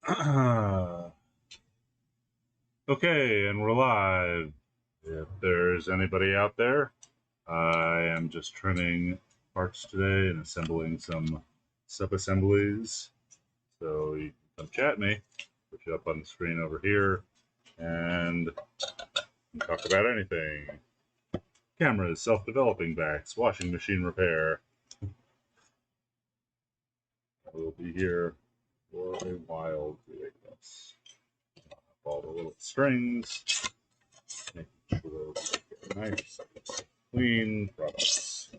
Okay, and we're live. If there's anybody out there, I am just trimming parts today and assembling some sub-assemblies. So you can come chat me, put you up on the screen over here, and talk about anything. Cameras, self-developing backs, washing machine repair. I will be here for a while doing this. All the little strings, making sure we get nice, clean products.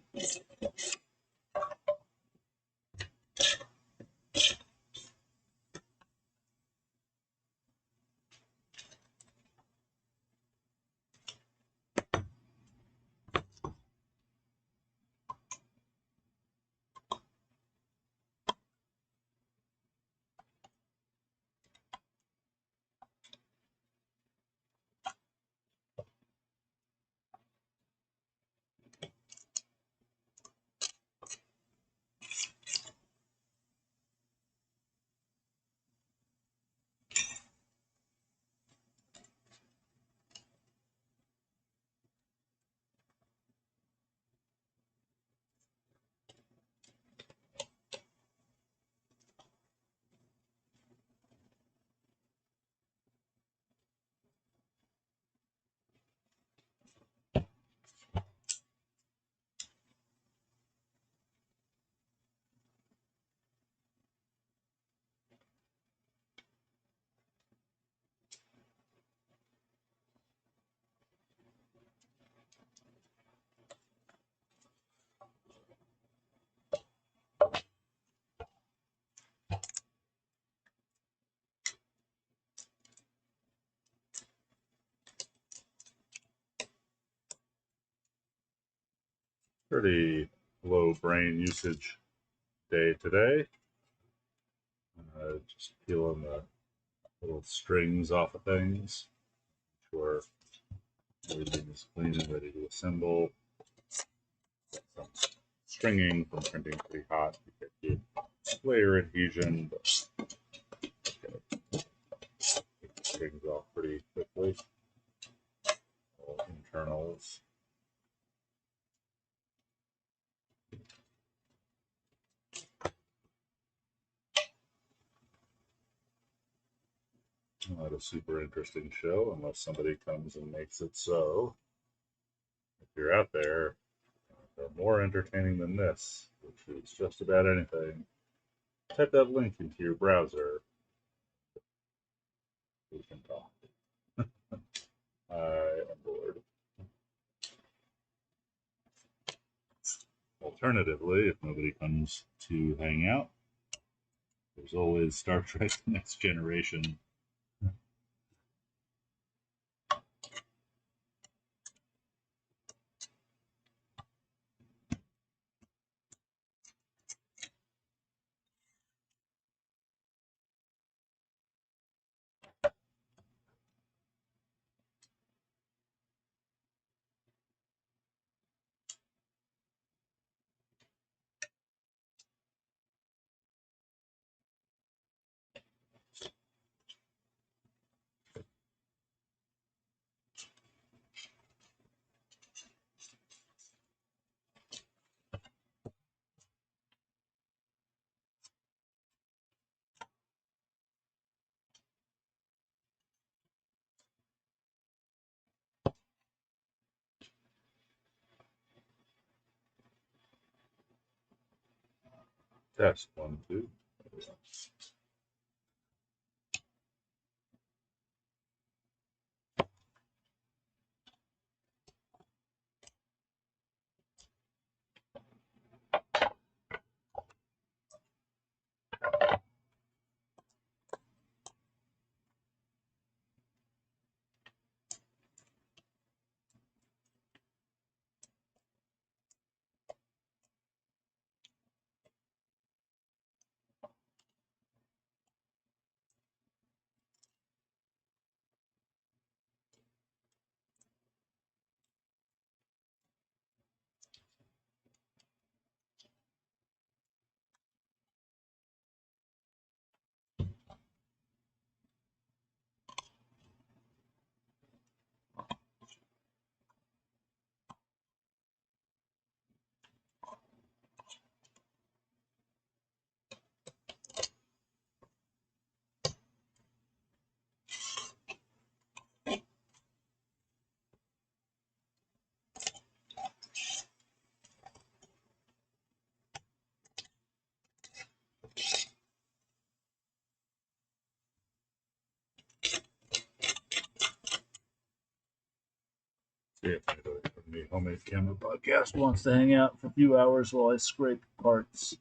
Pretty low brain usage day today. Just peeling the little strings off of things. Sure everything is clean and ready to assemble. Some stringing from printing pretty hot to get good layer adhesion, but get the strings off pretty quickly. All internals. Not a super interesting show unless somebody comes and makes it so. If you're out there, they're more entertaining than this, which is just about anything. Type that link into your browser. We can talk. I am bored. Alternatively, if nobody comes to hang out, there's always Star Trek Next Generation. Test 1, 2. See if anybody from the Homemade Camera Podcast wants to hang out for a few hours while I scrape parts.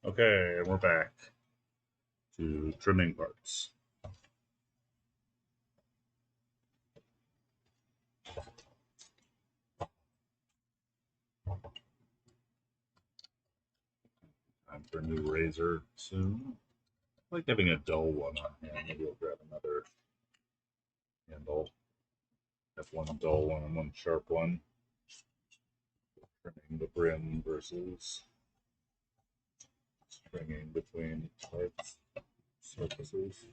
Okay, and we're back to trimming parts. Time for a new razor soon. I like having a dull one on hand. Maybe I'll grab another handle. Have one dull one and one sharp one. Trimming the brim versus stringing between parts, surfaces.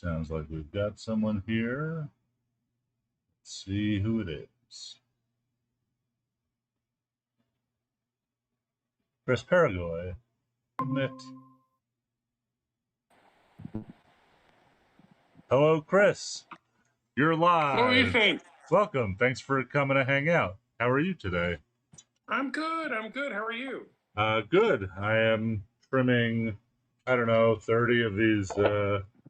Sounds like we've got someone here. Let's see who it is. Chris Paraguay. Admit. Hello, Chris. You're live. Hello, Ethan. Welcome. Thanks for coming to hang out. How are you today? I'm good. How are you? Good. I am trimming, 30 of these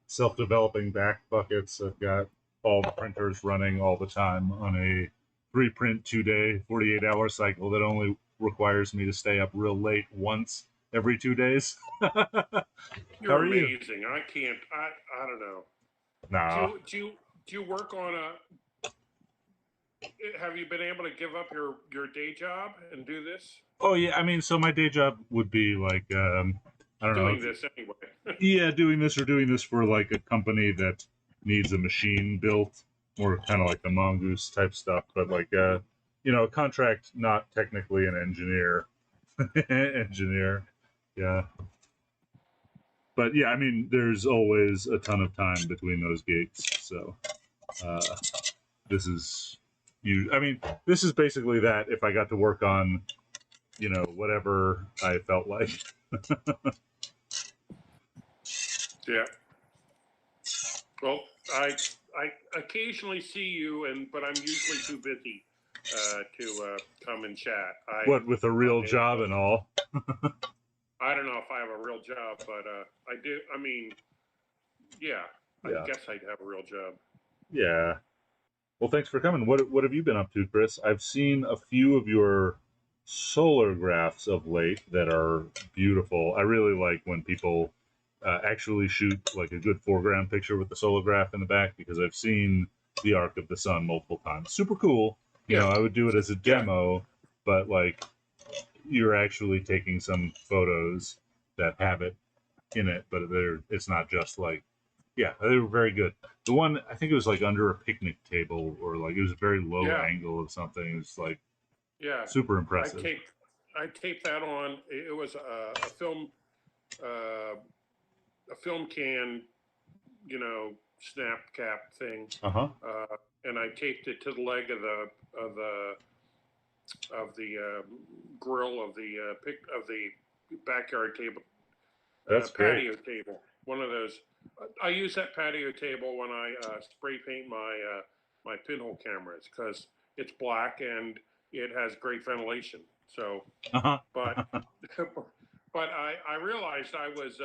self-developing back buckets. I've got all the printers running all the time on a 3-print 2-day, 48-hour cycle that only requires me to stay up real late once every 2 days. You're How are you? amazing. I can't. I don't know. Nah. Do you work on a? Have you been able to give up your day job and do this? Oh yeah, I mean, so my day job would be like, I don't know. Doing this anyway. Yeah, doing this for like a company that needs a machine built, more kind of like the Mongoose type stuff, but like a contract, not technically an engineer. Engineer, yeah. But yeah, I mean, there's always a ton of time between those gigs, so this is I mean, this is basically that if I got to work on, whatever I felt like. Yeah. Well, I occasionally see you, but I'm usually too busy to come and chat. What, with a real job and all? I don't know if I have a real job, but I do. I mean, yeah. I guess I'd have a real job. Yeah. Well, thanks for coming. What have you been up to, Chris? I've seen a few of your solar graphs of late that are beautiful. I really like when people actually shoot like a good foreground picture with the solar graph in the back, because I've seen the arc of the sun multiple times. Super cool. You know, I would do it as a demo, but like you're actually taking some photos that have it in it, but it's not just like, yeah, they were very good. The one, I think it was like under a picnic table, or like it was a very low angle of something. It was like, super impressive. I taped that on. It was a film can, snap cap thing. And I taped it to the leg of the grill of the backyard table. That's patio table. One of those. I use that patio table when I spray paint my pinhole cameras, because it's black and it has great ventilation. So, but I realized I was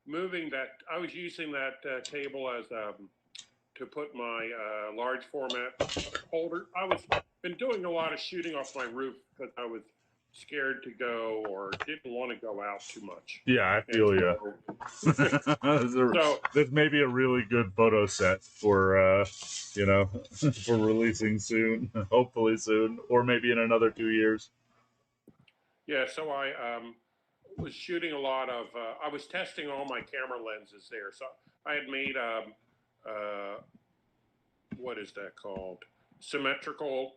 moving that. I was using that table as to put my large format holder. I was been doing a lot of shooting off my roof because I was scared to go or didn't want to go out too much. Yeah, I feel you. So that's maybe a really good photo set for for releasing soon, hopefully soon, or maybe in another 2 years. Yeah, so I was shooting a lot of. I was testing all my camera lenses there. So I had made what is that called? Symmetrical.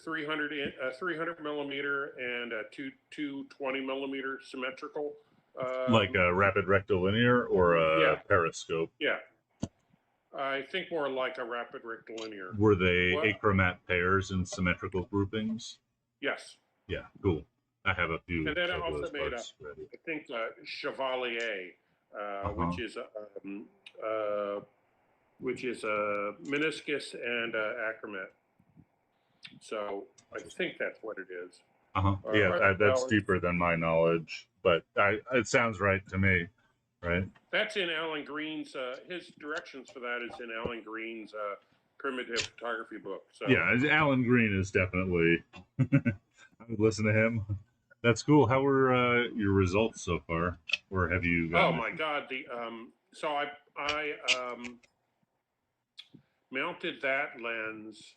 300 millimeter and a 220 millimeter symmetrical. Like a rapid rectilinear or a periscope? Yeah. I think more like a rapid rectilinear. Were they achromat pairs and symmetrical groupings? Yes. Yeah, cool. I have a few. And then I also made I think Chevalier, which is a meniscus and achromat. So I think that's what it is. Yeah, that's deeper than my knowledge, but it sounds right to me, right? That's in Alan Green's. His directions for that is in Alan Green's primitive photography book. So yeah, Alan Green is definitely. I would listen to him. That's cool. How were your results so far, or have you? Oh my God! So I mounted that lens.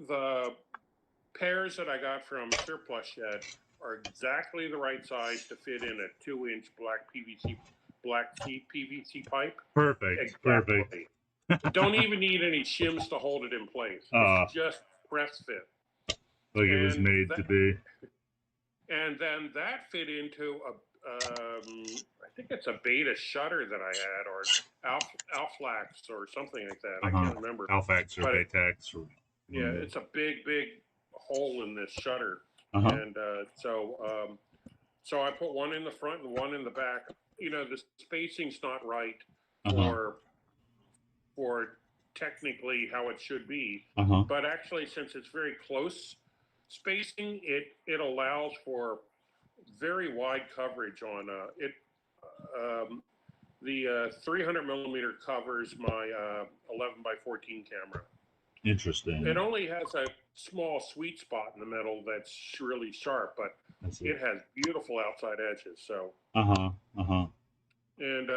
The pairs that I got from Surplus Shed are exactly the right size to fit in a 2-inch black PVC pipe. Perfect. Exactly. Perfect. Don't even need any shims to hold it in place. It's just press fit. Like it was made to be. And then that fit into I think it's a beta shutter that I had, or Alflax or something like that. I Uh-huh. can't remember. Alfax or But Baytex or yeah, it's a big hole in this shutter, uh-huh. and so I put one in the front and one in the back. You know, the spacing's not right Uh-huh. for technically how it should be, Uh-huh. but actually, since it's very close spacing, it allows for very wide coverage on it. The 300 millimeter covers my 11 by 14 camera. Interesting. It only has a small sweet spot in the middle that's really sharp, but it has beautiful outside edges. So uh-huh. Uh-huh. and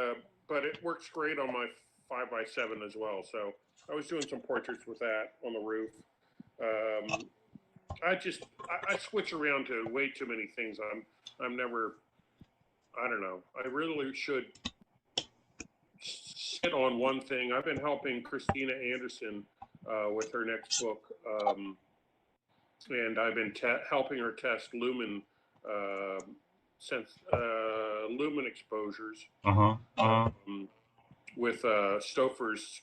but it works great on my 5x7 as well. So I was doing some portraits with that on the roof. I switch around to way too many things. I'm never. I don't know. I really should sit on one thing. I've been helping Christina Anderson with her next book, and I've been helping her test lumen lumen exposures Uh-huh. Uh-huh. with Stouffer's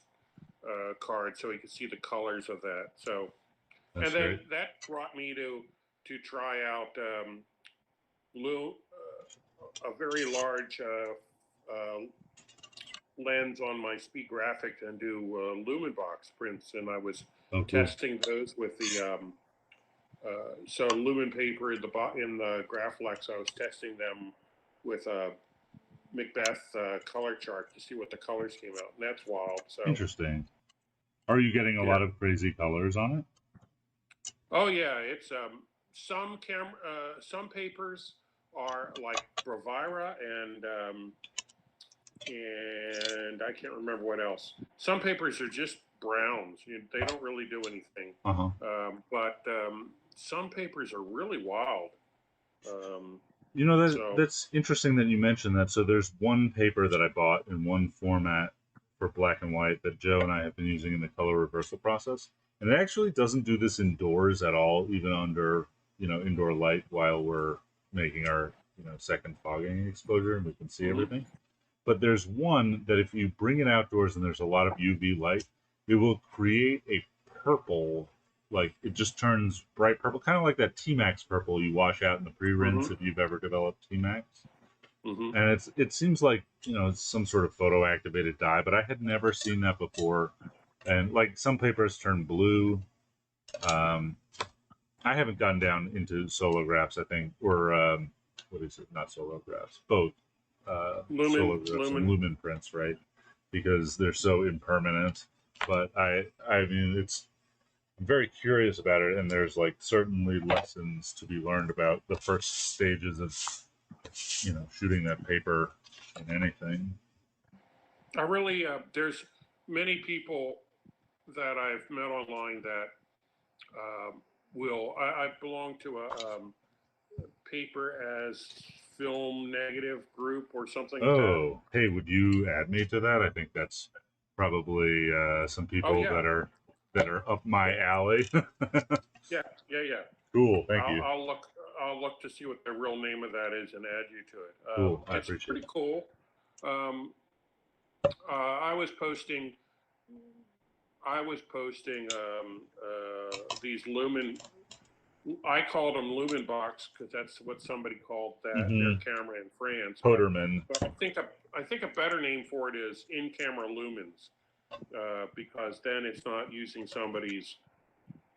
card, so he could see the colors of that. So, That's and then great. that brought me to try out a very large lens on my Speed Graphic and do lumen box prints, and I was testing those with the so lumen paper in the Graflex. I was testing them with a Macbeth color chart to see what the colors came out, and that's wild. So interesting. Are you getting a lot of crazy colors on it? Oh yeah, it's some papers are like Bravura and I can't remember what else. Some papers are just browns. They don't really do anything. But some papers are really wild. You know, that's interesting that you mentioned that. So there's one paper that I bought in one format for black and white that Joe and I have been using in the color reversal process. And it actually doesn't do this indoors at all, even under, indoor light while we're making our, second fogging exposure and we can see everything. But there's one that if you bring it outdoors and there's a lot of UV light, it will create a purple, like it just turns bright purple, kind of like that T-Max purple you wash out in the pre-rinse if you've ever developed T-Max. And it seems like, it's some sort of photo activated dye, but I had never seen that before. And like some papers turn blue. I haven't gotten down into solographs, I think, or what is it? Not solographs, both solographs and lumen prints, right? Because they're so impermanent. But I mean, I'm very curious about it, and there's like certainly lessons to be learned about the first stages of, shooting that paper in anything. I really, there's many people that I've met online that I belong to a paper as film negative group or something like that. Oh, hey, would you add me to that? I think that's probably some people that are up my alley. Yeah. Cool, thank you. I'll look to see what the real name of that is and add you to it. Cool, I it's appreciate pretty cool. I was posting these lumen. I called them lumen box because that's what somebody called their camera in France. Poderman. But I think a better name for it is in-camera lumens, because then it's not using somebody's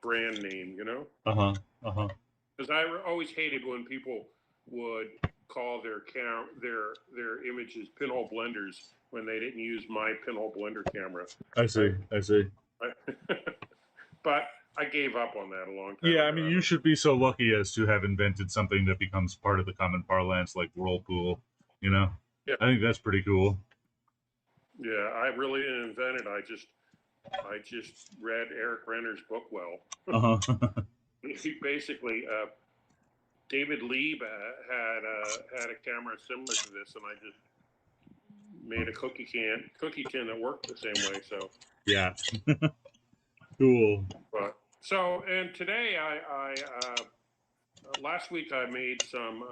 brand name, Because I always hated when people would call their images pinhole blenders when they didn't use my pinhole blender camera. I see. But I gave up on that a long time ago. I mean, you should be so lucky as to have invented something that becomes part of the common parlance, like Whirlpool. Yeah. I think that's pretty cool. Yeah, I really didn't invent it. I just read Eric Renner's book well. He basically, David Lieb had a camera similar to this, and I just made a cookie tin that worked the same way. So yeah, cool. But and today I last week I made some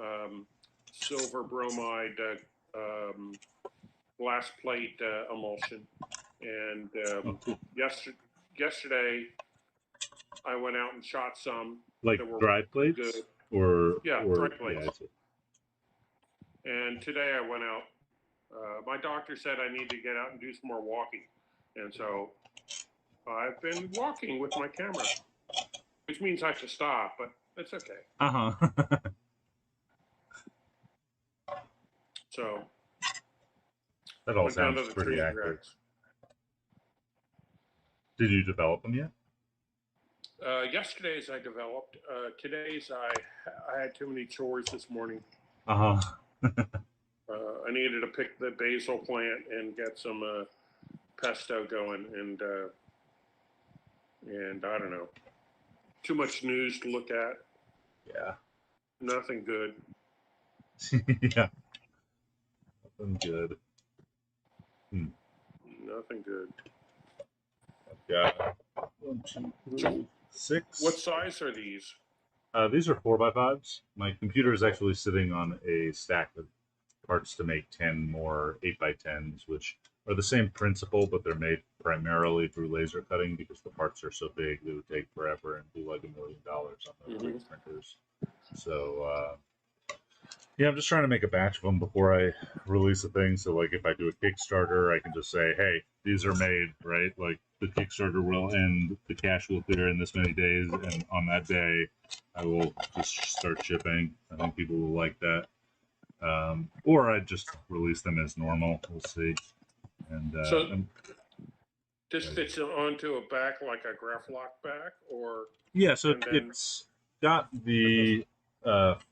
silver bromide glass plate emulsion. And cool. yesterday, I went out and shot some Like that were dry plates, good. or Yeah, or dry plates. yeah, I see. And today I went out. My doctor said I need to get out and do some more walking, and so I've been walking with my camera, which means I have to stop, but it's okay. So That all went down sounds to the pretty train accurate. tracks. Did you develop them yet? Yesterday's I developed. Today's I had too many chores this morning. I needed to pick the basil plant and get some pesto going, and I don't know, too much news to look at. Yeah. Nothing good. Yeah. Nothing good. Nothing good. I've got 1, 2, 3, 6. What size are these? These are 4x5s. My computer is actually sitting on a stack of parts to make 10 more 8x10s, which are the same principle, but they're made primarily through laser cutting because the parts are so big they would take forever and do like $1 million on the big printers. So yeah, I'm just trying to make a batch of them before I release the thing. So like if I do a Kickstarter, I can just say, hey, these are made, right? Like the Kickstarter will end, the cash will clear in this many days, and on that day I will just start shipping. I think people will like that. Or I'd just release them as normal. We'll see. And so this fits onto a back like a Graflock back, or yeah. So it's got the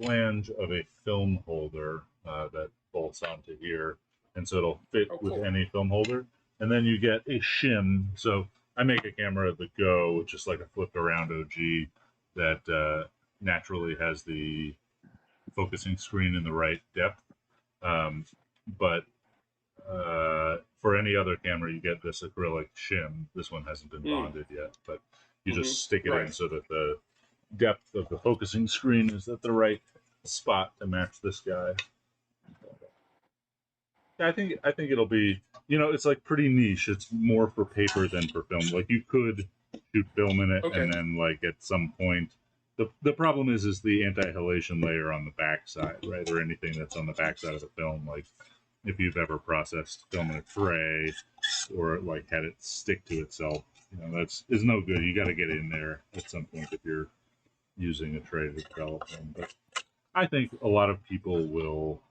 flange of a film holder that bolts onto here, and so it'll fit with any film holder. And then you get a shim. So I make a camera, the Go, which is like a flipped around OG that naturally has the focusing screen in the right depth. But for any other camera, you get this acrylic shim. This one hasn't been bonded yet, but you just stick it in so that the depth of the focusing screen is at the right spot to match this guy. I think it'll be, it's like pretty niche. It's more for paper than for film. Like you could shoot film in it, and then like at some point, the problem is the anti-halation layer on the backside, right, or anything that's on the backside of the film. Like if you've ever processed film in a tray or like had it stick to itself, that's is no good. You got to get in there at some point if you're using a tray to develop them. But I think a lot of people will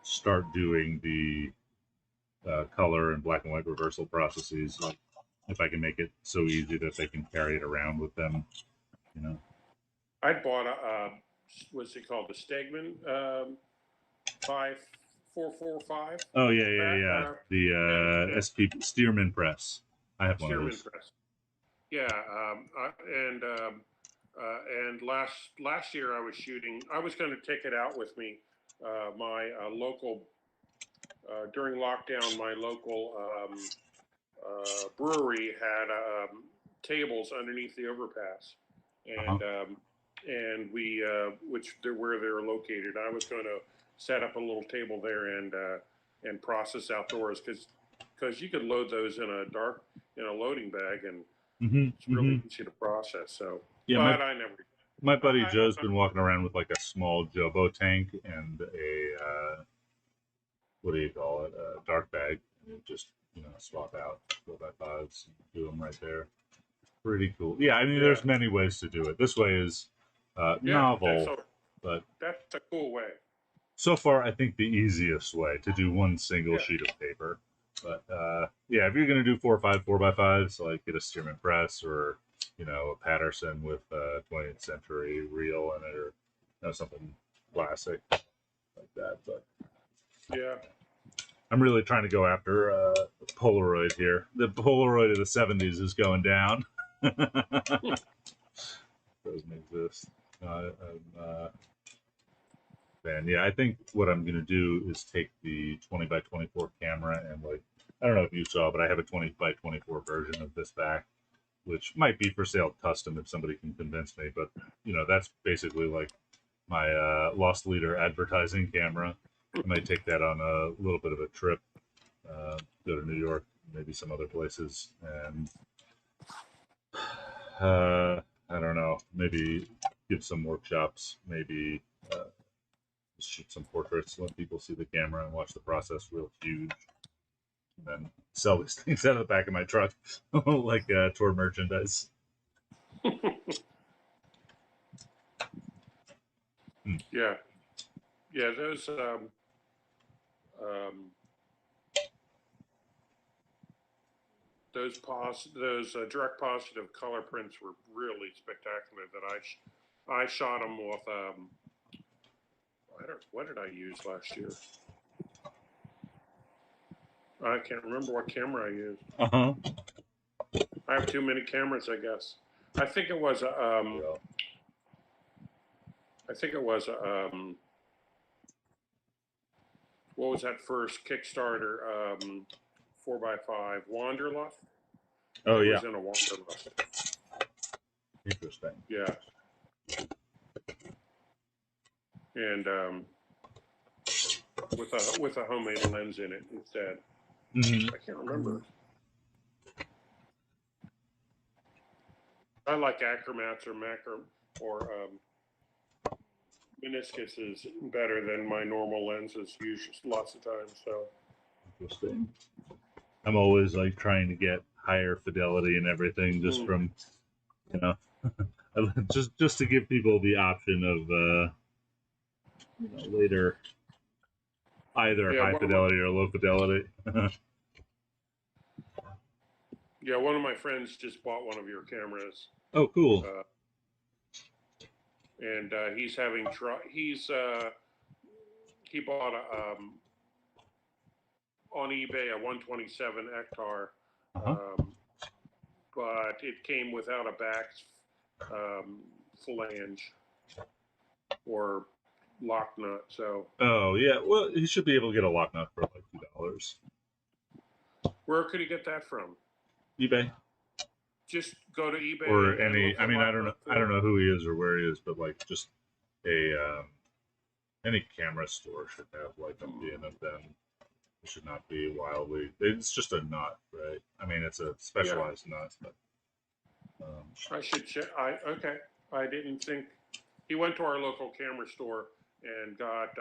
start doing the color and black and white reversal processes. Like if I can make it so easy that they can carry it around with them, I bought what's it called? The Stegman 5445. Oh yeah. The SP Stearman press. I have one of those. Press. Yeah, and last year I was shooting. I was going to take it out with me. My local during lockdown, my local brewery had tables underneath the overpass, and we where they're located. I was going to set up a little table there and process outdoors because you could load those in a loading bag, and it's really easy to process. So yeah, but I never. My buddy Joe's been walking around with like a small Jobo tank and a what do you call it? A dark bag. And just swap out 4x5s and do them right there. Pretty cool. Yeah, I mean, there's many ways to do it. This way is novel, but that's a cool way. So far, I think the easiest way to do one single sheet of paper. But yeah, if you're gonna do 4 or 5 4x5s, like get a Stearman press or a Patterson with 20th century reel in it, or something classic like that. But yeah, I'm really trying to go after Polaroid here. The Polaroid of the 70s is going down. Doesn't exist. Man, yeah, I think what I'm gonna do is take the 20x24 camera and I don't know if you saw, but I have a 20x24 version of this back, which might be for sale custom if somebody can convince me. But that's basically like my lost leader advertising camera. I might take that on a little bit of a trip, go to New York, maybe some other places, and I don't know, maybe give some workshops, maybe just shoot some portraits, let people see the camera and watch the process real huge, and then sell these things out of the back of my truck like tour merchandise. Yeah, yeah. Those direct positive color prints were really spectacular. That I shot them with what did I use last year? I can't remember what camera I used. Uh-huh. I have too many cameras, I guess. I think it was what was that first Kickstarter 4x5 Wanderlust? Oh It yeah, was in a Wanderlust. interesting. Yeah. And with a homemade lens in it instead. Mm-hmm. I can't remember. I like acromats or meniscuses better than my normal lenses usually lots of times. So Interesting. I'm always like trying to get higher fidelity and everything, just from just to give people the option of later either yeah, high fidelity or low fidelity. yeah, one of my friends just bought one of your cameras. Oh, cool. And he's having he bought on eBay a 127 Ektar, but it came without a back flange or lock nut. So Oh yeah, well he should be able to get a lock nut for like $2. where could he get that from? eBay. Just go to eBay Or and any. look I at mean, lock nut I don't know who he is or where he is, but like just a any camera store should have like a bin of them. It should not be wildly. It's just a nut, right? I mean, it's a specialized nut, but. I should check. Okay. I didn't think he went to our local camera store and got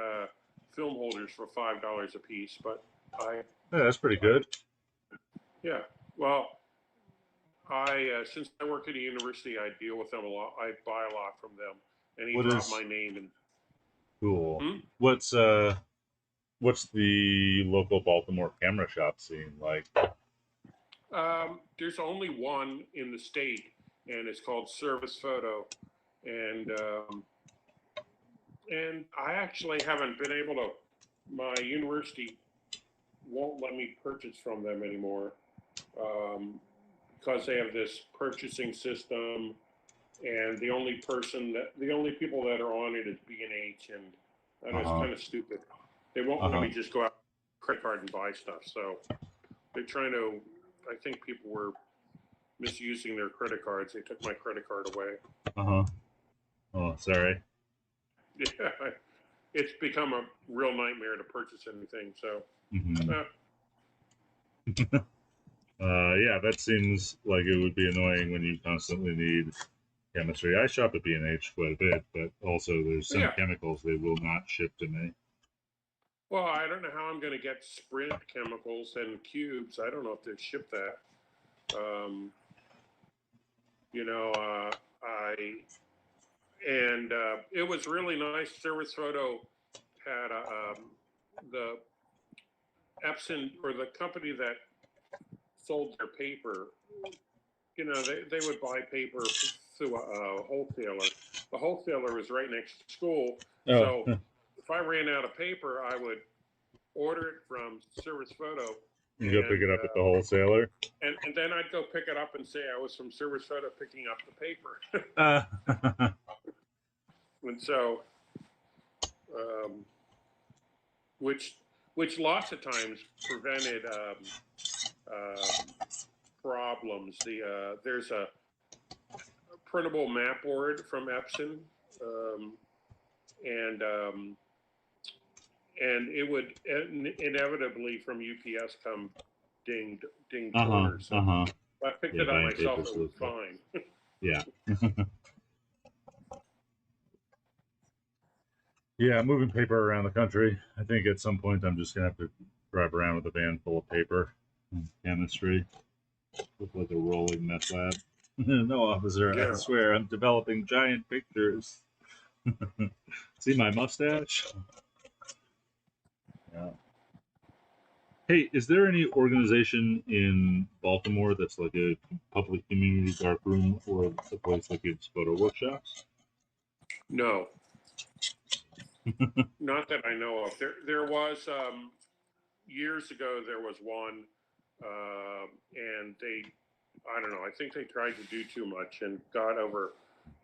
film holders for $5 a piece. But yeah, that's pretty good. Yeah. Well, since I work at a university, I deal with them a lot. I buy a lot from them, and he dropped my name in. Cool. What's the local Baltimore camera shop scene like? There's only one in the state, and it's called Service Photo, and I actually haven't been able to. My university won't let me purchase from them anymore because they have this purchasing system, and the only people that are on it is B&H, and it's kind of stupid. They won't let me just go out credit card and buy stuff. So they're trying to. I think people were misusing their credit cards. They took my credit card away. Oh, sorry. Yeah, it's become a real nightmare to purchase anything. So. Yeah, that seems like it would be annoying when you constantly need chemistry. I shop at B&H quite a bit, but also there's some chemicals they will not ship to me. Well, I don't know how I'm going to get Sprint chemicals and cubes. I don't know if they ship that. It was really nice. Service Photo had the Epson, or the company that sold their paper. They would buy paper through a wholesaler. The wholesaler was right next to school, so if I ran out of paper, I would order it from Service Photo. You go pick it up at the wholesaler, and then I'd go pick it up and say I was from Service Photo picking up the paper. And so, which lots of times prevented problems. There's a printable map board from Epson, and it would inevitably from UPS come dinged Uh-huh. orders. So Uh-huh. if I picked Yeah, it up buying myself, papers it was was tough. fine. Yeah. Yeah, moving paper around the country. I think at some point I'm just gonna have to drive around with a van full of paper and chemistry. Look like a rolling meth lab. No, officer, I Yeah. swear I'm developing giant pictures. See my mustache? Yeah. Hey, is there any organization in Baltimore that's like a public community dark room or a place that gives photo workshops? No, not that I know of. There was years ago. There was one, and I don't know. I think they tried to do too much and got over.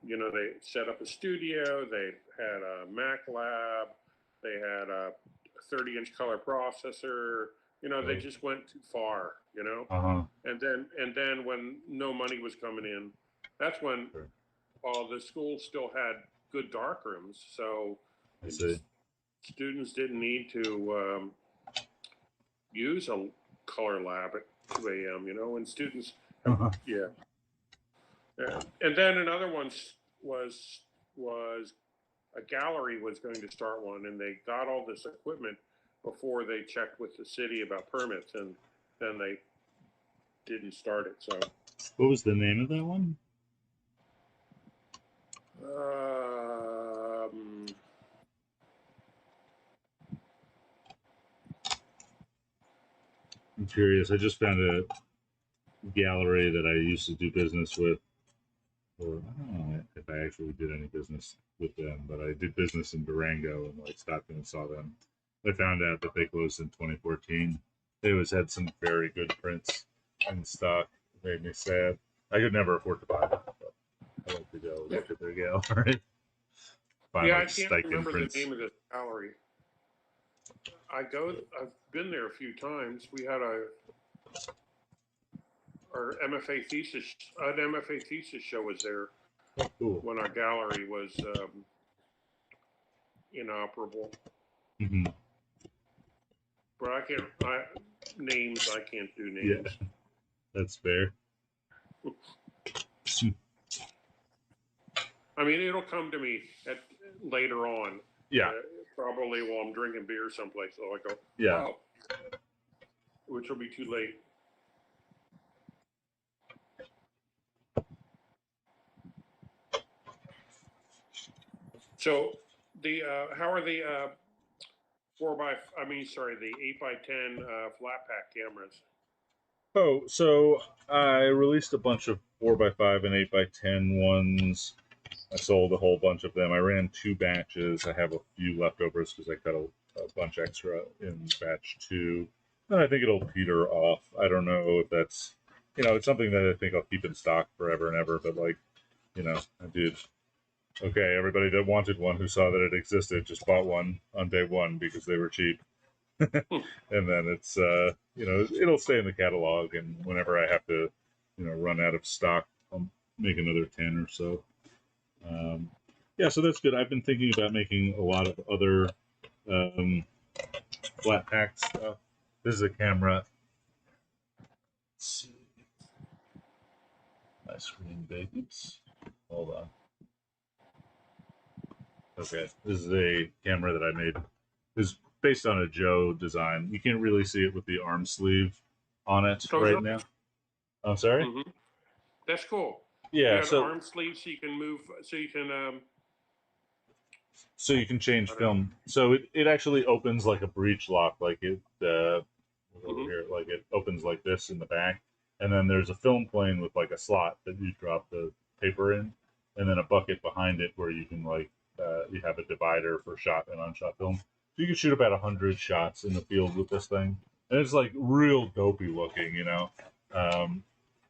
They set up a studio. They had a Mac lab. They had a 30-inch color processor. They just went too far. Uh-huh. And then when no money was coming in, that's when Sure. all the schools still had good dark rooms. So I see. students didn't need to use a color lab at 2 a.m. And students, Uh-huh. yeah. And then another one was a gallery was going to start one, and they got all this equipment before they checked with the city about permits, and then they didn't start it. So, What was the name of that one? I'm curious. I just found a gallery that I used to do business with. Or I don't know if I actually did any business with them, but I did business in Durango and like stopped in and saw them. I found out that they closed in 2014. They always had some very good prints in stock. It made me sad. I could never afford to buy them, but I like to go look at their gallery. Find yeah, I like can't Steichen remember prints. the name of this gallery. I've been there a few times. We had our MFA thesis, an MFA thesis show was there Oh, cool. when our gallery was inoperable. Mm-hmm. But I can't do names. Yeah, that's fair. I mean, it'll come to me later on. Yeah. Probably while I'm drinking beer someplace. So I go, Yeah. oh, which will be too late. So how are the the 8x10 flat pack cameras? Oh, so I released a bunch of 4x5 and 8x10 ones. I sold a whole bunch of them. I ran 2 batches. I have a few leftovers because I cut a bunch extra in batch 2. And I think it'll peter off. I don't know if that's, it's something that I think I'll keep in stock forever and ever. But I did. Okay, everybody that wanted one who saw that it existed just bought one on day 1 because they were cheap. And then it's it'll stay in the catalog, and whenever I have to run out of stock, I'll make another 10 or so. Yeah, so that's good. I've been thinking about making a lot of other flat pack stuff. This is a camera. Let's see. My screen babies. Hold on. Okay, this is a camera that I made. It's based on a Joe design. You can't really see it with the arm sleeve on it right now. I'm sorry? Mm-hmm. That's cool. Yeah, so arm sleeve so you can move, so you can change film. So it actually opens like a breech lock, like it over here, like it opens like this in the back, and then there's a film plane with like a slot that you drop the paper in, and then a bucket behind it where you can you have a divider for shot and unshot film. So you can shoot about 100 shots in the field with this thing, and it's like real dopey looking,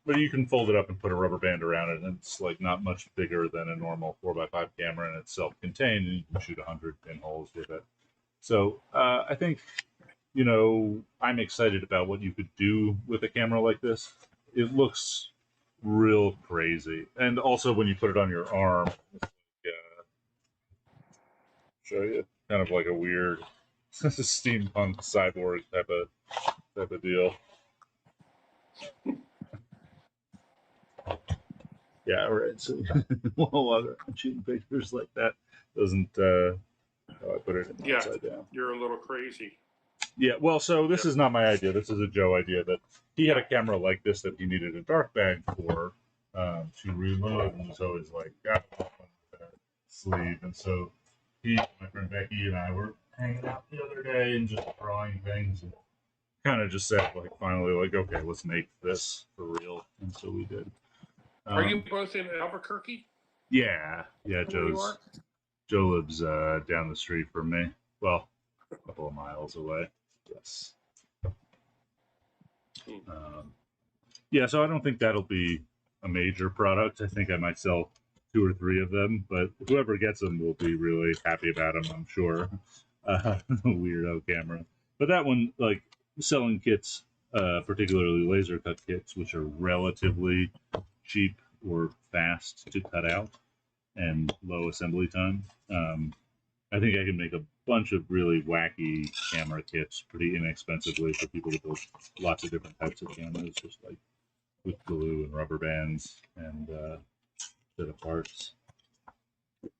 but you can fold it up and put a rubber band around it, and it's like not much bigger than a normal 4x5 camera, and it's self-contained, and you can shoot 100 pinholes with it. So I think, I'm excited about what you could do with a camera like this. It looks real crazy, and also when you put it on your arm, show you. Kind of like a weird steampunk cyborg type of deal. Yeah, right. So while I'm shooting pictures like that doesn't I put it in Yeah. upside down. You're a little crazy. Yeah, well, so this Yep. is not my idea. This is a Joe idea that he had a camera like this that he needed a dark bag for to reload, and was always like, got that sleeve. And so he, my friend Becky, and I were hanging out the other day and just drawing things, and kind of just said, like, finally, like, okay, let's make this for real. And so we did. Are you both in Albuquerque? Yeah, Where you are? Joe lives down the street from me. Well, a couple of miles away. Yes. Yeah, so I don't think that'll be a major product. I think I might sell 2 or 3 of them, but whoever gets them will be really happy about them, I'm sure. Weirdo camera. But that one, like, selling kits, particularly laser cut kits, which are relatively cheap or fast to cut out and low assembly time. I think I can make a bunch of really wacky camera kits pretty inexpensively for people to build lots of different types of cameras, just like with glue and rubber bands and bit of parts.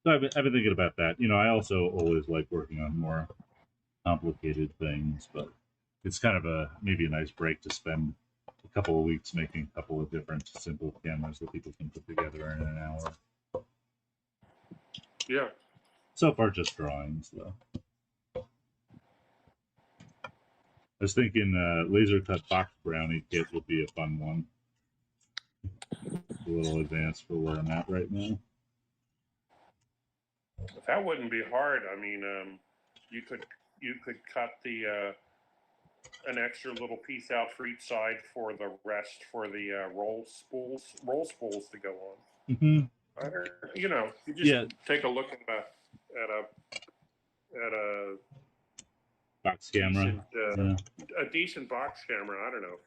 So I've been thinking about that. You know, I also always like working on more complicated things, but it's kind of maybe a nice break to spend a couple of weeks making a couple of different simple cameras that people can put together in an hour. Yeah. So far, just drawings, though. I was thinking laser cut box brownie kit would be a fun one. A little advanced for where I'm at right now. That wouldn't be hard. I mean, you could cut the an extra little piece out for each side for the rest for the roll spools to go on. Mm-hmm. You know, you just take a look at a box camera. Decent, a decent box camera. I don't know.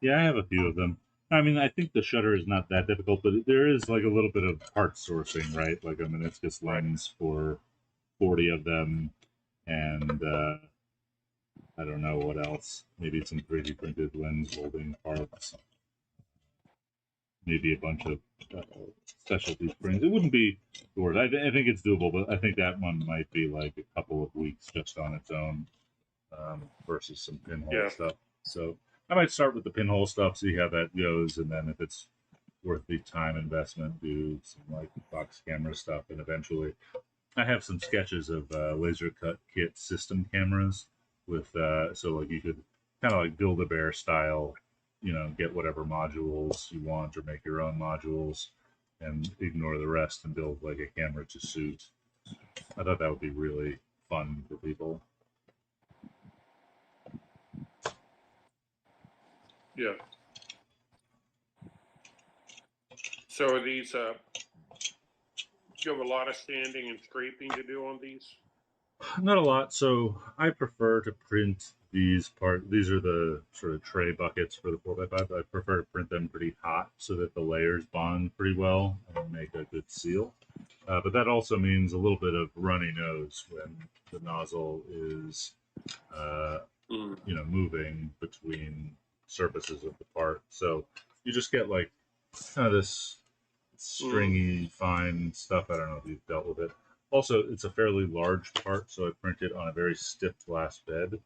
Yeah, I have a few of them. I mean, I think the shutter is not that difficult, but there is like a little bit of part sourcing, right? Like a meniscus lens for 40 of them, and I don't know what else. Maybe some 3D printed lens holding parts. Maybe a bunch of specialty springs. It wouldn't be the worst. I think it's doable, but I think that one might be like a couple of weeks just on its own versus some pinhole stuff. So I might start with the pinhole stuff, see how that goes, and then if it's worth the time investment, do some like box camera stuff, and eventually I have some sketches of laser cut kit system cameras with so like you could kind of like Build-A-Bear style, you know, get whatever modules you want or make your own modules and ignore the rest and build like a camera to suit. I thought that would be really fun for people. Yeah. So are these, do you have a lot of sanding and scraping to do on these? Not a lot. So I prefer to print these These are the sort of tray buckets for the 4x5. I prefer to print them pretty hot so that the layers bond pretty well and make a good seal. But that also means a little bit of runny nose when the nozzle is, you know, moving between surfaces of the part. So you just get like kind of this stringy, fine stuff. I don't know if you've dealt with it. Also, it's a fairly large part, so I print it on a very stiff glass bed,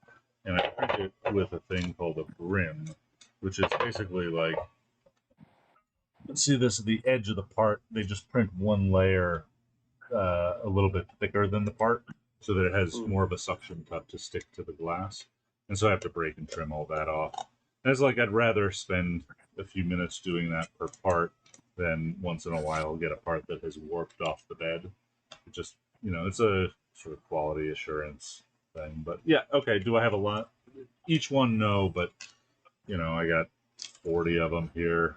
and I print it with a thing called a brim, which is basically like, see this at the edge of the part, they just print one layer a little bit thicker than the part, so that it has more of a suction cup to stick to the glass, and so I have to break and trim all that off. And it's like I'd rather spend a few minutes doing that per part than once in a while get a part that has warped off the bed. It just, you know, it's a sort of quality assurance thing. But yeah, okay, do I have a lot? Each one, no, but, you know, I got 40 of them here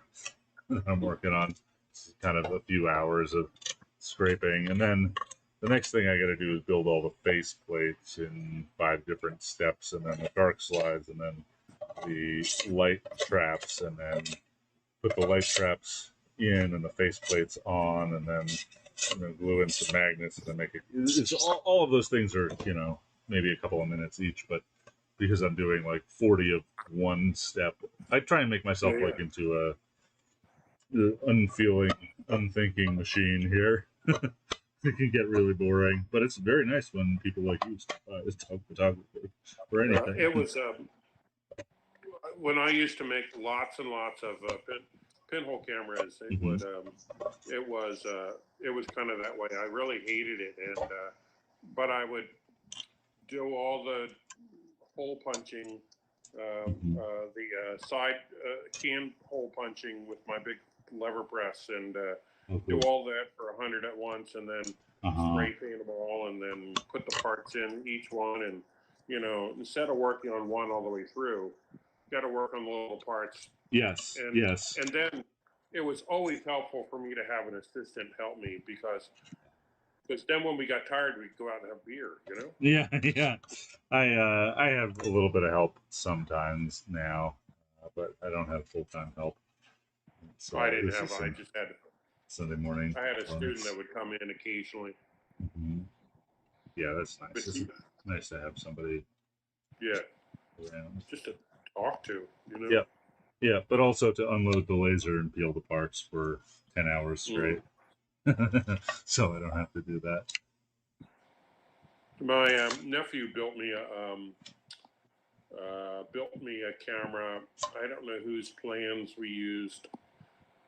that I'm working on. It's kind of a few hours of scraping. And then the next thing I got to do is build all the face plates in 5 different steps, and then the dark slides, and then the light traps, and then put the light traps in and the face plates on, and then glue in some magnets and then make it. It's all of those things are maybe a couple of minutes each, but because I'm doing like 40 of one step, I try and make myself Yeah. like into a unfeeling, unthinking machine here. It can get really boring, but it's very nice when people like you stop by as dog photographer or anything. It was when I used to make lots and lots of pinhole cameras. It was kind of that way. I really hated it, and but I would do all the hole punching, the side can hole punching with my big lever press, and do all that for 100 at once, and then spray paint them all, and then put the parts in each one, and instead of working on one all the way through, got to work on the little parts. Yes. And, yes. And then it was always helpful for me to have an assistant help me because then when we got tired, we'd go out and have beer, Yeah, yeah. I have a little bit of help sometimes now, but I don't have full-time help. So I didn't have. I just had Sunday morning. I had a student that would come in occasionally. Mm-hmm. Yeah, that's nice. It's nice to have somebody. Yeah. Around. Just to talk to, Yeah, yeah, but also to unload the laser and peel the parts for 10 hours straight. So I don't have to do that. My nephew built me a camera. I don't know whose plans we used.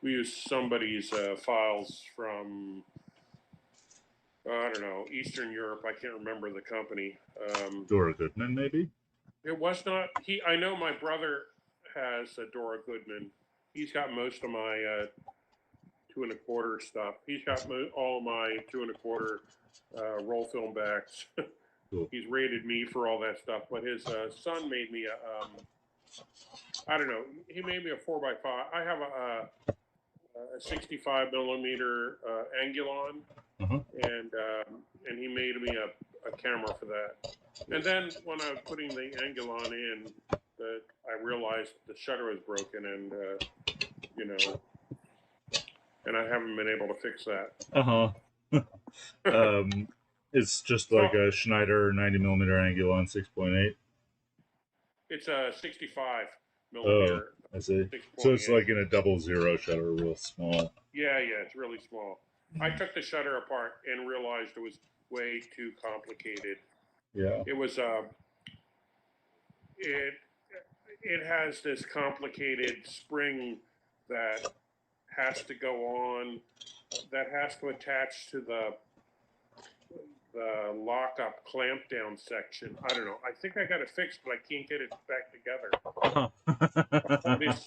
We used somebody's files from I don't know, Eastern Europe. I can't remember the company. Dora Goodman, maybe. It was not. I know my brother has a Dora Goodman. He's got most of my 2 1/4 stuff. He's got all my 2 1/4 roll film backs. Cool. He's rated me for all that stuff. But his son made me I don't know. He made me a 4x5. I have a 65 millimeter Angulon, and he made me a camera for that. And then when I was putting the Angulon in, I realized the shutter was broken, and and I haven't been able to fix that. It's just like a Schneider 90 millimeter Angulon 6.8. It's a 65 millimeter. Oh, I see. So it's like in a 00 shutter, real small. Yeah, it's really small. I took the shutter apart and realized it was way too complicated. Yeah. It was it has this complicated spring that has to go on, that has to attach to the lockup clamp down section. I don't know. I think I got it fixed, but I can't get it back together.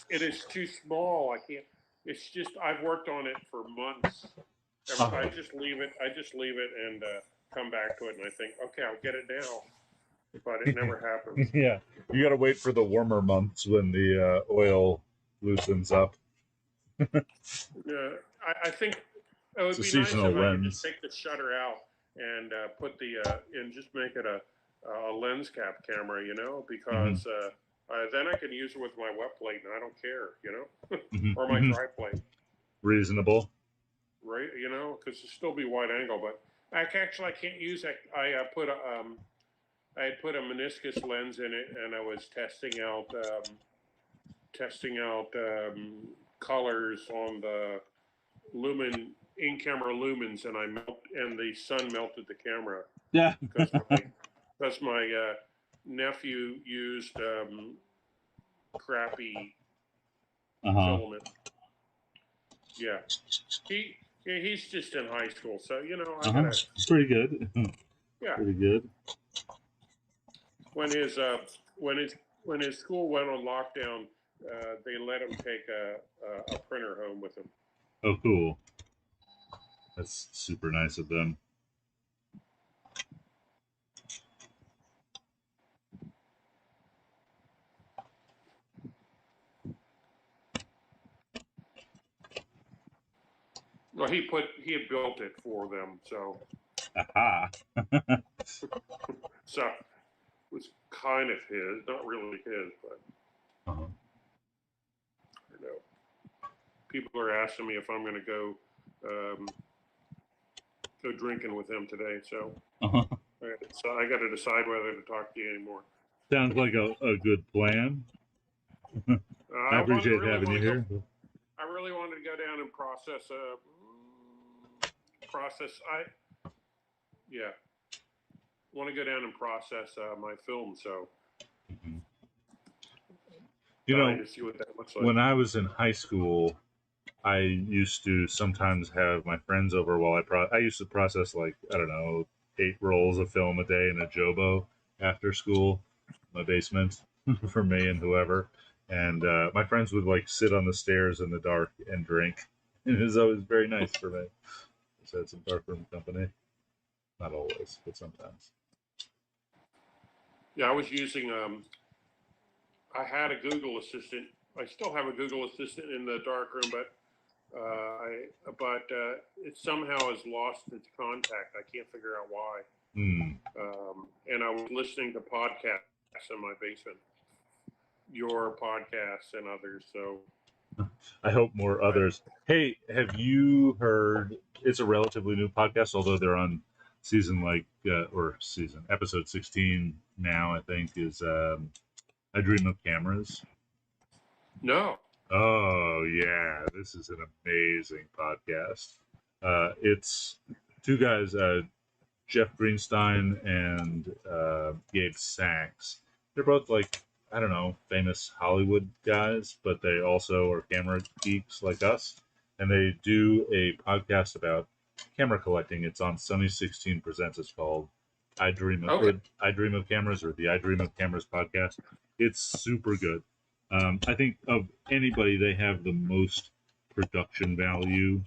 It is too small. I can't. It's just I've worked on it for months. I just leave it. And come back to it, and I think, okay, I'll get it now. But it never happens. Yeah, you got to wait for the warmer months when the oil loosens up. Yeah, I think it would be nice if I could just take the shutter out and put and just make it a lens cap camera, because then I can use it with my wet plate, and I don't care, or my dry plate. Reasonable. Right, because it'll still be wide angle, but I can't use it. I had put a meniscus lens in it, and I was testing out colors on the lumen in-camera lumens, and the sun melted the camera. Yeah, because my nephew used crappy filament. Yeah, he's just in high school, so I gotta. Pretty good. Yeah, pretty good. When his school went on lockdown, they let him take a printer home with him. Oh, cool. That's super nice of them. Well, he had built it for them, so. Aha. So it was kind of his, not really his, but. People are asking me if I'm going to go go drinking with him today. So Uh-huh. I got to decide whether to talk to you anymore. Sounds like a good plan. I appreciate having you here. I really wanted to go down and process want to go down and process my film. So you know, to see what that looks like. When I was in high school, I used to sometimes have my friends over while I used to process, like, I don't know, 8 rolls of film a day in a Jobo after school, in my basement, for me and whoever. And my friends would, like, sit on the stairs in the dark and drink. And it was always very nice for me. Just had some darkroom company. Not always, but sometimes. Yeah, I was using I had a Google Assistant. I still have a Google Assistant in the darkroom, but it somehow has lost its contact. I can't figure out why. And I was listening to podcasts in my basement, your podcasts and others. So I hope more others. Hey, have you heard? It's a relatively new podcast, although they're on episode 16 now. I think is I Dream of Cameras. No. Oh yeah, this is an amazing podcast. It's 2 guys, Jeff Greenstein and Gabe Sachs. They're both, like, I don't know, famous Hollywood guys, but they also are camera geeks like us. And they do a podcast about camera collecting. It's on Sunny 16 Presents. It's called I Dream of Cameras, or the I Dream of Cameras podcast. It's super good. I think of anybody, they have the most production value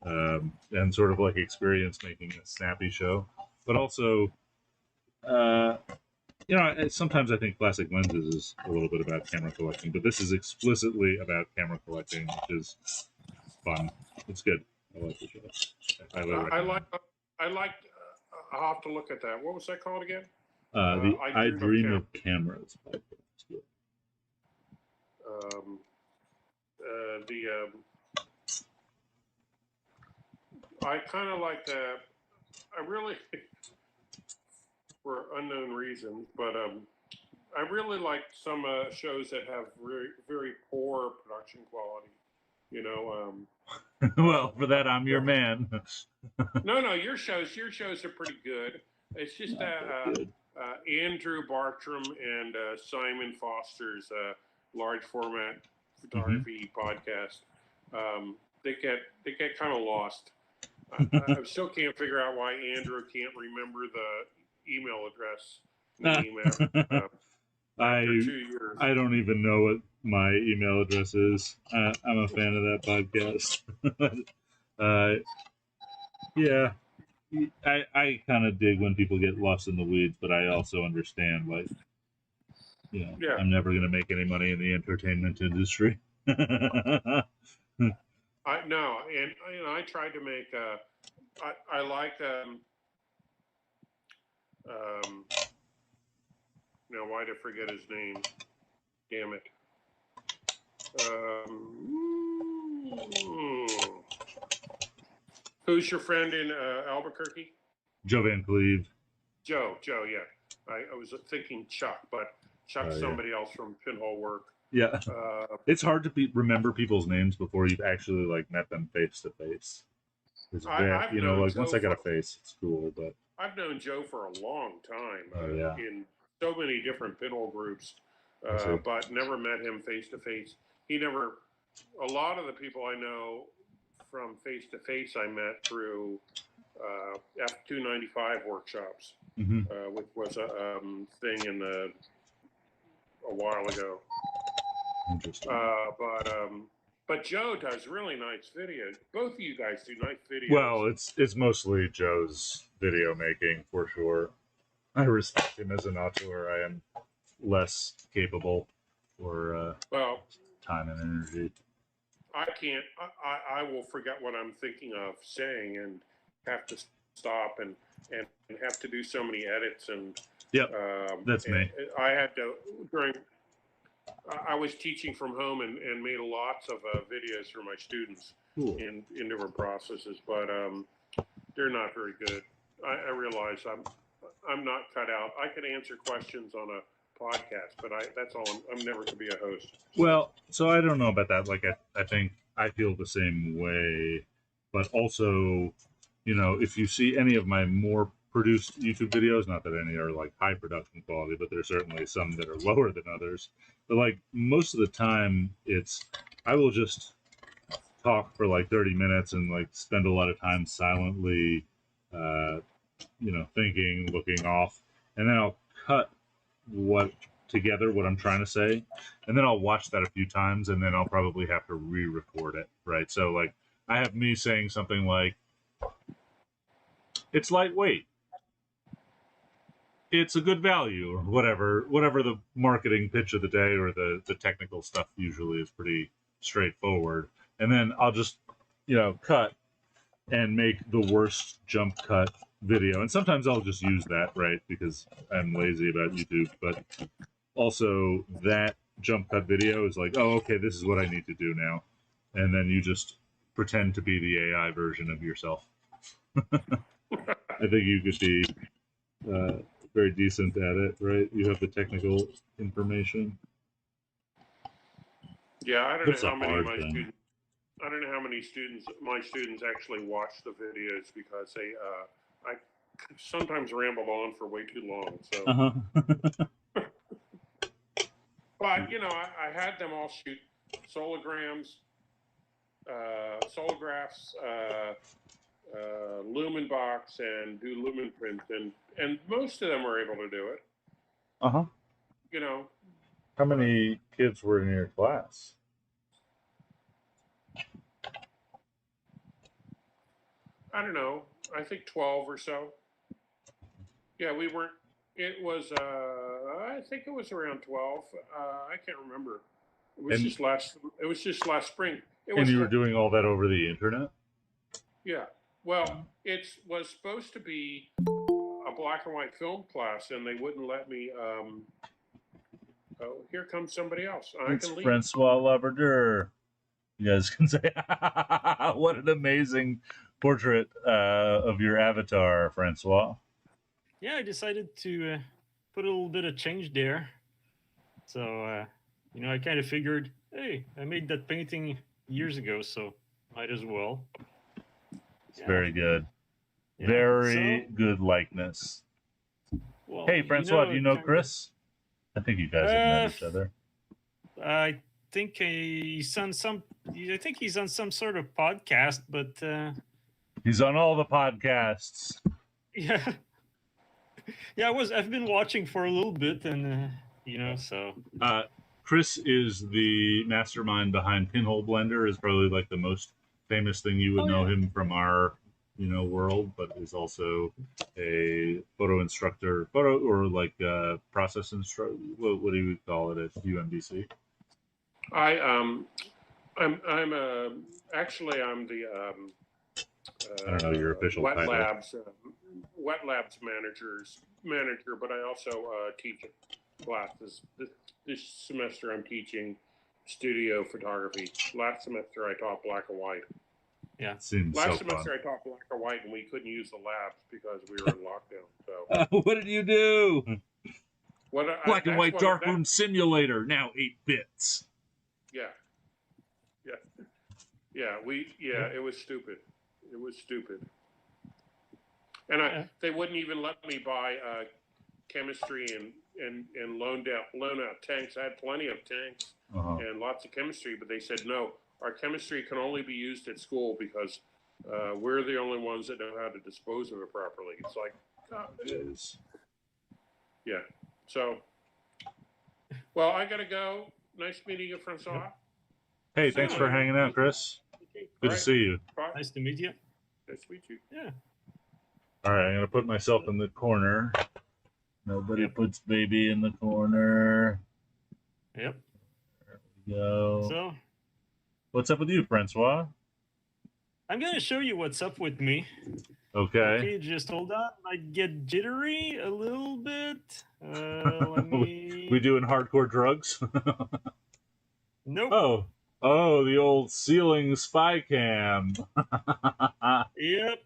and sort of like experience making a snappy show. But also, sometimes I think Classic Lenses is a little bit about camera collecting, but this is explicitly about camera collecting, which is fun. It's good. I like the show. I like. I'll have to look at that. What was that called again? The I Dream of Cameras. I kind of like that. I really, for unknown reasons, but I really like some shows that have very, very poor production quality. Well, for that, I'm your man. No, your shows are pretty good. It's just that Andrew Bartram and Simon Foster's large format photography podcast, they get kind of lost. I still can't figure out why Andrew can't remember the email address. After 2 years. I don't even know what my email address is. I'm a fan of that podcast. Yeah, I kind of dig when people get lost in the weeds, but I also understand, like, I'm never going to make any money in the entertainment industry. I tried to make. I like. Now, why did I forget his name? Damn it. Who's your friend in Albuquerque? Joe Van Cleve. Joe, yeah. I was thinking Chuck, but Chuck's somebody else from Pinhole Work. Yeah. It's hard to remember people's names before you've actually, like, met them face to face. Once I got a face, it's cool, but I've known Joe for a long time in so many different pinhole groups, but never met him face to face. A lot of the people I know from face to face I met through F295 workshops, which was a thing a while ago. Interesting. But Joe does really nice videos. Both of you guys do nice videos. Well, it's mostly Joe's video making, for sure. I respect him as an auteur. I am less capable for time and energy. I will forget what I'm thinking of saying and have to stop and have to do so many edits and. Yep, that's me. I had to I was teaching from home and made lots of videos for my students in different processes, but they're not very good. I realize I'm not cut out. I could answer questions on a podcast, but that's all. I'm never going to be a host. Well, so I don't know about that. Like, I think I feel the same way, but also, you know, if you see any of my more produced YouTube videos, not that any are like high production quality, but there's certainly some that are lower than others. But like most of the time, I will just talk for like 30 minutes and like spend a lot of time silently, you know, thinking, looking off, and then I'll cut what I'm trying to say, and then I'll watch that a few times, and then I'll probably have to re-record it, right? So like I have me saying something like, it's lightweight, it's a good value, or whatever the marketing pitch of the day, or the technical stuff usually is pretty straightforward. And then I'll just, you know, cut and make the worst jump cut video. And sometimes I'll just use that, right? Because I'm lazy about YouTube. But also that jump cut video is like, oh, okay, this is what I need to do now. And then you just pretend to be the AI version of yourself. I think you could be very decent at it, right? You have the technical information. Yeah, I don't It's know a how many hard of my thing. students. I don't know how many my students actually watch the videos because I sometimes ramble on for way too long. So, Uh-huh. but you know, I had them all shoot solograms, solographs, lumen box, and do lumen print, and most of them were able to do it. Uh-huh. You know, How many kids were in your class? I don't know. I think 12 or so. Yeah, we weren't. It was. I think it was around 12. I can't remember. It was just last. It was just last spring. And you were doing all that over the internet? Yeah. Well, it was supposed to be a black and white film class, and they wouldn't let me. Oh, here comes somebody else. It's can leave. Francois Labrador. You guys can say, what an amazing portrait of your avatar, Francois. Yeah, I decided to put a little bit of change there. So, you know, I kind of figured, hey, I made that painting years ago, so might as well. It's very good. Yeah, Very good likeness. Well, Hey, Francois, do you know Chris? I think you guys have met each other. I think he's on some. I think he's on some sort of podcast, but he's on all the podcasts. Yeah, yeah. I've been watching for a little bit, and you know, so. Chris is the mastermind behind Pinhole Blender. Is probably like the most famous thing you would know him from our, you know, world, but is also a photo instructor, or like process instructor. What do you call it at UMBC? I'm actually I'm the I don't know your official wet title. Wet labs manager, but I also teach classes. This semester I'm teaching studio photography. Last semester I taught black and white. Yeah. Last semester I taught black and white, and we couldn't use the labs because we were in lockdown. So what did you do? Black and white darkroom simulator, now 8 bits. Yeah. It was stupid. It was stupid. And they wouldn't even let me buy chemistry and loan out tanks. I had plenty of tanks and lots of chemistry, but they said no. Our chemistry can only be used at school because we're the only ones that know how to dispose of it properly. It's like, it is. Yeah. So, well, I gotta go. Nice meeting you, Francois. Hey, thanks for hanging out, Chris. Good to see you. Bye. Nice to meet you. Nice to meet you. Yeah. All right, I'm gonna put myself in the corner. Nobody puts baby in the corner. Yep. There we go. So, what's up with you, Francois? I'm gonna show you what's up with me. Okay. Okay, just hold on. I get jittery a little bit. Let me. We doing hardcore drugs? Nope. Oh, the old ceiling spy cam. Yep.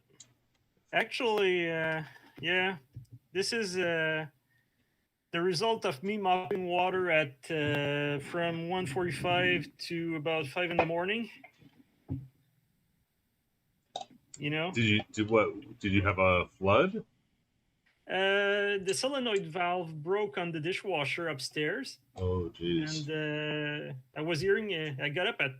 Actually, yeah, this is the result of me mopping water at from 1:45 to about 5 in the morning. You know, Did you have a flood? the solenoid valve broke on the dishwasher upstairs, Oh, jeez. and I was hearing. I got up at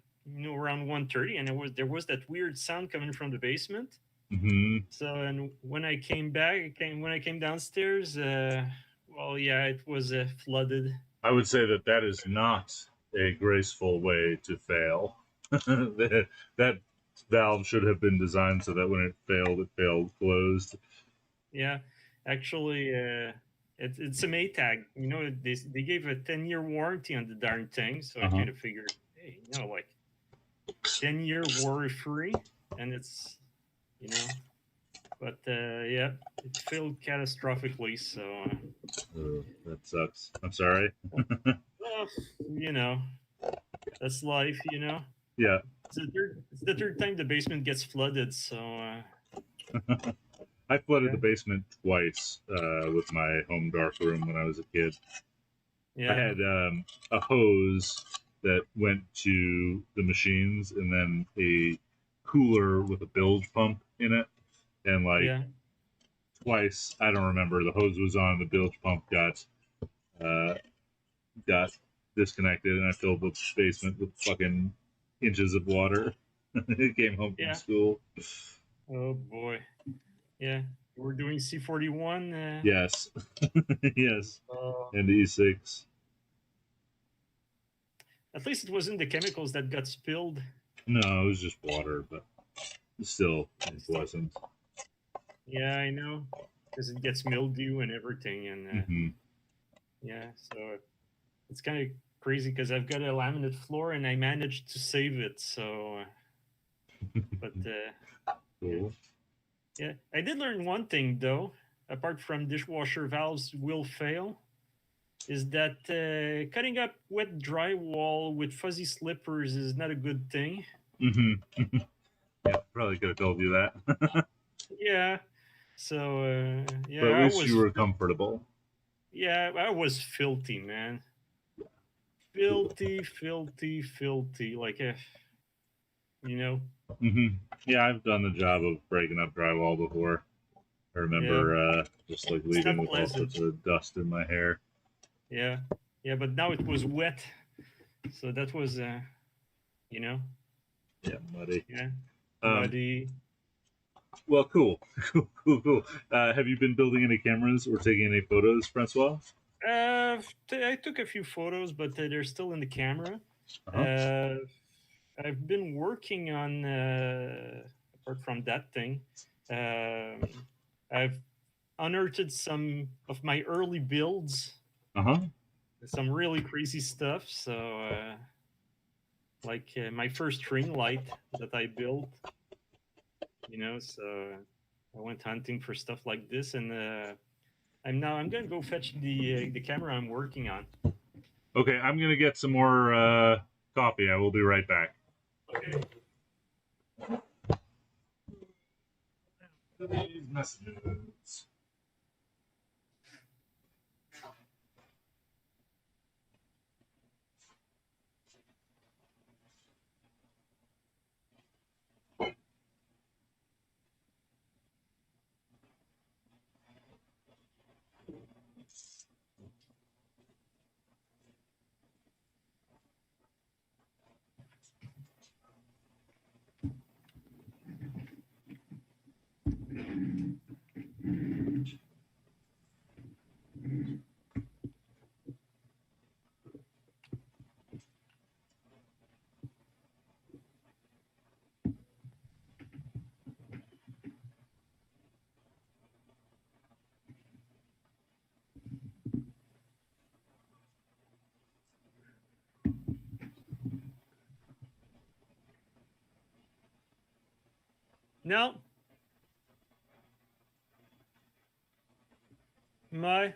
around 1:30, and there was that weird sound coming from the basement. Hmm. So, and when I came back, when I came downstairs, well, yeah, it was flooded. I would say that is not a graceful way to fail. That valve should have been designed so that when it failed closed. Yeah, actually, it's a Maytag. They gave a 10-year warranty on the darn thing, so I Uh-huh. kind of figured, hey, like 10-year worry free, and it's you know, but yeah, it failed catastrophically. So, Oh, that sucks. I'm sorry. well, you know, that's life. Yeah. It's the third time the basement gets flooded. So, I flooded yeah, the basement twice with my home dark room when I was a kid. I yeah, had a hose that went to the machines and then a cooler with a bilge pump in it. And like yeah, twice, I don't remember, the hose was on, the bilge pump uh, got disconnected, and I filled the basement with fucking inches of water. It came home from yeah. school. Oh boy, yeah. We're doing C41. Yes. Yes. Uh, And E6. At least it wasn't the chemicals that got spilled. No, it was just water, but still Still, unpleasant. yeah, I know, because it gets mildew and everything, and Hmm. yeah, so it's kind of crazy because I've got a laminate floor and I managed to save it. So, but yeah, Cool. yeah, I did learn one thing though. Apart from dishwasher valves will fail, is that cutting up wet drywall with fuzzy slippers is not a good thing. Hmm. Yeah, probably could have told you that. Yeah. So But at yeah, least you were comfortable. I was filthy, man. Filthy, filthy, filthy. Like you know, Hmm. Yeah, I've done the job of breaking up drywall before. I yeah, remember just like it's leaving not with all pleasant. sorts of dust in my hair. Yeah, yeah, but now it was wet, so that was you know, Yeah, muddy. yeah, Um, muddy. well, cool, cool. Have you been building any cameras or taking any photos, Francois? I took a few photos, but they're still in the camera. Uh-huh. Uh, I've been working on apart from that thing. I've unearthed some of my early builds, Uh-huh. some really crazy stuff. So, like my first ring light that I built, So I went hunting for stuff like this, and I'm gonna go fetch the camera I'm working on. Okay, I'm gonna get some more coffee. I will be right back. Okay. These messages. No, my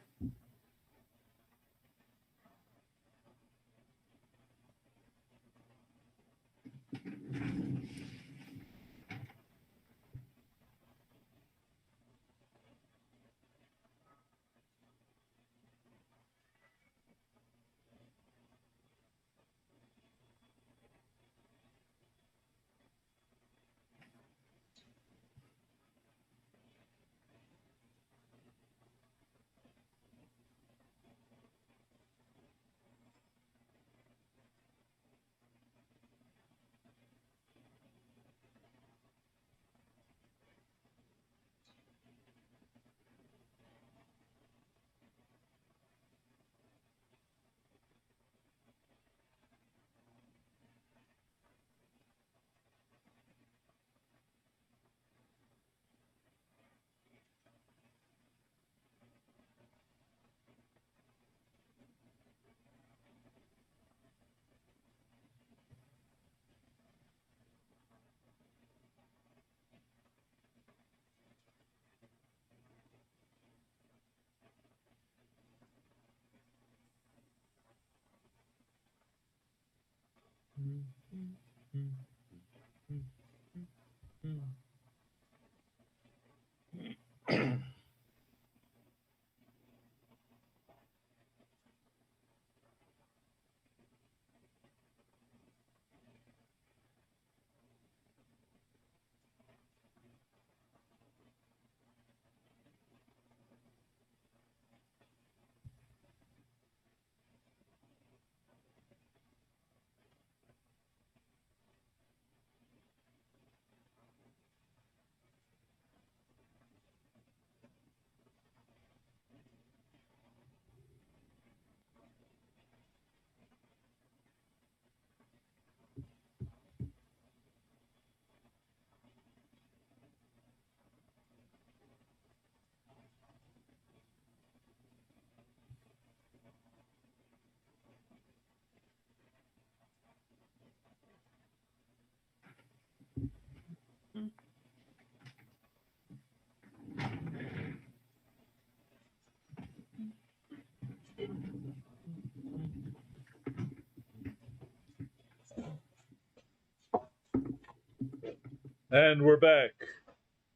And we're back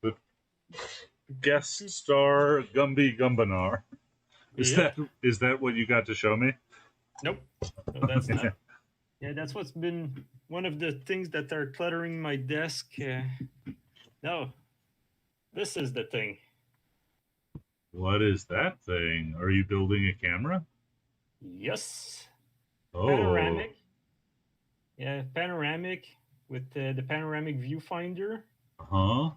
with guest star Gumby Gumbanar. Yep. Is that what you got to show me? Nope. No, that's not. Yeah, that's what's been one of the things that are cluttering my desk. No, this is the thing. What is that thing? Are you building a camera? Yes. Oh, Panoramic. Yeah, panoramic with the panoramic viewfinder huh.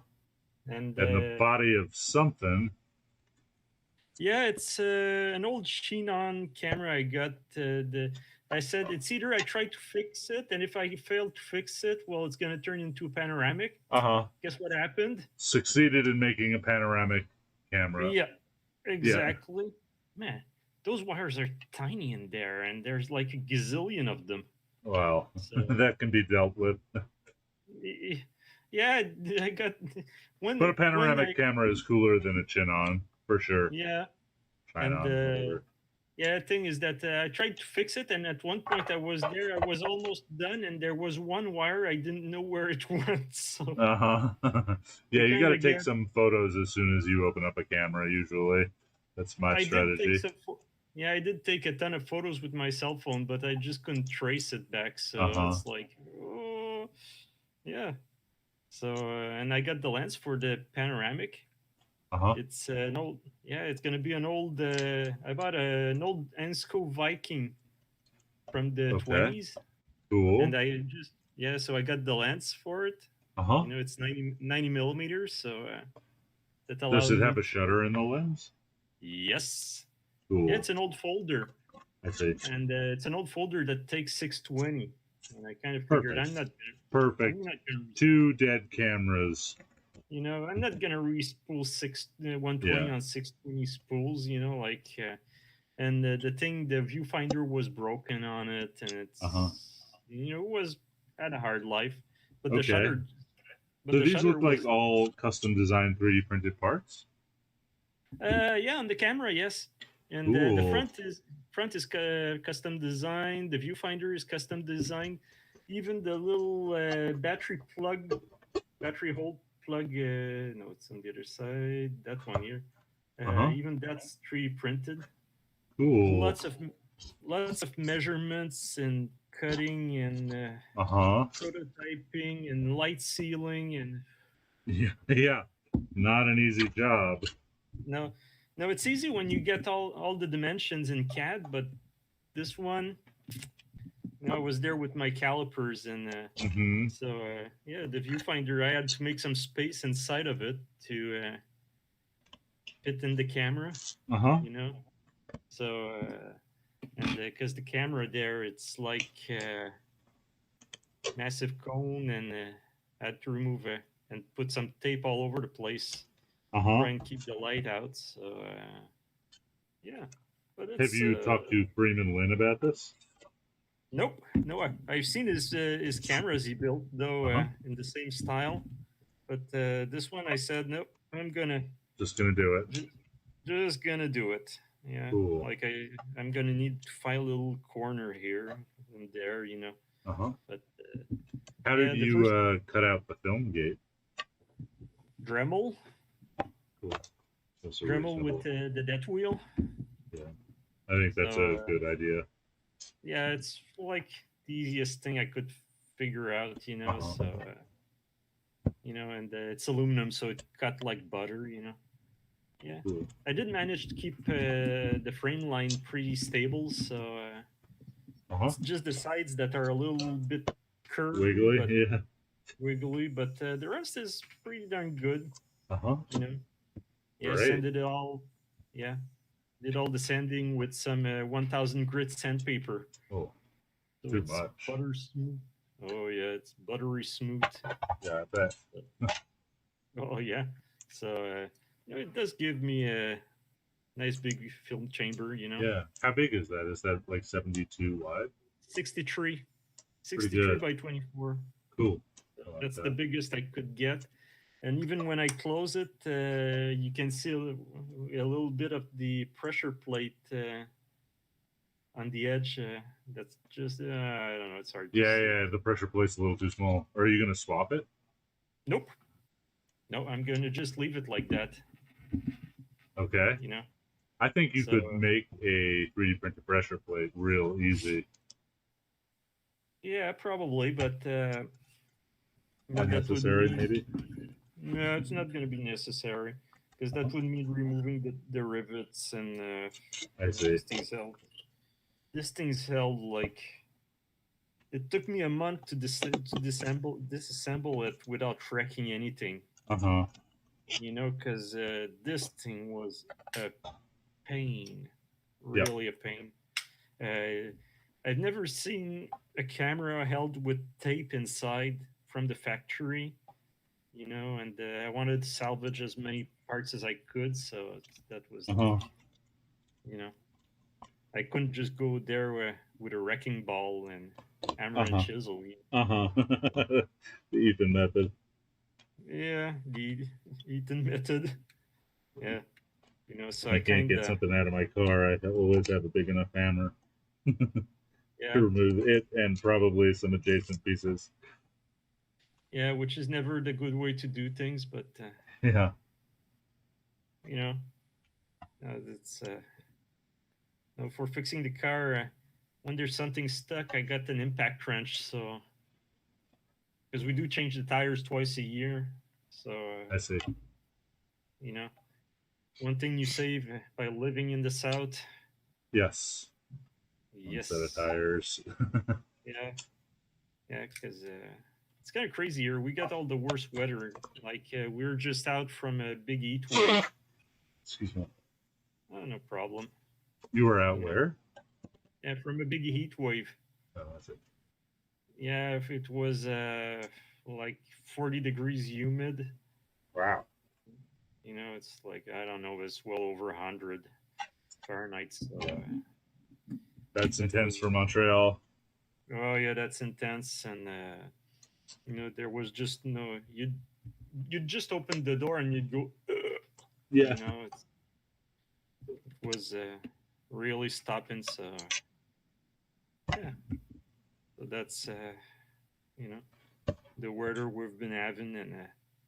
and And the body of something. yeah, it's an old Xenon camera I got. I said it's either I try to fix it, and if I fail to fix it, well, it's gonna turn into a panoramic. Uh-huh. Guess what happened? Succeeded in making a panoramic camera. Yeah, exactly. Man, those wires are tiny in there, and there's like a gazillion of them. Wow. So, That can be dealt with. yeah, I got when. But a panoramic when I, camera is cooler than a Chinon, for sure. yeah, Chinon, and whatever. yeah, the thing is that I tried to fix it, and at one point I was there, I was almost done, and there was one wire I didn't know where it went. So Uh-huh. Yeah, you kinda got to take get- some photos as soon as you open up a camera, usually. That's my I strategy. did take yeah, I did take a ton of photos with my cell phone, but I just couldn't trace it back. So it's like, oh, yeah. So and I got the lens for the panoramic. Uh-huh. It's an old, yeah, it's gonna be an old. I bought an old Ensco Viking from the Okay. 20s, Cool. and I just yeah, so I got the lens for it. Uh-huh. You know, it's 90 millimeters, so that allows Does it me. have a shutter in the lens? Yes. Cool. Yeah, it's an old folder, I see. and it's an old folder that takes 620. And I kind of figured Perfect. I'm not Perfect. gonna, 2 dead cameras. you know, I'm not gonna re-spool 120 Yeah. on 620 spools. You know, like, and the thing, the viewfinder was broken on it, and it's, Uh-huh. you know, it was had a hard life, but Okay. the shutter. But Do the these shutter look like was, all custom designed 3D printed parts? yeah, on the camera, yes. And the Cool. front is custom designed. The viewfinder is custom designed. Even the little battery hole plug. No, it's on the other side. That one here. Uh-huh. Even that's 3D printed. Cool. Lots of measurements and cutting and Uh-huh. prototyping and light sealing and Yeah. Not an easy job. no, it's easy when you get all the dimensions in CAD, but this one, you know, I was there with my calipers, and Mm-hmm. so yeah, the viewfinder, I had to make some space inside of it to fit in the camera, Uh-huh. you know. So and because the camera there, it's like massive cone, and I had to remove and put some tape all over the place. Uh-huh. Try and keep the light out. So yeah, but it's, Have you talked to Freeman Lynn about this? Nope, no. I've seen his cameras he built though in the same style, but this one I said nope. I'm Just gonna do it. just gonna do it. Yeah, Cool. like I'm gonna need to find a little corner here and there, you know. Uh-huh. But How yeah, did the you first- cut out the film gate? Dremel, Cool. That's a Dremel with reasonable- the death wheel. Yeah. I think that's So, a good idea. Yeah, it's like the easiest thing I could figure out, you know. Uh-huh. So, and it's aluminum, so it cut like butter, you know. Yeah, Cool. I did manage to keep the frame line pretty stable, so Uh-huh. it's just the sides that are a little bit curved, Wiggly, but yeah. wiggly. But the rest is pretty darn good, Uh-huh. you know. Yeah, Great. sanded it all. Yeah, did all the sanding with some 1000 grit sandpaper. Oh, So Too it's much. butter smooth. Oh yeah, it's buttery smooth. yeah, I bet. Oh yeah. So it does give me a nice big film chamber, you know. Yeah. How big is that? Is that like 72 wide? 63 Pretty 63 good. by 24. Cool. I like That's the that. biggest I could get. And even when I close it, you can see a little bit of the pressure plate on the edge. That's just, I don't know, it's hard to Yeah, see. yeah. The pressure plate's a little too small. Are you gonna swap it? Nope. No, I'm going to just leave it like that, Okay. you know. I think you So, could make a 3D printed pressure plate real easy. Yeah, probably, but that would Unnecessary, mean- maybe. No, it's not going to be necessary because that would mean removing the rivets and I see. This thing's held like it took me a month to disassemble it without wrecking anything. Uh-huh. You know, because this thing was a pain, Yep. really a pain. I've never seen a camera held with tape inside from the factory, you know, and I wanted to salvage as many parts as I could, so that was, Uh-huh. you know, I couldn't just go there with a wrecking ball and hammer Uh-huh. and chisel. Uh-huh. The Ethan method. Yeah, the Ethan method. Yeah, you know, so I I can't kind get of, something out of my car. I always have a big enough hammer yeah, to remove it and probably some adjacent pieces. yeah, which is never the good way to do things, but Yeah. you know, it's for fixing the car. When there's something stuck, I got an impact wrench, so because we do change the tires twice a year, so I see. you know, one thing you save by living in the south. Yes. Yes. One set of tires. Yeah, yeah, because it's kind of crazy here. We got all the worst weather. Like we were just out from a big heat wave. Excuse me. Oh, no problem. You were out Yeah. where? Yeah, from a big heat wave. Oh, that's it. Yeah, if it was like 40 degrees humid, Wow. you know, it's like I don't know, it's well over 100 Fahrenheit. So, That's That intense was- for Montreal. oh yeah, that's intense. And you know, there was just no you'd just open the door and you'd go. Yeah. You know, it was really stopping. So yeah, so that's you know the weather we've been having, and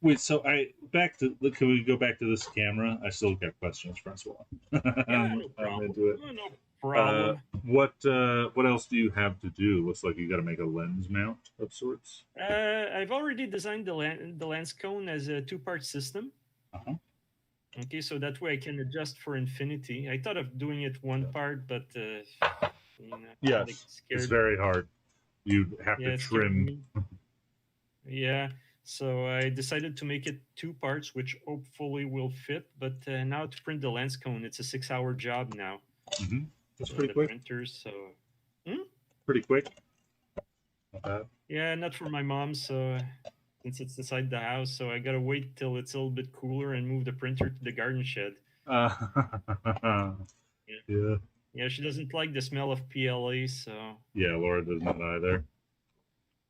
Wait, so can we go back to this camera? I still got questions, Francois. yeah, I'm no problem. into it. No problem. What else do you have to do? Looks like you got to make a lens mount of sorts. I've already designed the lens cone as a two-part system. Uh-huh. Okay, so that way I can adjust for infinity. I thought of doing it one part, but you know, Yes, like scared. It's very hard. You'd have Yeah, to it scared trim. me. Yeah, so I decided to make it two parts, which hopefully will fit. But now to print the lens cone, it's a 6-hour job now. Hmm. That's So pretty the quick. printers, so Pretty quick. Not bad. yeah, not for my mom. So since it's inside the house, so I gotta wait till it's a little bit cooler and move the printer to the garden shed. Yeah. Yeah, she doesn't like the smell of PLA, so Yeah, Laura doesn't either.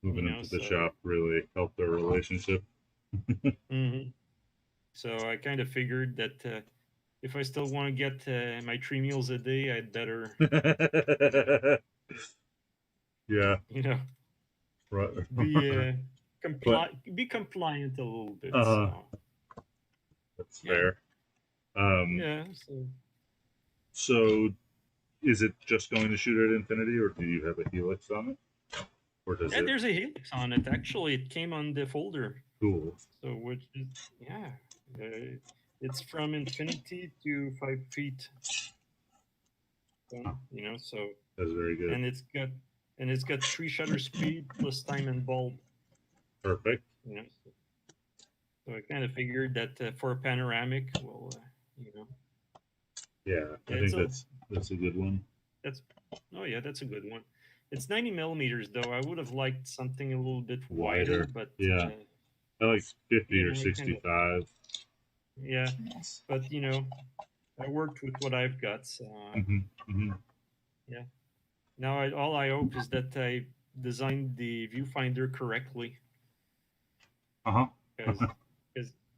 Moving You know, into the so- shop really helped their relationship. mhm. So I kind of figured that if I still want to get my 3 meals a day, I'd better, Yeah. you know, Right. be compliant a little bit. Uh-huh. So That's yeah. fair. Yeah. So So is it just going to shoot at infinity, or do you have a helix on it? Or does yeah, it? there's a helix on it. Actually, it came on the folder. Cool. So which is it's from infinity to 5 feet. So, so That's very good. and it's got 3 shutter speed plus time and bulb. Perfect. So I kind of figured that for a panoramic, well, Yeah, I think that's a good one. that's a good one. It's 90 millimeters though. I would have liked something a little bit wider, but yeah, I like 50 or I 65. Yeah, but I worked with what I've got. So yeah. Now all I hope is that I designed the viewfinder correctly.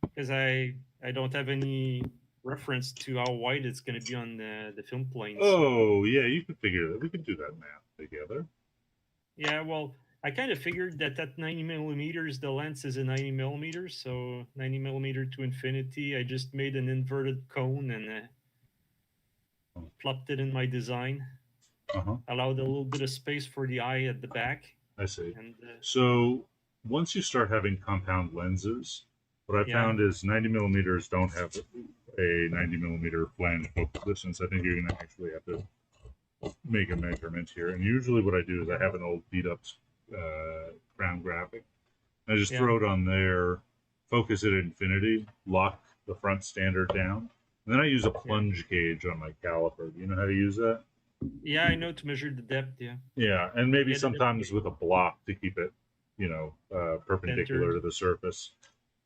Because I don't have any reference to how wide it's going to be on the film plane. Oh, yeah, you can figure that. We can do that math together. Yeah, well, I kind of figured that at 90 millimeters, the lens is a 90 millimeters, so 90 millimeter to infinity. I just made an inverted cone and plopped it in my design. Allowed a little bit of space for the eye at the back. I see. And, so once you start having compound lenses, what I found is 90 millimeters don't have a 90 millimeter flange focal distance. I think you're going to actually have to make a measurement here. And usually what I do is I have an old beat up crown graphic. And I just throw it on there, focus it at infinity, lock the front standard down. And then I use a plunge gauge on my caliper. Do you know how to use that? Yeah, I know to measure the depth, Yeah, and maybe sometimes with a block to keep it, perpendicular centered to the surface.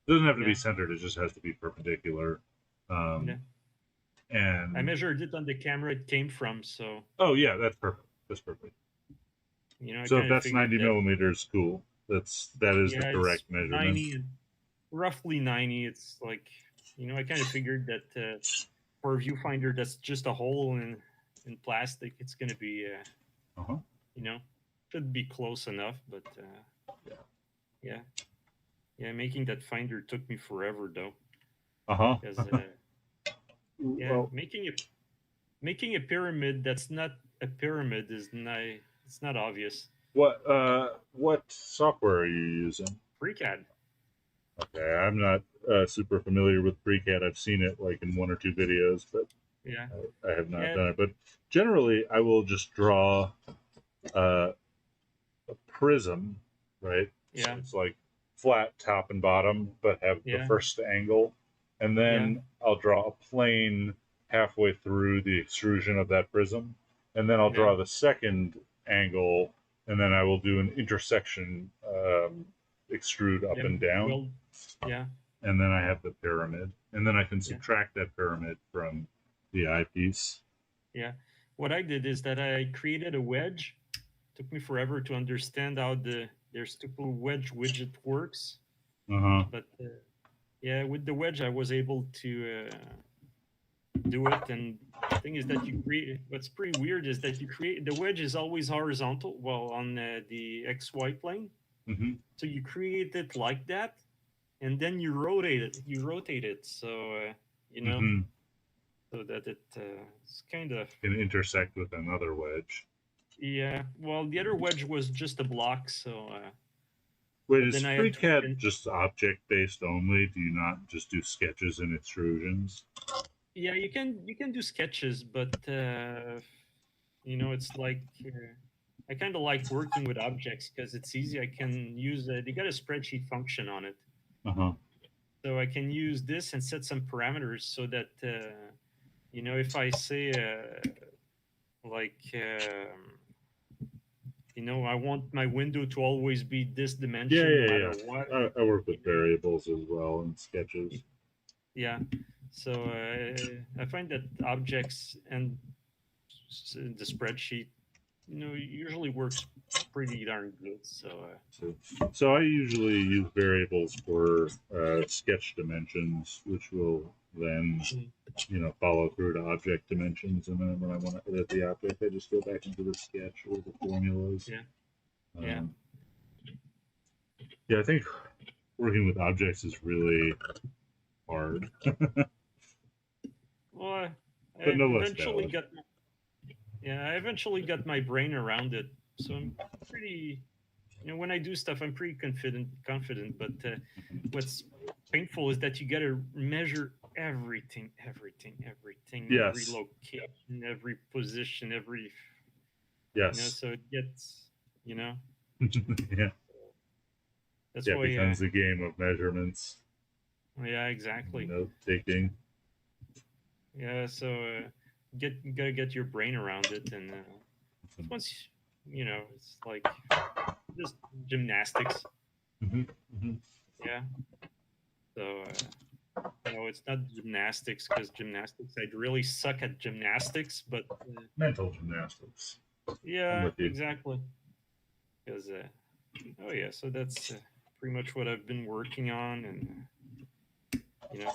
It doesn't have to be centered, it just has to be perpendicular. And I measured it on the camera it came from, so. Oh, yeah, that's perfect. That's perfect. So if that's 90 millimeters, cool. That is the correct measurement. 90, roughly 90. It's like, I kind of figured that for a viewfinder that's just a hole in plastic, it's going to be, should be close enough, but yeah, making that finder took me forever though. Well, making a pyramid that's not a pyramid it's not obvious. What software are you using? FreeCAD. Okay, I'm not super familiar with FreeCAD. I've seen it like in 1 or 2 videos, but I have not done it. But generally, I will just draw a prism, right? Yeah. So it's like flat top and bottom, but have the first angle. And then I'll draw a plane halfway through the extrusion of that prism. And then I'll draw the second angle, and then I will do an intersection extrude up and down. And then I have the pyramid. And then I can subtract that pyramid from the eyepiece. Yeah. What I did is that I created a wedge. Took me forever to understand how their stupid wedge widget works. But with the wedge, I was able to do it. And the thing is that what's pretty weird is that the wedge is always horizontal, on the XY plane. So you create it like that, and then you rotate it. So, so that it's kind of can intersect with another wedge. Yeah, well, the other wedge was just a block, so. Wait, is FreeCAD just object-based only? Do you not just do sketches and extrusions? Yeah, you can do sketches, but it's like I kind of like working with objects because it's easy. I can use they got a spreadsheet function on it, so I can use this and set some parameters so that if I say I want my window to always be this dimension no matter what. I work with variables as well in sketches. Yeah, so I find that objects and the spreadsheet, usually works pretty darn good. So I usually use variables for sketch dimensions, which will then follow through to object dimensions, and then when I want to edit the object, I just go back into the sketch or the formulas. Yeah, I think working with objects is really hard, Well, I but no less eventually valid. got yeah, I eventually got my brain around it. So I'm pretty, when I do stuff, I'm pretty confident. But what's painful is that you got to measure everything, every Yes, location, every position, yes, so it gets, you know, yeah, that's yeah. It why, becomes a game of measurements, yeah, exactly. note taking. Yeah, so you gotta get your brain around it, and once it's like just gymnastics. Hmm, hmm. Yeah. So it's not gymnastics because gymnastics, I'd really suck at gymnastics, but Mental gymnastics. I'm yeah, with you. exactly. Because oh yeah, so that's pretty much what I've been working on, and you know,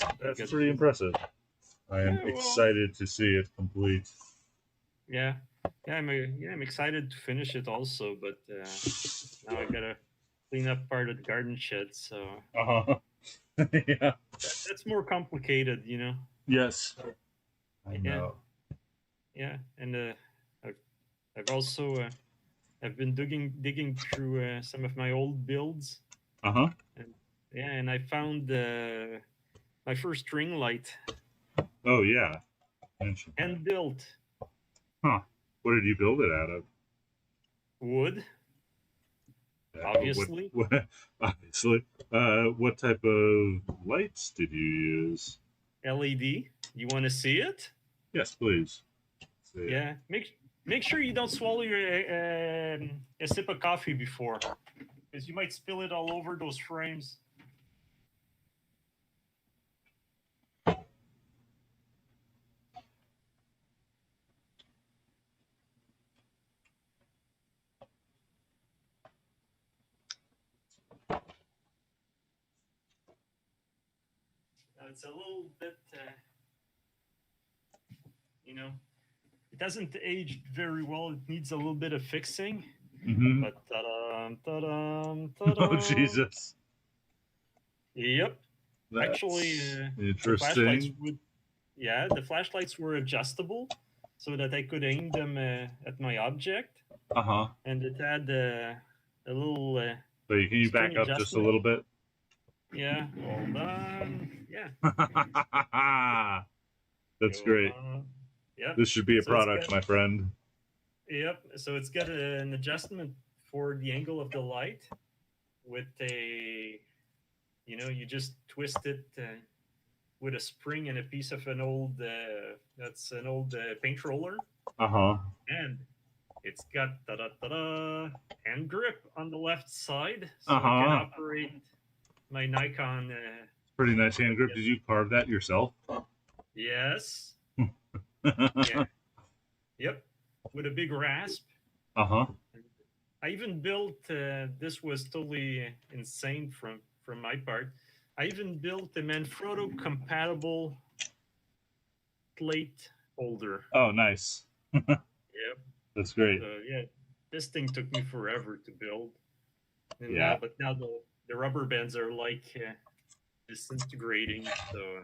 I've That's got pretty impressive. I am yeah, well, excited to see it complete. yeah, I'm excited to finish it also, but now I gotta clean up part of the garden shed, so Uh-huh. Yeah. that's more complicated. Yes. I Yeah, know. yeah, and I've I've also I've been digging through some of my old builds, Uh-huh. and yeah, and I found my first ring light Oh yeah. Mentioned that. hand built Huh. What did you build it out of? wood, obviously. What obviously. What type of lights did you use? LED. You want to see it? Yes, please. See it. Yeah. Make sure you don't swallow your a sip of coffee before, because you might spill it all over those frames. It's a little bit, it hasn't aged very well. It needs a little bit of fixing. Mm-hmm. But ta-dam, ta-dam, Oh ta-dam. Jesus. Yep. Actually, That's the flashlights interesting. the flashlights were adjustable so that I could aim them at my object, Uh-huh. and it had a little So can you back string up just a adjustment. little bit? Yeah, hold on. Yeah, That's hold great. on. Yep. This should be a So it's product, got my friend. yep. So it's got an adjustment for the angle of the light with you just twist it with a spring and a piece of an old that's an old paint roller, Uh-huh. and it's got hand grip on the left side, so I can Uh-huh. operate my Nikon. Pretty nice hand With grip. Did you carve that yourself? yes, Uh-huh. yeah, yep, with a big rasp. I even built. This was totally insane from my part. I even built a Manfrotto compatible plate holder. Oh, nice. Yep. That's great. So yeah, this thing took me forever to build, and Yeah. now the rubber bands are like disintegrating. So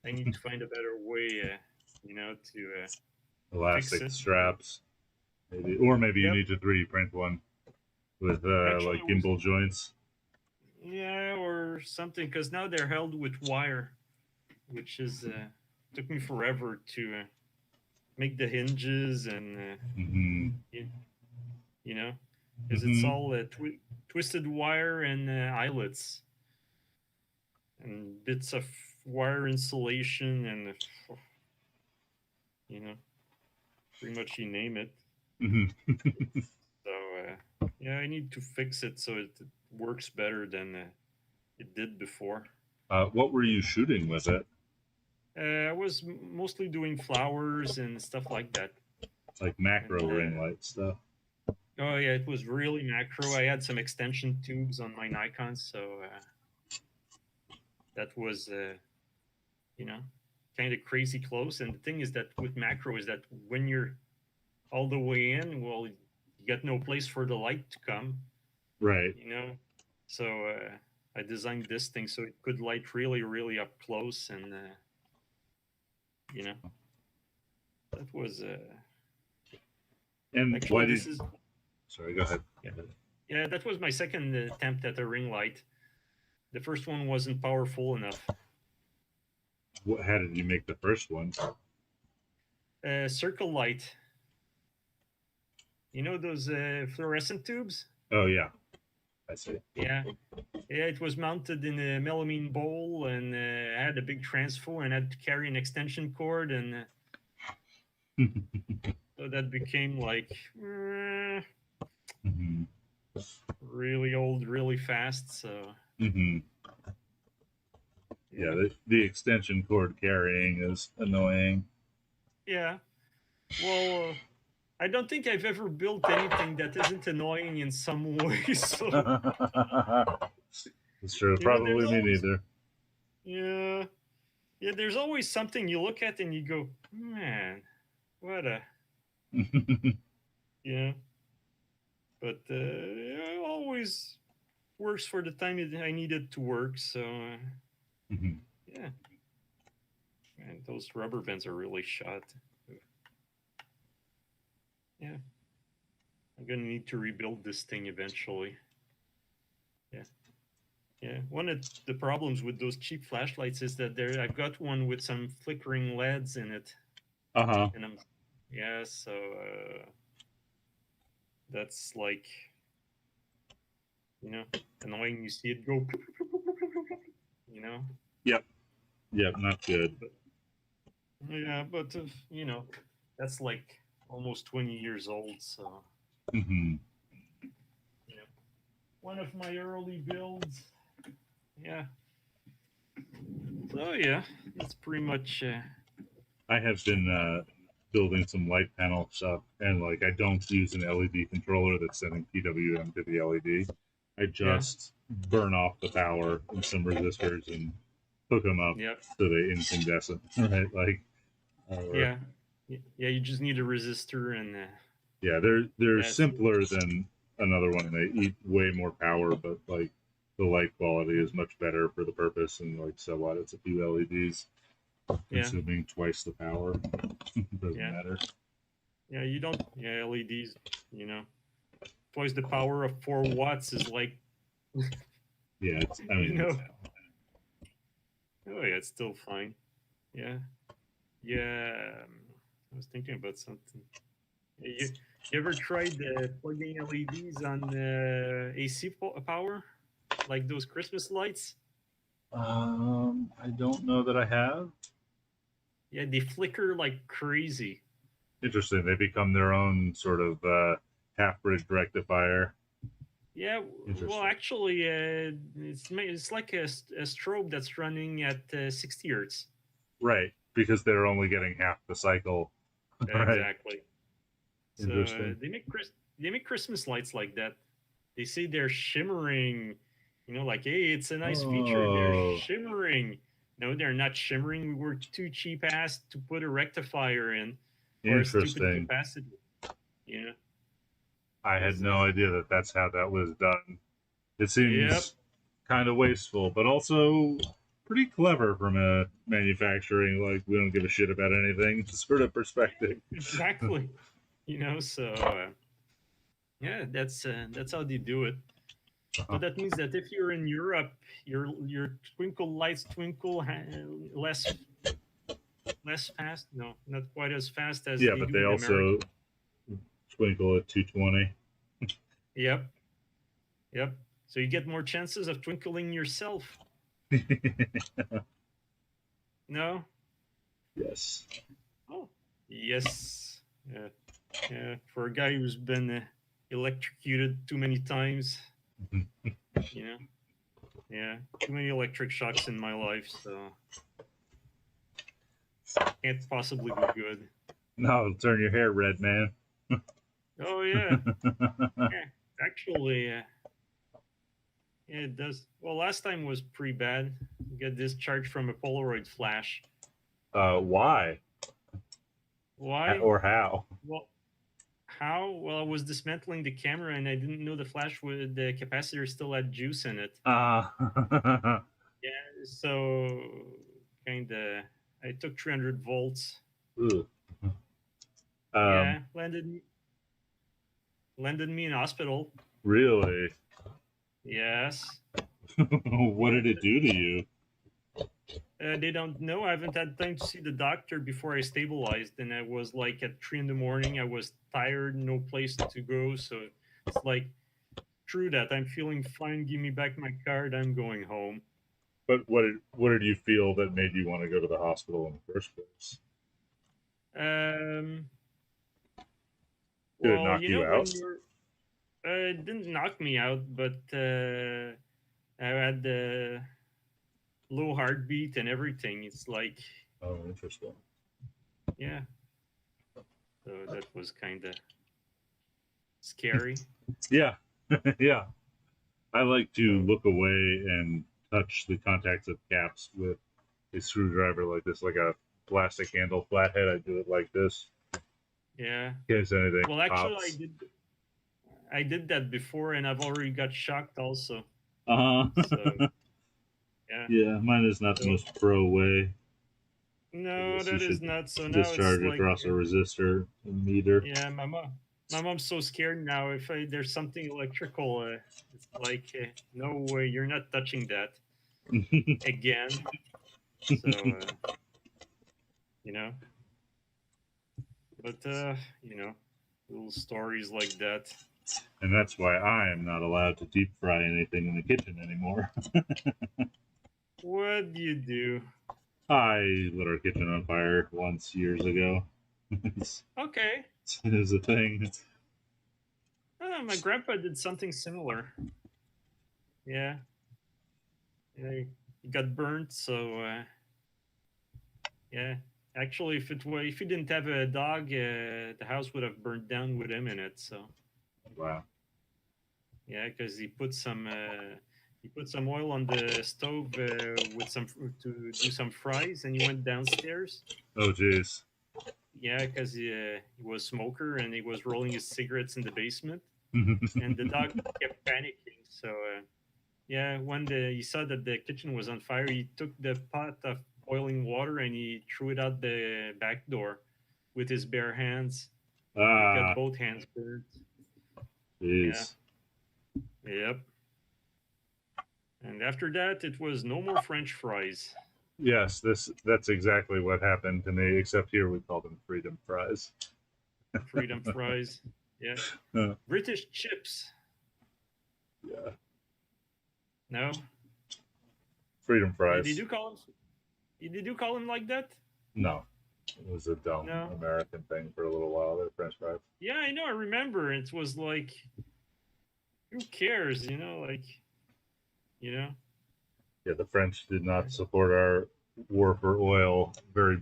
I need to find a better way, to fix Elastic it. straps. Maybe, or maybe you Yep. need to 3D print one with Actually, like it was gimbal joints. yeah, or something, because now they're held with wire, which is took me forever to make the hinges and Mm-hmm. you, you know, because it's Mm-hmm. all twisted wire and eyelets and bits of wire insulation and you know, pretty much you name it. Mm-hmm. So yeah, I need to fix it so it works better than it did before. What were you shooting with it? I was mostly doing flowers and stuff like that. Like macro And ring light stuff. oh yeah, it was really macro. I had some extension tubes on my Nikon, so that was you know kind of crazy close. And the thing is that with macro is that when you're all the way in, well, you got no place for the light to come, Right. you know. So I designed this thing so it could light really, really up close, and you know, that was And actually why this did? is Sorry, go ahead. yeah, yeah, that was my second attempt at a ring light. The first one wasn't powerful enough. How did you make the first one? Circle light. You know those fluorescent tubes? Oh yeah, I see. Yeah, yeah. It was mounted in a melamine bowl and had a big transfo and had to carry an extension cord, and so that became like hmm really old, really fast. So hmm Yeah, the extension cord carrying is annoying. yeah. Well, I don't think I've ever built anything that isn't annoying in some way. So It's true. you know, Probably there's me always neither. yeah, yeah. There's always something you look at and you go, man, what a yeah. But it always works for the time I need it to work. So Mhm. yeah, man, those rubber bands are really shot. Yeah, I'm gonna need to rebuild this thing eventually. Yeah, yeah. One of the problems with those cheap flashlights is that I've got one with some flickering LEDs in it, Uh-huh. and I'm yeah. So that's like annoying. You see it go, you know. Yep. Yep. Not good. Yeah, but that's like almost 20 years old. So hmm you know, one of my early builds. Yeah. So yeah, that's pretty much. I have been building some light panel stuff, and like I don't use an LED controller that's sending PWM to the LED. I Yeah. just burn off the power and some resistors and hook them up Yep. so they incandescent, right? Like, or Yeah. Yeah. You just need a resistor and yeah, they're that's simpler than another one. They eat way more power, but like the light quality is much better for the purpose. And like so what? It's a few LEDs yeah. consuming twice the power. Doesn't Yeah. matter. Yeah. You don't. Yeah. LEDs. You know, twice the power of 4 watts is like. Yeah, it's, I You mean, know. Oh yeah, it's still fine. Yeah. Yeah. I was thinking about something. You ever tried plugging LEDs on AC power, like those Christmas lights? I don't know that I have. Yeah, they flicker like crazy. Interesting. They become their own sort of half bridge rectifier. Yeah, well, Interesting. actually, it's like a strobe that's running at 60 hertz. Right, because they're only getting half the cycle. Right. Exactly. So Interesting. they make Christmas lights like that. They say they're shimmering. You know, like hey, it's a nice feature. They're Oh, shimmering. No, they're not shimmering. We were too cheap ass to put a rectifier in for a stupid interesting. capacity. You know, I had no idea that that's how that was done. It seems Yep. kind of wasteful, but also pretty clever from a manufacturing, like, we don't give a shit about anything sort of perspective. Exactly. So yeah, that's how they do it. So that means that if you're in Europe, your twinkle lights twinkle less fast. No, not quite as fast as Yeah, they but do they in America. also twinkle at 220. Yep, yep. So you get more chances of twinkling yourself. No. Yes. Oh, yes. Yeah, yeah. For a guy who's been electrocuted too many times, you know. Yeah, too many electric shocks in my life, so can't possibly be good. No, it'll turn your hair red, man. Oh yeah, yeah. Actually, yeah, it does. Well, last time was pretty bad. Get discharged from a Polaroid flash. Why? Why? Or how? Well, how. Well, I was dismantling the camera and I didn't know the capacitor still had juice in it. Ah. Yeah, so kind of. I took 300 volts. Ugh. Yeah, landed me in hospital. Really? Yes. What did it do to you? They don't know. I haven't had time to see the doctor before I stabilized, and I was like at 3 in the morning. I was tired, no place to go. So it's like, true that I'm feeling fine. Give me back my card. I'm going home. But what did you feel that made you want to go to the hospital in the first place? Um, Did it well, knock you you know, when out? you're, it didn't knock me out, but I had low heartbeat and everything. It's like, Oh, interesting. yeah. So that was kind of scary. Yeah, yeah. I like to look away and touch the contacts of caps with a screwdriver like this, like a plastic handle flathead. I do it like this Yeah. in case anything Well, actually, pops. I did that before, and I've already got shocked also. Uh So huh. yeah. Yeah, mine is not the So, most pro way. I no, guess you that is should not. So now it's discharge like, across a resistor meter. yeah, my mom's so scared now. If there's something electrical, it's like, no way, you're not touching that again. So you know, but you know, little stories like that. And that's why I am not allowed to deep fry anything in the kitchen anymore. What do you do? I lit our kitchen on fire once years ago. It's Okay. a thing. My grandpa did something similar. Yeah. Yeah, he got burnt. So yeah. Actually, if he didn't have a dog, the house would have burned down with him in it. So Wow. yeah, because he put some oil on the stove with some to do some fries, and he went downstairs. Oh, jeez. Yeah, because he was a smoker and he was rolling his cigarettes in the basement, and the dog kept panicking. So yeah, when he saw that the kitchen was on fire, he took the pot of boiling water and he threw it out the back door with his bare hands. He got Ah, both hands burnt. Yeah. jeez. Yep. And after that, it was no more French fries. Yes, that's exactly what happened to me, except here we call them freedom fries. Freedom fries. Yeah. Uh, British chips. yeah. No. Freedom fries. Did you call him? Did you call him like that? No. It was a dumb No. American thing for a little while. They're French fries. Yeah, I know. I remember. It was like, who cares? Like, you know. Yeah, the French did not support our war for oil very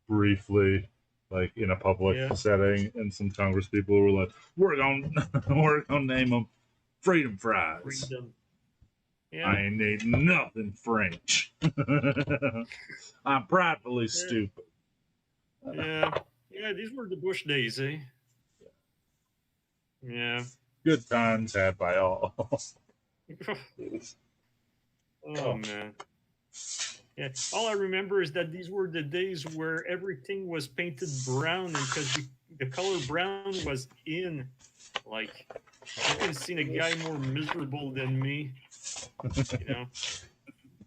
briefly, like in a public Yeah. setting, and some Congress people were like, "We're gonna, we're gonna name them freedom fries." Freedom. I Yeah. ain't need nothing French. I'm pridefully stupid. Yeah. Yeah. These were the Bush days, eh? Yeah. Good times had by all. Oh man. Yeah. All I remember is that these were the days where everything was painted brown, and because the color brown was in, like, I couldn't see a guy more miserable than me.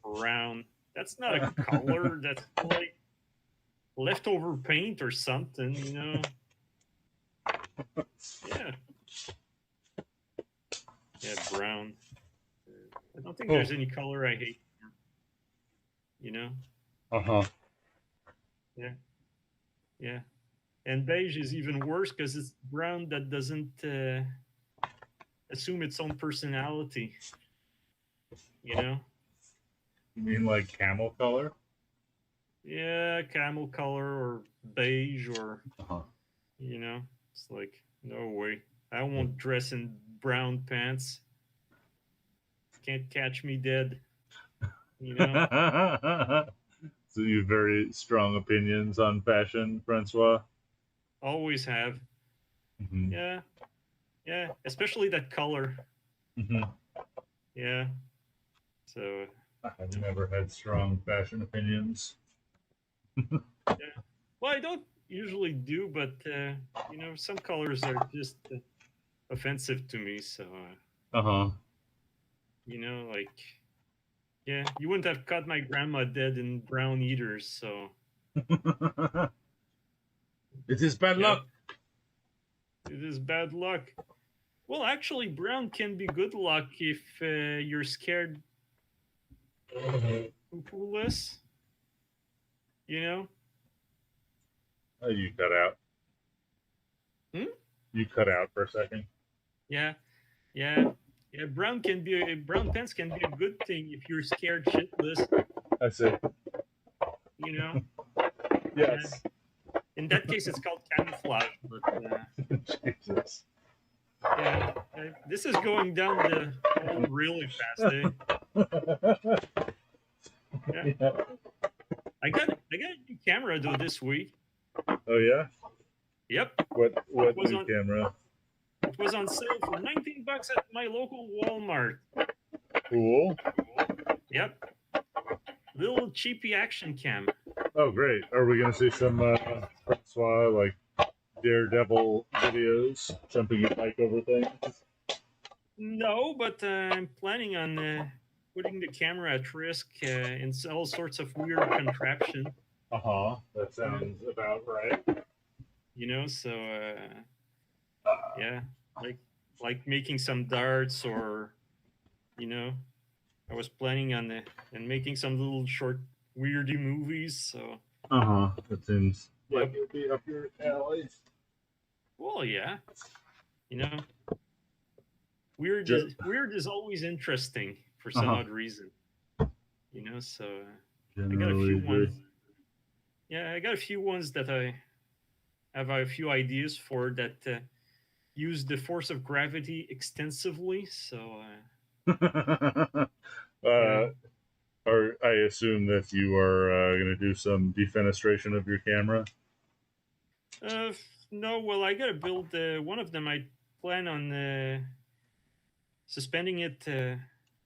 Brown. That's not a color. That's like leftover paint or something. Yeah. Yeah, brown. I don't think there's any color I hate. Uh-huh. Yeah. And beige is even worse because it's brown that doesn't assume its own personality. You mean like camel color? Yeah, camel color or beige or, Uh-huh. It's like, no way. I won't dress in brown pants. Can't catch me dead. So you have very strong opinions on fashion, Francois? Always have. Mhm. Yeah, yeah, especially that color. Mhm. Yeah. So I've never had strong fashion opinions. yeah. Well, I don't usually do, but some colors are just offensive to me. So Uh like yeah, you wouldn't have caught my grandma dead in brown either. So huh. It is bad yeah, luck. it is bad luck. Well, actually, brown can be good luck if you're scared clueless. You know. Oh, you cut out. Hmm? You cut out for a second. Yeah, yeah, yeah. Brown pants can be a good thing if you're scared shitless. I see. You know. Yeah. Yes. In that case, it's called camouflage. But Jesus. yeah, this is going down the hole really fast. Eh? Yeah, Yeah. I got a new camera though this week. Oh yeah. Yep, it What was new on camera? it was on sale for $19 at my local Walmart. Cool. Yep, little cheapy action cam. Oh great. Are we gonna see some Francois like Daredevil videos, jumping your bike over things? No, but I'm planning on putting the camera at risk in all sorts of weird contraption. Uh huh. That sounds about right. So yeah, like making some darts or you know I was planning on and making some little short weirdy movies. So Uh huh. That seems like yep. it'd be up your alley. Well, yeah. You know, weird is always interesting for Uh some huh. odd reason. So I got a Generally few agree. ones. Yeah, I got a few ones that I have a few ideas for that use the force of gravity extensively. So yeah. uh, or I assume that you are going to do some defenestration of your camera. No, well, I gotta build one of them. I plan on suspending it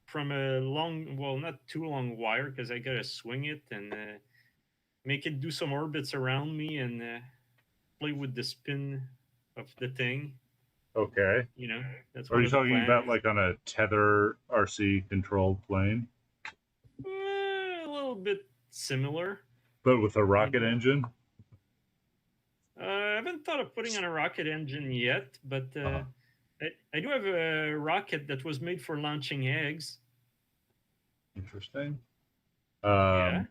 from a long, well, not too long wire because I gotta swing it and make it do some orbits around me and play with the spin of the thing. Okay. That's Are one you of the talking about plans. like on a tether RC controlled plane, A little bit similar, but with a you rocket know. engine? I haven't thought of putting on a rocket engine yet, but Uh-huh. I do have a rocket that was made for launching eggs. Interesting. Yeah, Um,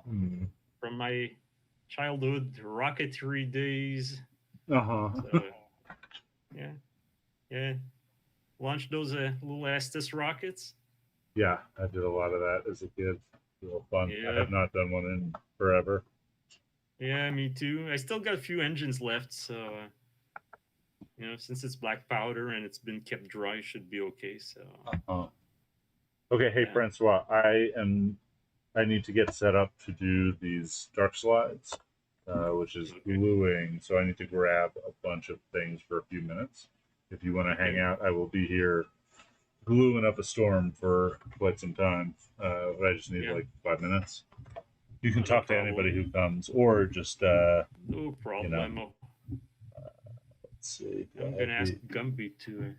hmm. from my childhood rocketry days. So Uh-huh. yeah, yeah, launch those little Estes rockets. Yeah, I did a lot of that as a kid. A little fun. I Yeah, have not done one in forever. yeah, me too. I still got a few engines left, so since it's black powder and it's been kept dry, should be okay. So Uh-huh. Okay, hey yeah, Francois, I need to get set up to do these dark slides, which is okay, gluing. So I need to grab a bunch of things for a few minutes. If you want to hang okay. out, I will be here gluing up a storm for quite some time. But I just need Yeah, like 5 minutes. You can not a talk to anybody problem. who comes, or just No you know, problem. let's see. Do I'm I have gonna ask the Gumby to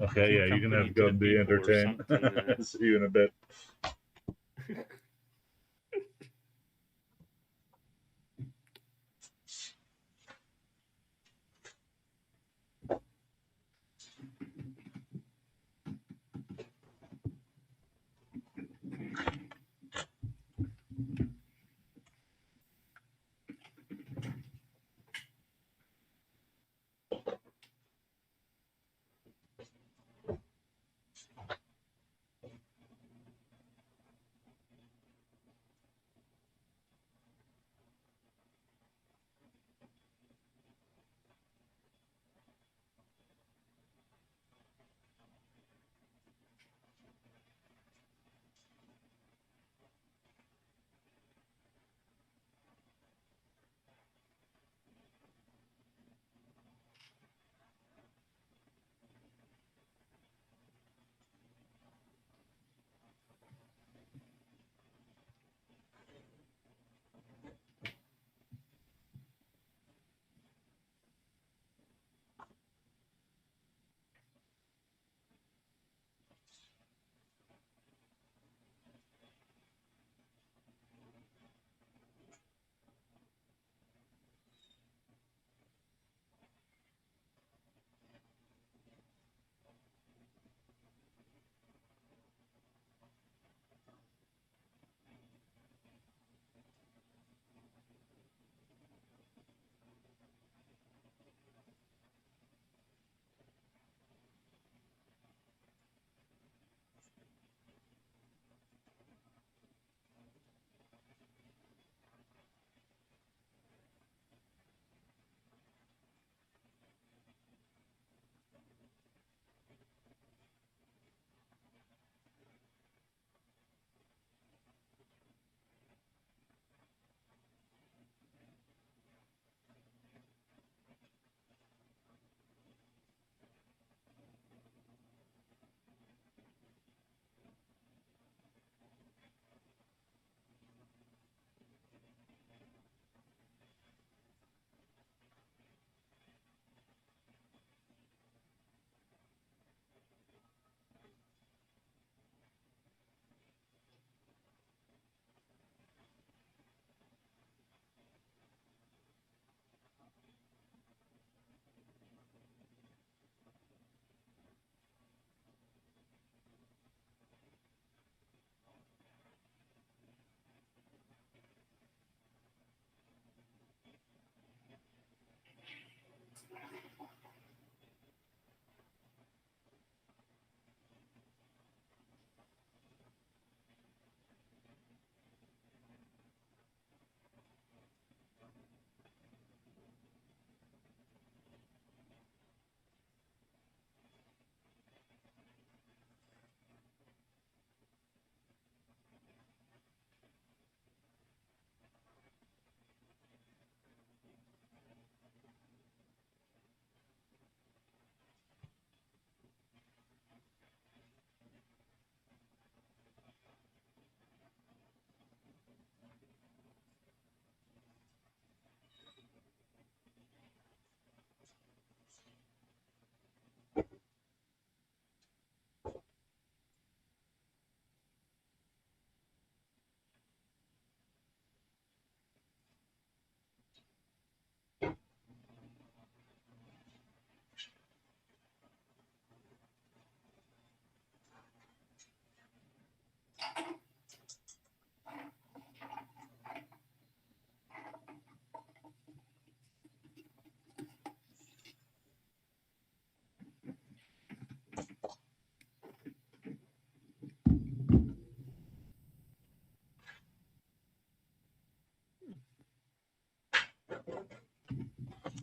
Okay, keep yeah, you can company have to the Gumby people or entertain. something. See you in a bit.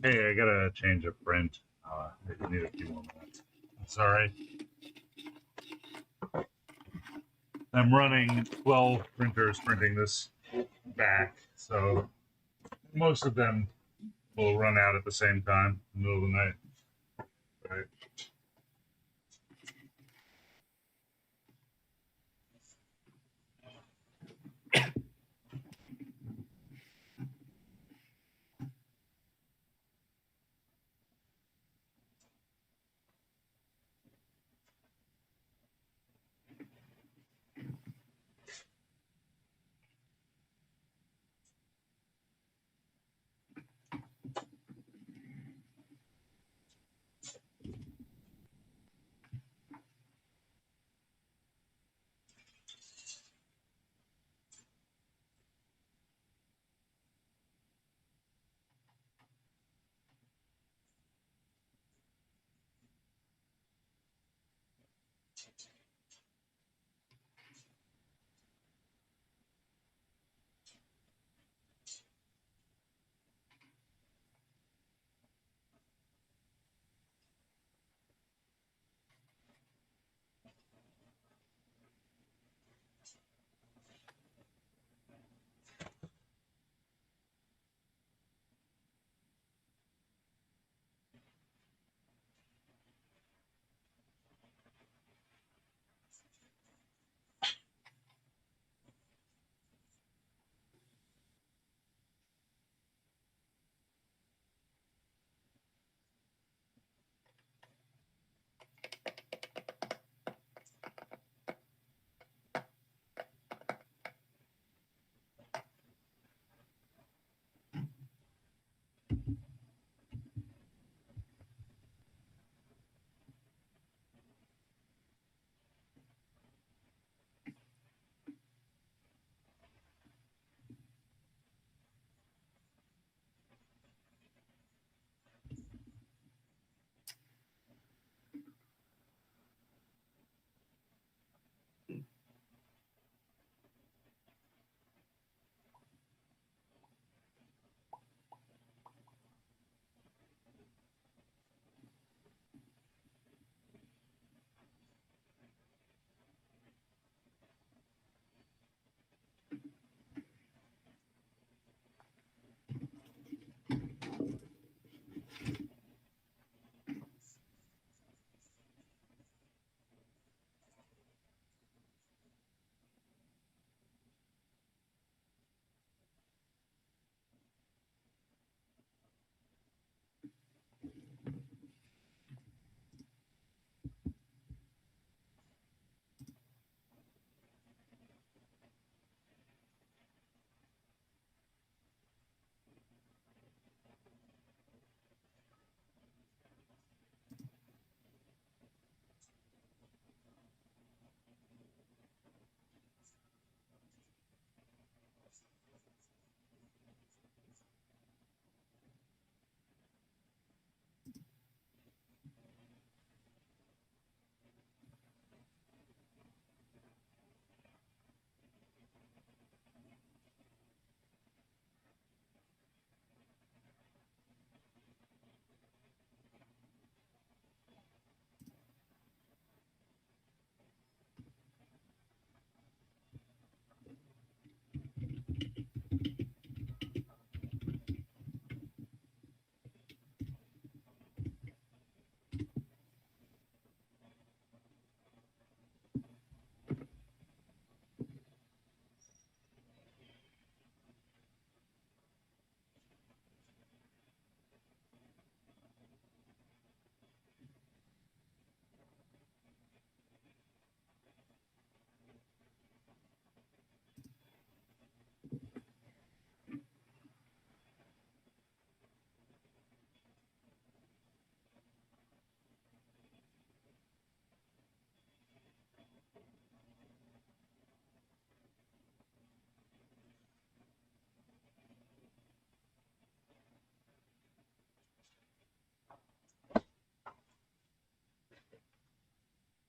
Hey, I gotta change a print. I need a few more minutes. Sorry. I'm running 12 printers printing this back, so most of them will run out at the same time in the middle of the night. Right.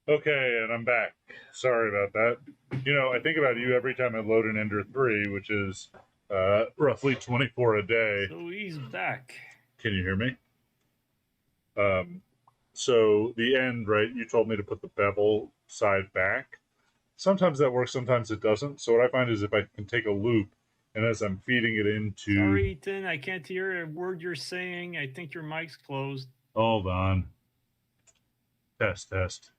Okay, and I'm back. Sorry about that. You know, I think about you every time I load an Ender 3, which is roughly 24 a day. So he's back. Can you hear me? So the end, right? You told me to put the bevel side back. Sometimes that works, sometimes it doesn't. So what I find is if I can take a loop, and as I'm feeding it into, Sorry, Ethan, I can't hear a word you're saying. I think your mic's closed. hold on, test, test,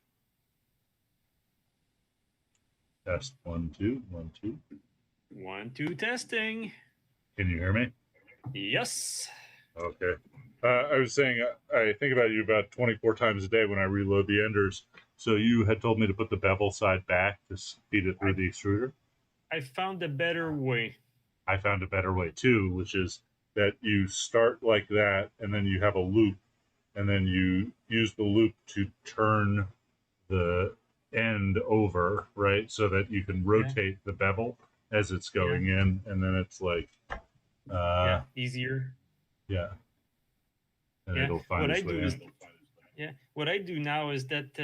test, 1 2 1 2. 1 2 testing. Can you hear me? Yes. Okay. I was saying I think about you about 24 times a day when I reload the enders. So you had told me to put the bevel side back to feed it through the extruder. I found a better way. I found a better way too, which is that you start like that, and then you have a loop, and then you use the loop to turn the end over, right? So that you can rotate the bevel as it's going in, and then it's like, yeah, easier. Yeah. And Yeah. it'll find What I its way do is, in. yeah, what I do now is that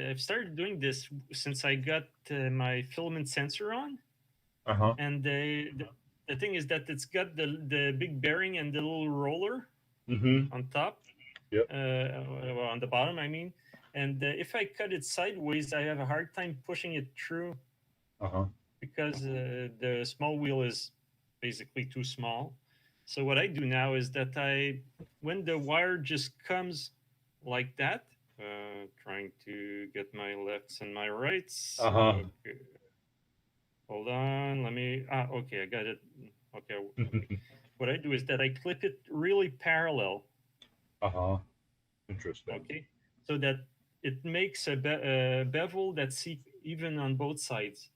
I've started doing this since I got my filament sensor on, Uh-huh. and the thing is that it's got the big bearing and the little roller Mm-hmm. on top. Yep. Well, on the bottom, I mean. And if I cut it sideways, I have a hard time pushing it through Uh-huh. because the small wheel is basically too small. So what I do now is that when the wire just comes like that, trying to get my lefts and my rights. Uh-huh. Okay. Hold on, let me. Okay, I got it. Okay. What I do is that I clip it really parallel. Uh-huh. Interesting. Okay, so that it makes a bevel that's even on both sides,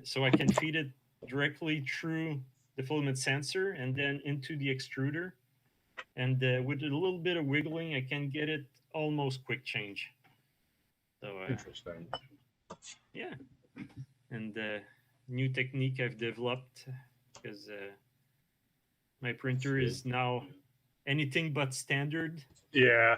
so I can feed it directly through the filament sensor and then into the extruder, and with a little bit of wiggling I can get it almost quick change. So Interesting. yeah, and new technique I've developed because my printer is now anything but standard. Yeah.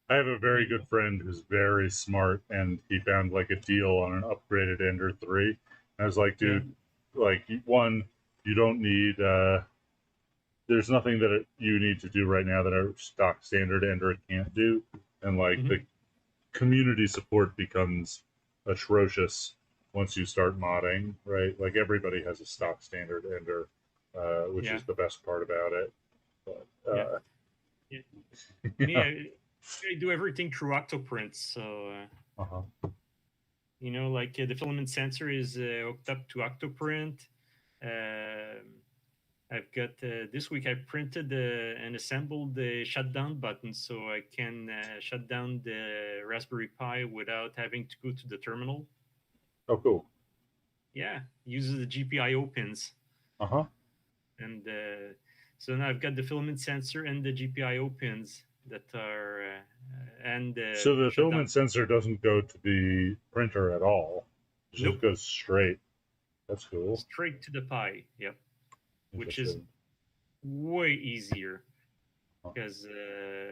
I have a very good friend who's very smart, and he found like a deal on an upgraded Ender 3. And I was like, dude, like, one, you don't need, there's nothing that you need to do right now that our stock standard Ender can't do. And like the community support becomes atrocious once you start modding, right? Like everybody has a stock standard Ender, which is the best part about it. But, Me, I do everything through Octoprint, so you know, like the filament sensor is hooked up to Octoprint. I've got this week I printed and assembled the shutdown button so I can shut down the Raspberry Pi without having to go to the terminal. Oh, cool. Yeah, uses the GPIO pins. And so now I've got the filament sensor and the GPIO pins that are and so the filament sensor doesn't go to the printer at all. It just goes straight. That's cool. Straight to the Pi. Yep. Which is way easier because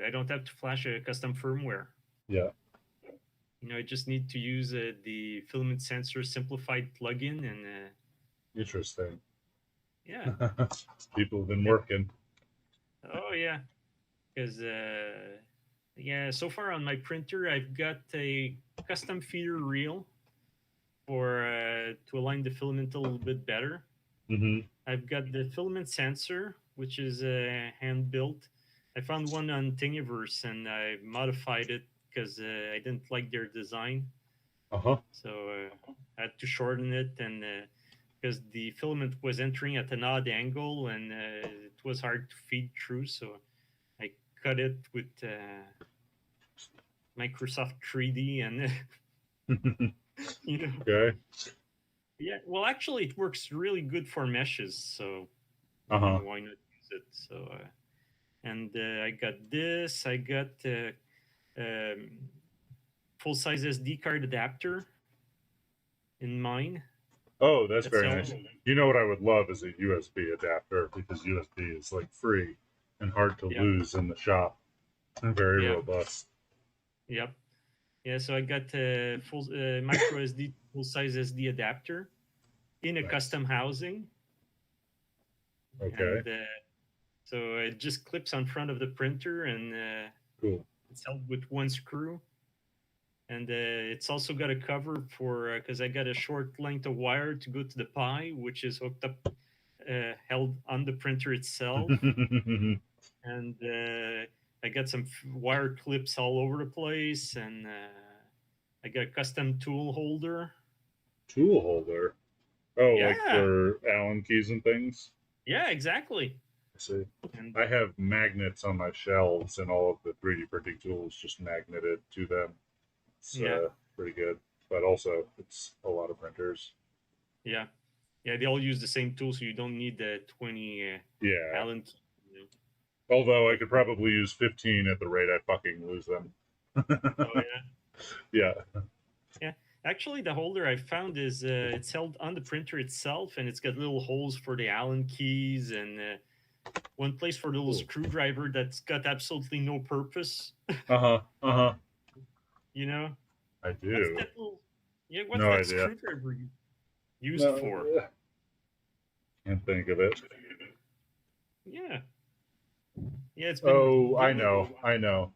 I don't have to flash a custom firmware. Yeah. You know, I just need to use the filament sensor simplified plugin and. Interesting. Yeah. People have been working. Oh yeah, because yeah, so far on my printer I've got a custom feeder reel for to align the filament a little bit better. I've got the filament sensor, which is hand built. I found one on Thingiverse and I modified it because I didn't like their design. So I had to shorten it and. Because the filament was entering at an odd angle and it was hard to feed through, so I cut it with Microsoft 3D and you know. Okay. Yeah, well, actually, it works really good for meshes, so you know, why not use it? So, and I got this. I got full-size SD card adapter in mine. Oh, that's very nice. You know what I would love is a USB adapter because USB is like free and hard to lose in the shop and very robust. Yep. Yeah, so I got a full micro SD full size SD adapter in a custom housing. Okay. So it just clips on front of the printer, and Cool. it's held with one screw. And it's also got a cover for because I got a short length of wire to go to the Pi, which is hooked up, held on the printer itself. And I got some wire clips all over the place, and I got a custom tool holder. Tool holder. Oh, like Yeah. for Allen keys and things. Yeah, exactly. I see. And I have magnets on my shelves, and all of the 3D printing tools just magneted to them. It's Yeah. pretty good, but also it's a lot of printers. yeah, they all use the same tool, so you don't need the 20 Yeah. Allen key. Although I could probably use 15 at the rate I fucking lose them. Oh Yeah. yeah. Actually, the holder I found is it's held on the printer itself, and it's got little holes for the Allen keys and one place for the little Cool. screwdriver that's got absolutely no purpose. Uh huh. You know, I what's do. that little? Yeah, what's No that idea. screwdriver used No, for? Can't think of it. Yeah, it's been. Oh, I really- know.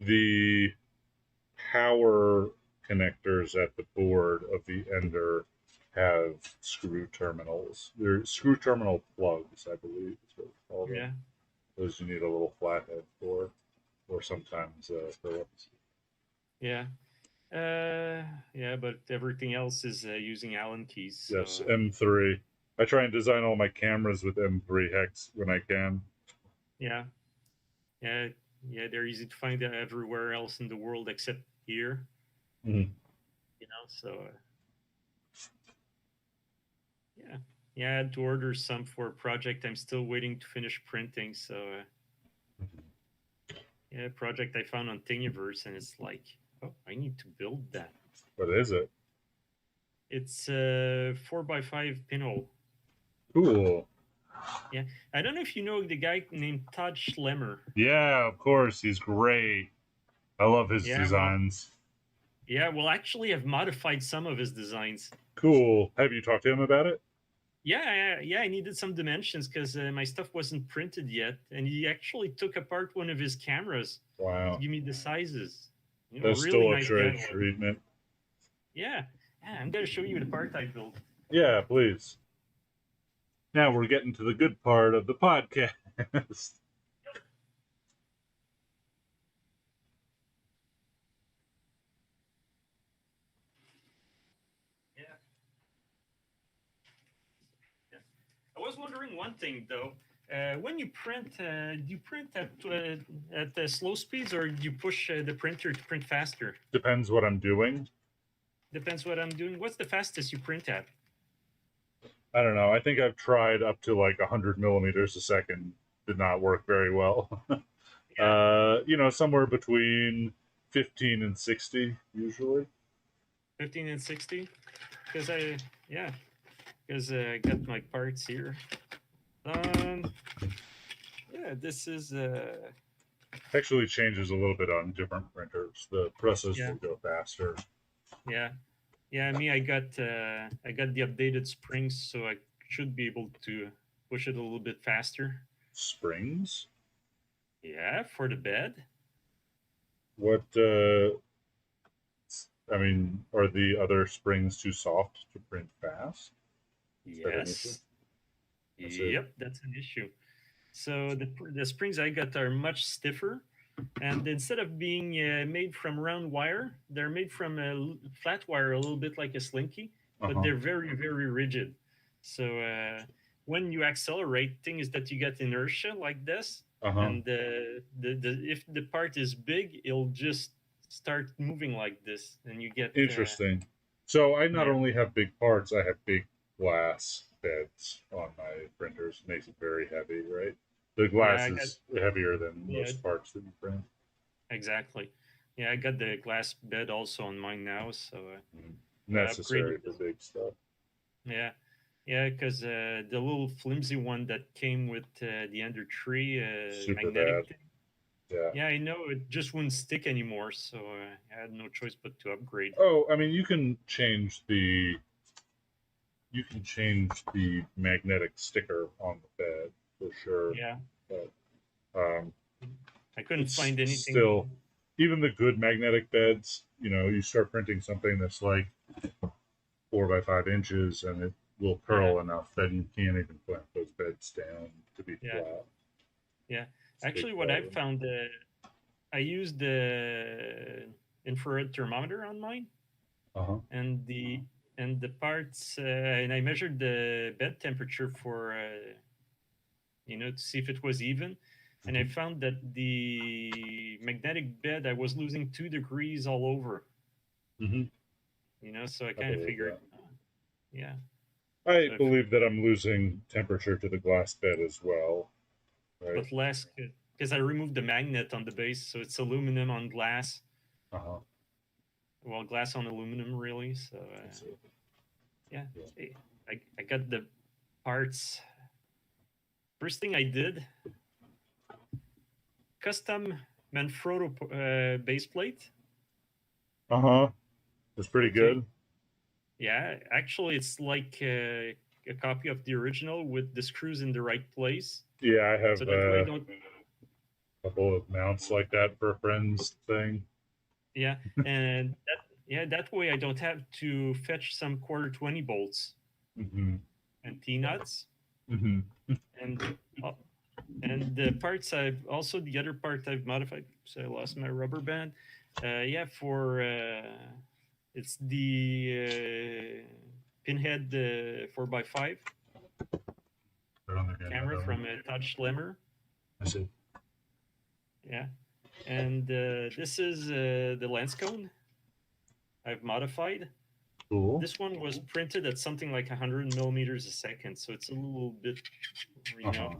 The power connectors at the board of the Ender have screw terminals. They're screw terminal plugs, I believe is what we call them. Yeah, Those you need a little flathead for, or sometimes Phillips. yeah, yeah. But everything else is using Allen keys. So, Yes, M3. I try and design all my cameras with M3 hex when I can. yeah, yeah. They're easy to find everywhere else in the world except here. Mhm. You know, so yeah. I had to order some for a project. I'm still waiting to finish printing. So yeah, project I found on Thingiverse, and it's like, oh, I need to build that. What is it? It's a 4x5 pinhole. Cool. I don't know if you know the guy named Todd Schlemmer. Yeah, of course. He's great. I love his Yeah, designs. Well, actually, I've modified some of his designs. Cool. Have you talked to him about it? Yeah. I needed some dimensions because my stuff wasn't printed yet, and he actually took apart one of his cameras Wow. to give me the sizes. That's really still a nice trade guy. treatment. Yeah, I'm gonna show you the part I built. Yeah, please. Now we're getting to the good part of the podcast. I was wondering one thing though. When you print, do you print at slow speeds, or do you push the printer to print faster? Depends what I'm doing. Depends what I'm doing. What's the fastest you print at? I don't know. I think I've tried up to like 100 millimeters a second. Did not work very well. Somewhere between 15 and 60 usually. 15 and 60? Because I got my parts here. This is Actually changes a little bit on different printers. The presses Yeah. will go faster. yeah. I got the updated springs, so I should be able to push it a little bit faster. Springs? Yeah, for the bed. What I mean, are the other springs too soft to print fast? Is that an issue? Yes. I see. Yep, that's an issue. So the springs I got are much stiffer, and instead of being made from round wire, they're made from flat wire, a little bit like a slinky, but Uh-huh. they're very, very rigid. So when you accelerate, things that you get inertia like this, Uh-huh. and if the part is big, it'll just start moving like this, and you get Interesting. So I not yeah. only have big parts, I have big glass beds on my printers. Makes it very heavy, right? The glass I is heavier than Yeah. most parts that you print. Exactly. Yeah, I got the glass bed also on mine now, so Necessary upgraded for this. big stuff. yeah, because the little flimsy one that came with the Ender 3 Super magnetic bad. thing. Yeah. Yeah, I know it just wouldn't stick anymore, so I had no choice but to upgrade. Oh, I mean, you can change the magnetic sticker on the bed. for sure. Yeah, But um, I couldn't it's find anything. still, even the good magnetic beds, you start printing something that's like 4 by 5 inches, and it will curl enough that you can't even clamp those beds down to be Yeah. flat. Yeah. It's a big Actually, what I problem. found, I used the infrared thermometer on mine, Uh-huh. and the parts, and I measured the bed temperature for to see if it was even, and I Mhm. found that the magnetic bed I was losing 2 degrees all over. Mm-hmm. So I I kind of believe figured, that. yeah. I So I believe figured, that I'm losing temperature to the glass bed as well, right? but less because I removed the magnet on the base, so it's aluminum on glass. Uh-huh. Well, glass on aluminum, really. So I see. yeah, Yeah. I got the parts. First thing I did, custom Manfrotto base plate. Uh-huh. It's pretty Okay. good. Yeah, actually, it's like a copy of the original with the screws in the right place. Yeah, I have So that way, a don't. couple of mounts like that for a friend's thing. Yeah, and that way I don't have to fetch some quarter 20 bolts Mm-hmm. and T nuts Mm-hmm. and uh, and the parts I've also the other part I've modified. So I lost my rubber band. Yeah, for it's the pinhead 4x5 They're on their game, camera that one. from Touch Slimmer. I see. Yeah, and this is the lens cone I've modified. Cool. This one was printed at something like 100 millimeters a second, so it's a little bit, you know, Uh-huh.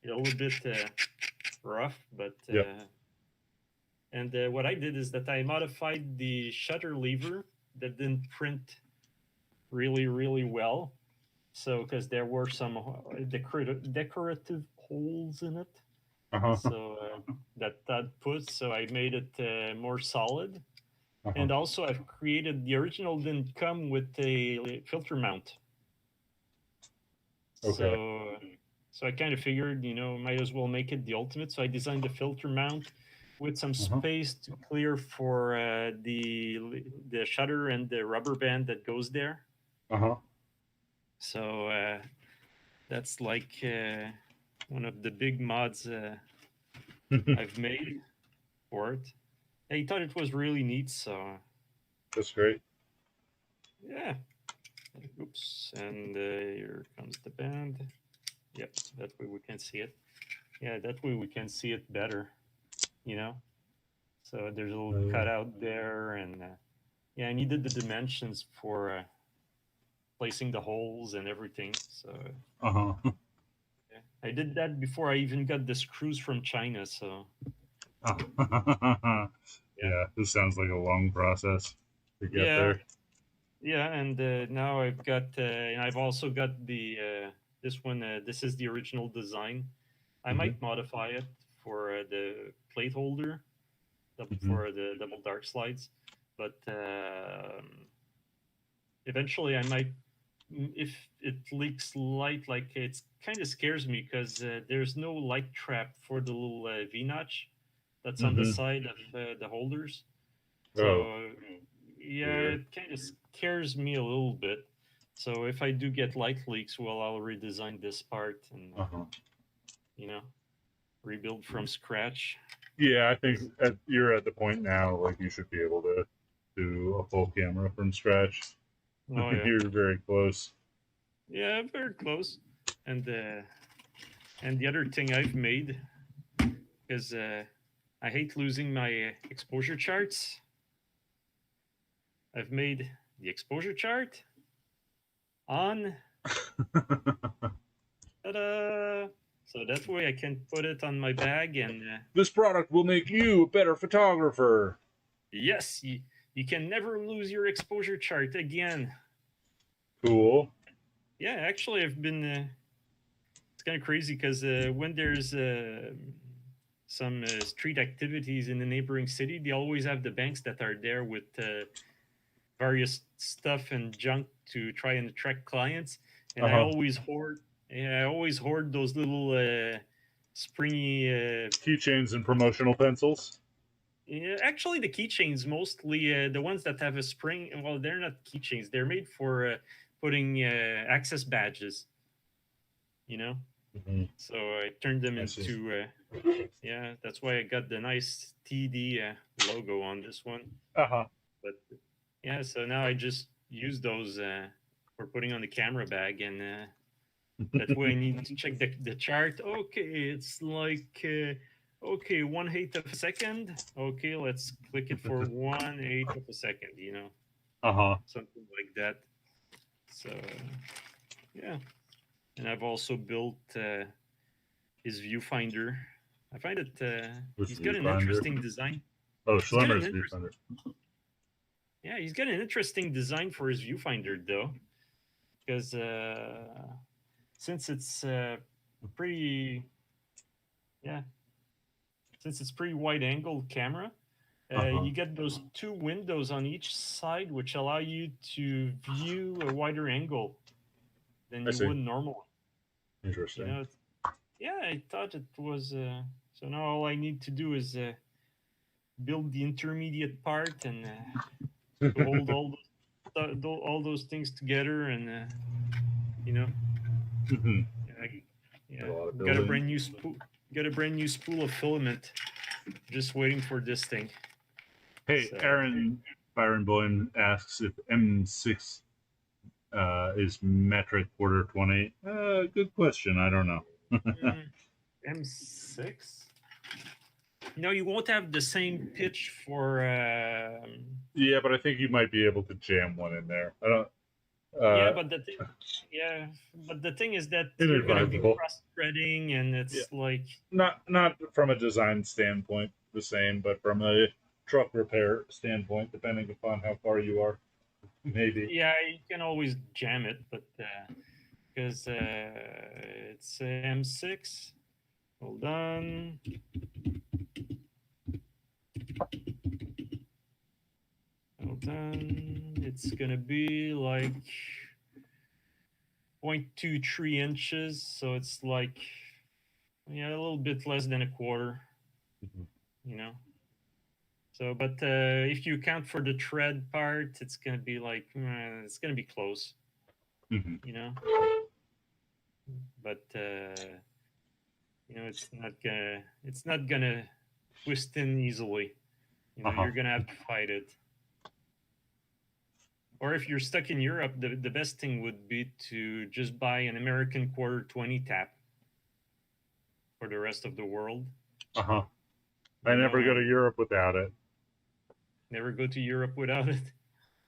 a little bit rough. But Yep. and what I did is that I modified the shutter lever that didn't print really, really well. So because there were some decorative holes in it, Uh-huh. so that put. So I made it more solid. Uh-huh. And also, I've created the original didn't come with a filter mount. Okay. So I kind of figured, might as well make it the ultimate. So I designed the filter mount with some Uh-huh. space to clear for the shutter and the rubber band that goes there. Uh-huh. So that's like one of the big mods I've made for it. I thought it was really neat, so That's great. yeah. Oops, and here comes the band. Yep, that way we can see it. Yeah, that way we can see it better, you know? So there's a little cutout there, and yeah, I needed the dimensions for placing the holes and everything. So Uh-huh. yeah. I did that before I even got the screws from China. So yeah, yeah, this sounds like a long process to get yeah, there. yeah, and now I've got, and I've also got the this one. This is the original design. I Mm-hmm. might modify it for the plate holder Mm-hmm. for the double dark slides, but eventually I might, if it leaks light, like it's kind of scares me because there's no light trap for the little V notch that's on the Mm-hmm. side of the holders. Oh, So yeah, weird. it kind of scares me a little bit. So if I do get light leaks, well, I'll redesign this part and Uh-huh. you know rebuild from scratch. Yeah, I think you're at the point now, like you should be able to do a full camera from scratch. Oh yeah, You're very close. yeah, very close. And the other thing I've made, because I hate losing my exposure charts. I've made the exposure chart on, ta-da! So that way I can put it on my bag and This product will make you a better photographer. yes, you can never lose your exposure chart again. Cool. Yeah, actually, I've been. It's kind of crazy because when there's some street activities in the neighboring city, they always have the banks that are there with various stuff and junk to try and attract clients. And I Uh-huh. always hoard. Yeah, I always hoard those little springy. Keychains and promotional pencils. Yeah, actually, the keychains mostly the ones that have a spring. Well, they're not keychains. They're made for putting access badges. You know, Mhm. so I turned them I see. into. Yeah, that's why I got the nice TD logo on this one. Uh-huh. But yeah, so now I just use those for putting on the camera bag, and that way I need to check the chart. Okay, it's like okay, 1/8 of a second. Okay, let's click it for 1/8 of a second. You know, Uh-huh. something like that. So yeah, and I've also built his viewfinder. I find it Which he's got an viewfinder? interesting design. Oh, He's got an Schlemmer's interest- viewfinder. Yeah, he's got an interesting design for his viewfinder though, because since it's pretty, yeah, since it's pretty wide angle camera, Uh-huh. you get those two windows on each side, which allow you to view a wider angle than I you see. would normally. You Interesting. know, yeah, I thought it was. So now all I need to do is build the intermediate part and to hold all those things together, and you know, Mhm. yeah, A lot of got a building. brand new spool. Got a brand new spool of filament. Just waiting for this thing. Hey, So- Aaron Byron Boyne asks if M6 is metric quarter 20. Good question. I don't know. M6. No, you won't have the same pitch for. Yeah, but I think you might be able to jam one in there. I don't. Yeah, but the thing is that you're gonna be Inadvisable. cross threading, and it's like Not from a design standpoint the same, but from a truck repair standpoint, depending upon how far you are, maybe. yeah, you can always jam it, but because it's M6. Hold on. Hold on. It's gonna be like 0.23 inches, so it's like a little bit less than a quarter. Mhm. You know. So, but if you count for the tread part, it's gonna be like it's gonna be close. Mhm. You know. But it's not gonna twist in easily. You know, Uh-huh. you're gonna have to fight it. Or if you're stuck in Europe, the best thing would be to just buy an American quarter 20 tap for the rest of the world. Uh-huh. I You never know, go to and Europe without it. never go to Europe without it.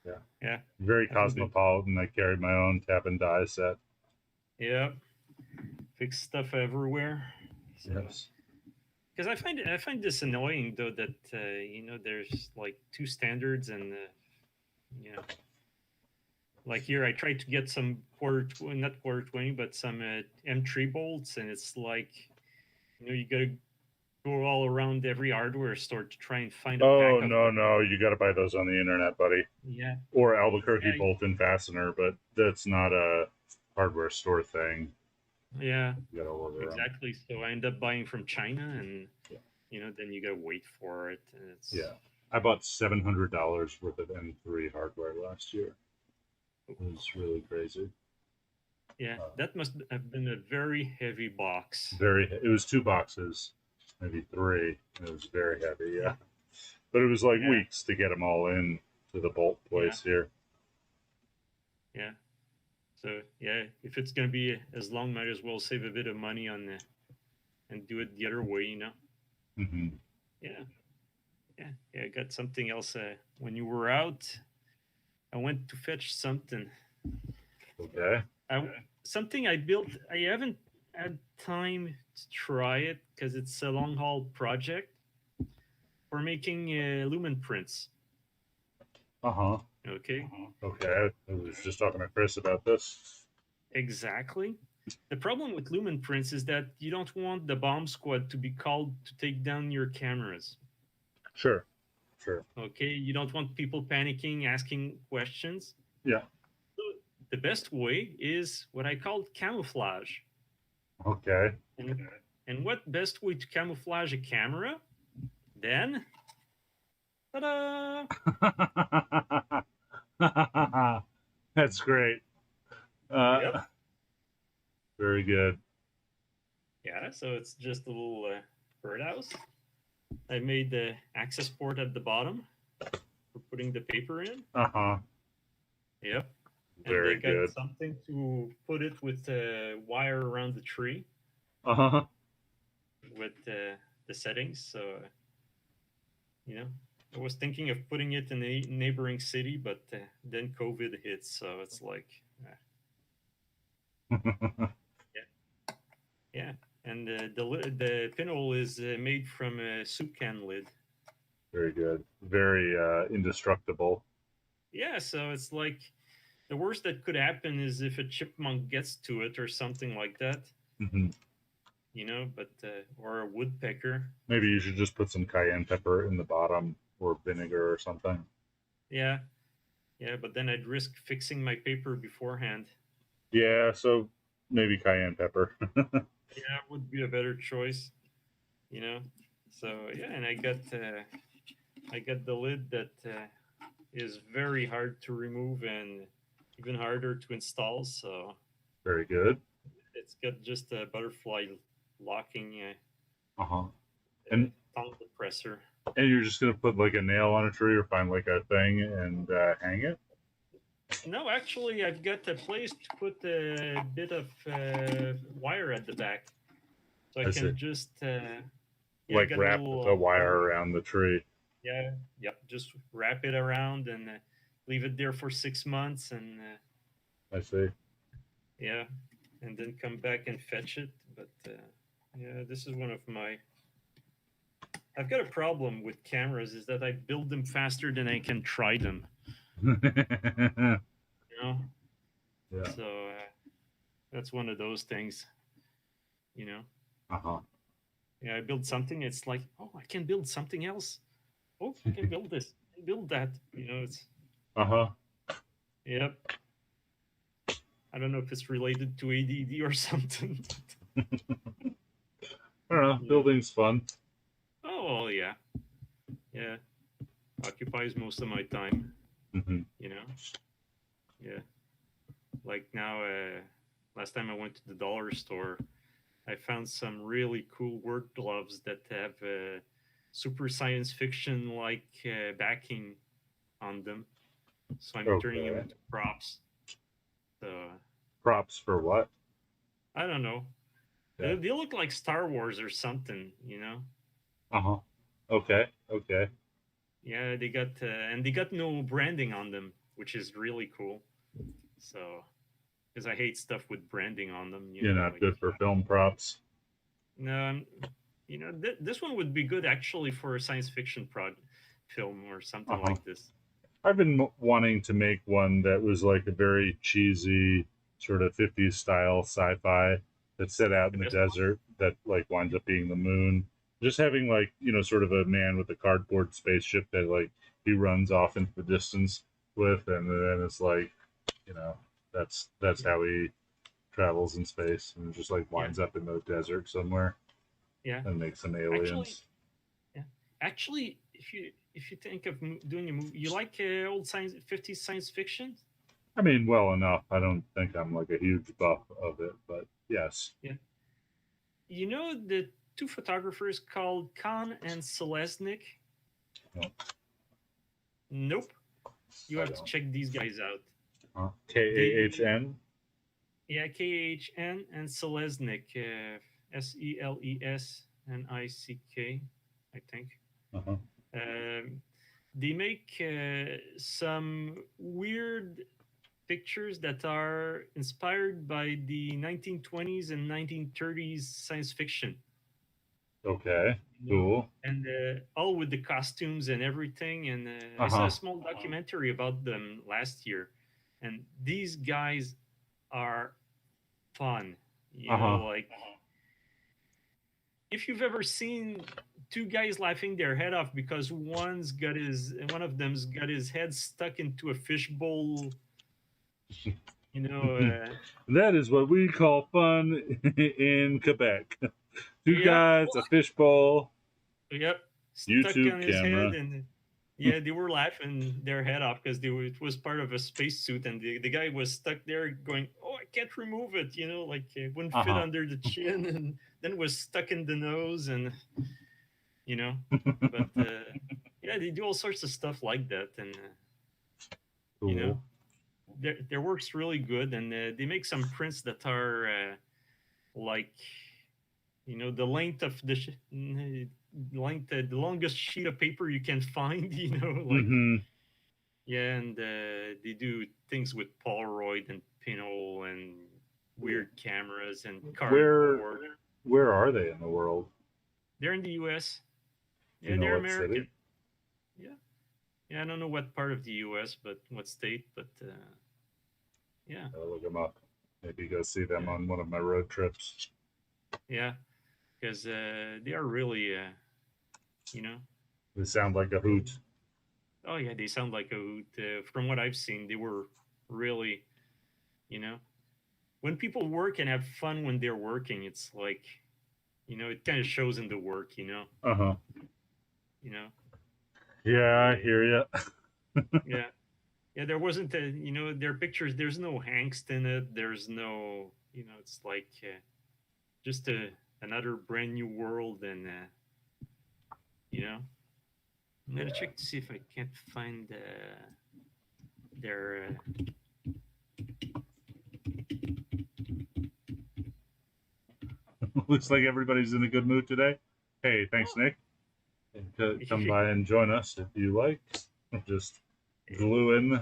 Yeah. Yeah. Very Have a big- cosmopolitan. I carry my own tap and die set. Yeah. Fix stuff everywhere. So, Yes. because I find this annoying though that there's like two standards, and like here I tried to get some not quarter 20, but some M3 bolts, and it's like you gotta go all around every hardware store to try and find a Oh, pack of no, them. no. You got to buy those on the internet, buddy. Yeah, Or Albuquerque Yeah. bolt and fastener, but that's not a hardware store thing. yeah, You got to order them. exactly. So I end up buying from China, and Yeah. then you gotta wait for it, and it's Yeah. I bought $700 worth of M3 hardware last year. It was really crazy. yeah. That must have been a very heavy box. It was 2 boxes, maybe 3. It was very heavy, yeah. But it was like Yeah. weeks to get them all in to the bolt place here. Yeah. So yeah, if it's gonna be as long, might as well save a bit of money on and do it the other way, you know. Hmm. Yeah. I got something else. When you were out, I went to fetch something. Okay. Something I built. I haven't had time to try it because it's a long haul project for making lumen prints. Uh-huh. Okay. Okay. I was just talking to Chris about this. Exactly. The problem with lumen prints is that you don't want the bomb squad to be called to take down your cameras. Sure. Okay, you don't want people panicking, asking questions. Yeah. So the best way is what I call camouflage. Okay. And what best way to camouflage a camera? Then, ta-da! That's great. Yep. Very good. Yeah, so it's just a little birdhouse. I made the access port at the bottom for putting the paper in. Uh-huh. Yep. And Very they got good. something to put it with a wire around the tree Uh-huh. with the settings. So, I was thinking of putting it in a neighboring city, but then COVID hit. So it's like, yeah. And the pinhole is made from a soup can lid. Very good. Very indestructible. Yeah, so it's like the worst that could happen is if a chipmunk gets to it or something like that, Hmm. but or a woodpecker. Maybe you should just put some cayenne pepper in the bottom or vinegar or something. Yeah, yeah, but then I'd risk fixing my paper beforehand. Yeah, so maybe cayenne pepper. Yeah, would be a better choice, So yeah, and I got the lid that is very hard to remove and even harder to install. So Very good. it's got just a butterfly locking Uh-huh. And tongue depressor. and you're just gonna put like a nail on a tree or find like a thing and hang it? No, actually, I've got a place to put a bit of wire at the back, so I I see. can just Like got a wrap little, the wire around the tree. Yeah, yep. Just wrap it around and leave it there for 6 months, and I see. yeah, and then come back and fetch it. But yeah, this is one of my. I've got a problem with cameras is that I build them faster than I can try them. Yeah. So that's one of those things. You know. Uh-huh. Yeah, I build something. It's like, oh, I can build something else. Oh, I can build this. I can build that. It's. Uh-huh. Yep. I don't know if it's related to ADD or something. I don't know. Building's fun. Oh, well, yeah. Yeah. Occupies most of my time, Mm-hmm. Yeah. Like now, last time I went to the dollar store, I found some really cool work gloves that have super science fiction like backing on them. So I'm turning them Okay. into props. So Props for what? I don't know. Yeah. They look like Star Wars or something, Uh-huh. Okay. Okay. Yeah, they got and they got no branding on them, which is really cool. So, because I hate stuff with branding on them, You're not like, good for film props. No, this one would be good actually for a science fiction film or something Uh-huh. like this. I've been wanting to make one that was like a very cheesy sort of 50s style sci-fi that's set out in the This desert that like winds up being the moon. Just having like, sort of a man with a cardboard spaceship that like he runs off into the distance with, and then it's like, that's how he travels in space and just like winds up in the desert somewhere Yeah, and makes some actually, aliens. yeah, actually, if you think of doing a movie, you like old 50s science fiction? I mean, well enough. I don't think I'm like a huge buff of it, but yes. Yeah. You know the two photographers called Kahn and Selesnik? No. Nope. You I have to don't. check these guys out. Kahn? Yeah, Kahn and Selesnik, Selesnik, I think. Uh-huh. They make some weird pictures that are inspired by the 1920s and 1930s science fiction. Okay, cool. And all with the costumes and everything. And I saw a small documentary about them last year. And these guys are fun. Like if you've ever seen two guys laughing their head off because one of them's got his head stuck into a fishbowl You know, That is what we call fun in Quebec. Two yep, guys, a fishbowl, yep, stuck YouTube on his head, camera. and yeah, they were laughing their head off because it was part of a spacesuit, and the guy was stuck there going, "Oh, I can't remove it," you know, like it wouldn't fit Uh-huh. under the chin, and then was stuck in the nose, and you know, but yeah, they do all sorts of stuff like that, and you know, Cool. their work's really good, and they make some prints that are like you know the length of length the longest sheet of paper you can find you know like Hmm. yeah, and they do things with Polaroid and pinhole and weird cameras and Where cardboard. where are they in the world? They're in the US. Do you Yeah, know they're what American. city? Yeah, yeah, I don't know what part of the US, but what state, but yeah, I'll look them up. Maybe go see them yeah, on one of my road trips. yeah, because they are really you know. They sound like a hoot. Oh yeah, they sound like a hoot. From what I've seen, they were really, you know, when people work and have fun when they're working, it's like, you know, it kind of shows in the work, Uh-huh. you know, Yeah, I they, hear you. yeah, yeah. There wasn't a, you know, their pictures. There's no angst in it. There's no, you know, it's like just another brand new world, and you know, I'm gonna check to see if I can't find their. Looks like everybody's in a good mood today. Hey, thanks, Nick. And come by and join us if you like. Just glue in.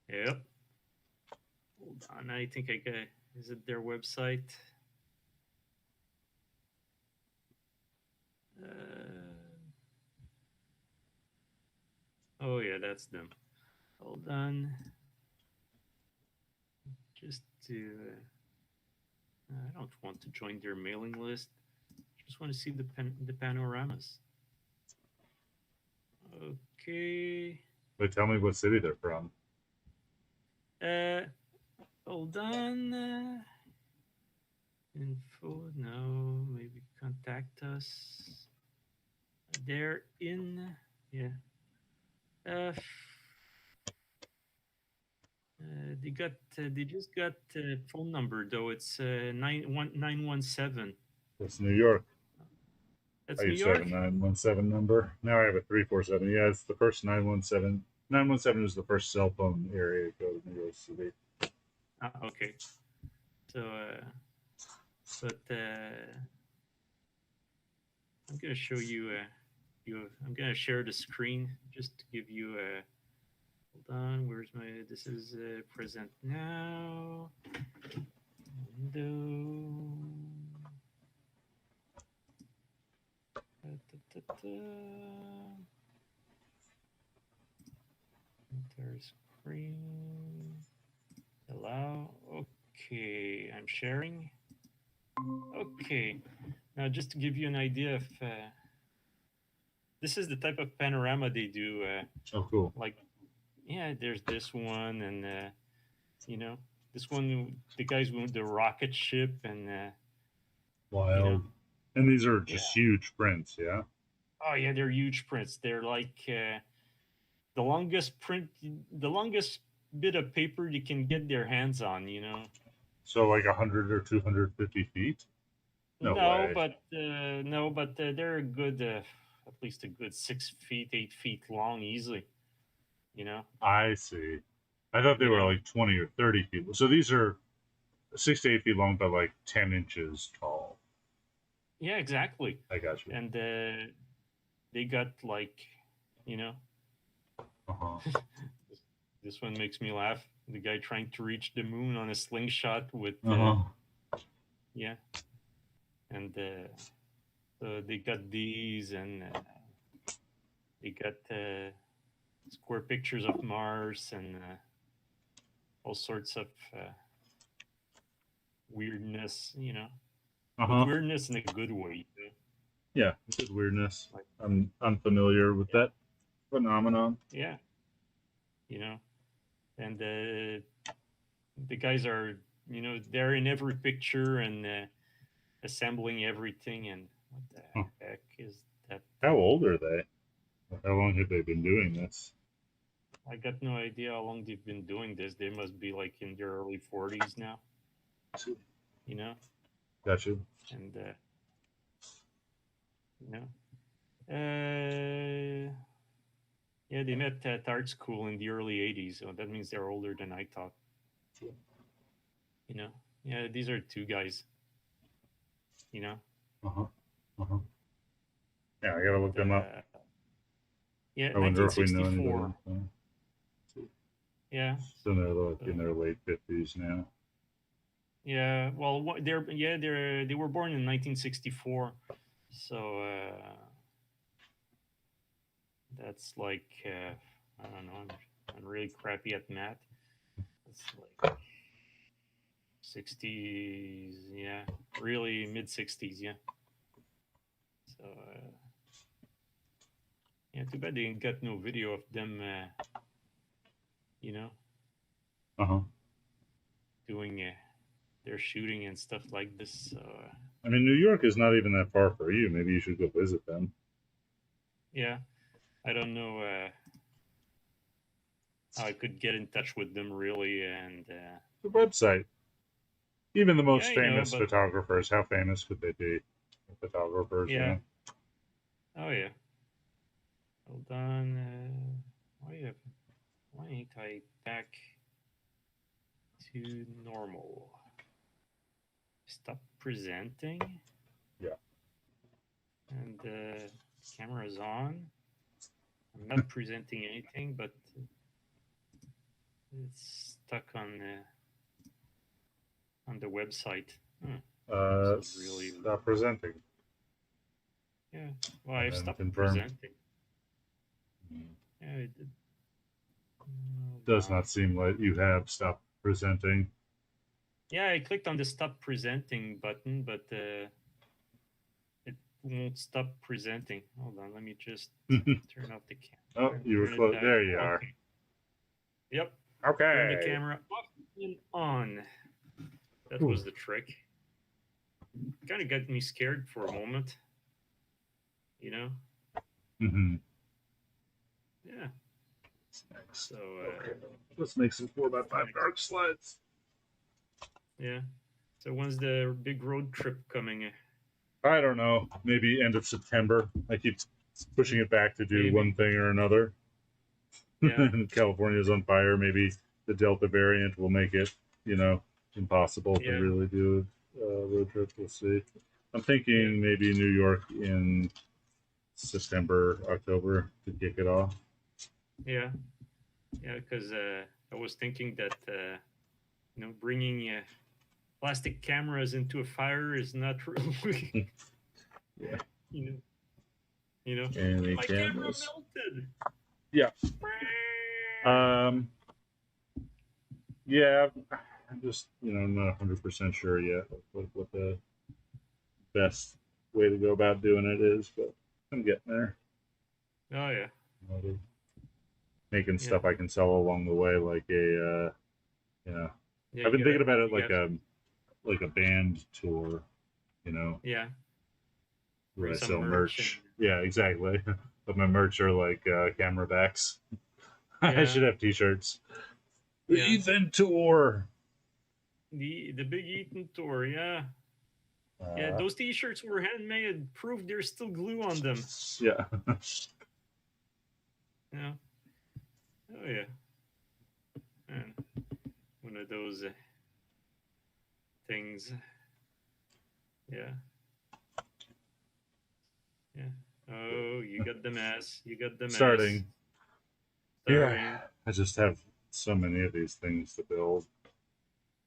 Yep. Hold on, I think I got. Is it their website? Oh yeah, that's them. Hold on. Just to. I don't want to join their mailing list. Just want to see the panoramas. Okay. But tell me what city they're from. Uh, hold on. Info. No, maybe contact us. They're in. Yeah. They got. They just got phone number though. It's 917. That's New York. That's I New used to have a York. 917 number. Now I have a 347. Yeah, it's the first 917. 917 is the first cell phone area code in New York City. Ah, okay. So, but I'm gonna show you. I'm gonna share the screen just to give you. Hold on. Where's my? This is present now. Window. Enter screen. Allow. Okay, I'm sharing. Okay, now just to give you an idea of, this is the type of panorama they do. Oh, cool. Like, yeah, there's this one, and you know, this one, the guys with the rocket ship, and Wild. you know, And these are yeah. just huge prints, yeah? Oh yeah, they're huge prints. They're like the longest print, the longest bit of paper you can get their hands on. You know. So like 100 or 250 feet? No way. No, but they're a good, at least a good 6 feet, 8 feet long, easily. You know. I see. I thought they You were know. like 20 or 30 feet. So these are 6 to 8 feet long, but like 10 inches tall. Yeah, exactly. I got you. And they got like, you know, Uh-huh. this one makes me laugh. The guy trying to reach the moon on a slingshot with, Uh-huh. yeah, and so they got these, and they got square pictures of Mars, and all sorts of weirdness, you know, but Uh-huh. weirdness in a good way. You know? Yeah, this is weirdness. Like, I'm unfamiliar with that phenomenon. yeah, you know, and the guys are, they're in every picture and assembling everything. And what the Huh. heck is that? How old are they? How long have they been doing this? I got no idea how long they've been doing this. They must be like in their early 40s now, you know, Gotcha. and you know, uh, yeah, they met at art school in the early 80s, so that means they're older than I thought. You know, yeah, these are two guys. You know, Uh-huh. Uh-huh. Yeah, I gotta look them up. Yeah, I wonder if we know 1964. anybody. Yeah. So they're like in their late 50s now. Yeah, well, they were born in 1964, so that's like I don't know. I'm really crappy at math. It's like 60s, yeah, really mid 60s, yeah. So yeah, too bad they got no video of them, you know, Uh-huh. doing their shooting and stuff like this. So I mean, New York is not even that far for you. Maybe you should go visit them. yeah, I don't know how I could get in touch with them really, and The website. Even the most yeah, famous but photographers, how famous could they be? Photographers, yeah, you oh yeah. Hold on, why ain't I back to normal? Stop presenting. Yeah. And camera's on. I'm not presenting anything, but it's stuck on the website. This is really stop presenting. yeah. Well, And I've then stopped confirm. presenting. Yeah, it Does not seem like you have stopped presenting. Yeah, I clicked on the stop presenting button, but it won't stop presenting. Hold on, let me just turn off the camera. Oh, you were close. There you are. Okay. Yep. Okay. Turn the camera off and on. That was the trick. Kind of got me scared for a moment. You know? Mm-hmm. Yeah. Nice. So, okay. Let's make some 4x5 dark slides. Yeah. So when's the big road trip coming? I don't know. Maybe end of September. I keep pushing it back to do Maybe. one thing or another. Yeah. California's on fire. Maybe the Delta variant will make it, impossible to really do a road trip. We'll see. I'm thinking maybe New York in September, October to kick it off. Yeah. Yeah, because I was thinking that, bringing plastic cameras into a fire is not really, Yeah. You know. And my camera melted. Yeah. Yeah, I'm just, not 100% sure yet what the best way to go about doing it is, but I'm getting there. Oh, yeah. Making stuff I can sell along the way, like a, I've been thinking about it like a band tour, Yeah. where I sell merch. Yeah, exactly. But my merch are like camera backs. I should have t-shirts. The Ethan tour. The big Ethan tour, yeah. Yeah, those t-shirts were handmade, proof there's still glue on them. Yeah. Yeah. Oh yeah. And one of those things. Yeah. Yeah. Oh, you got the mess. You got the mess. Starting. Yeah. I just have so many of these things to build.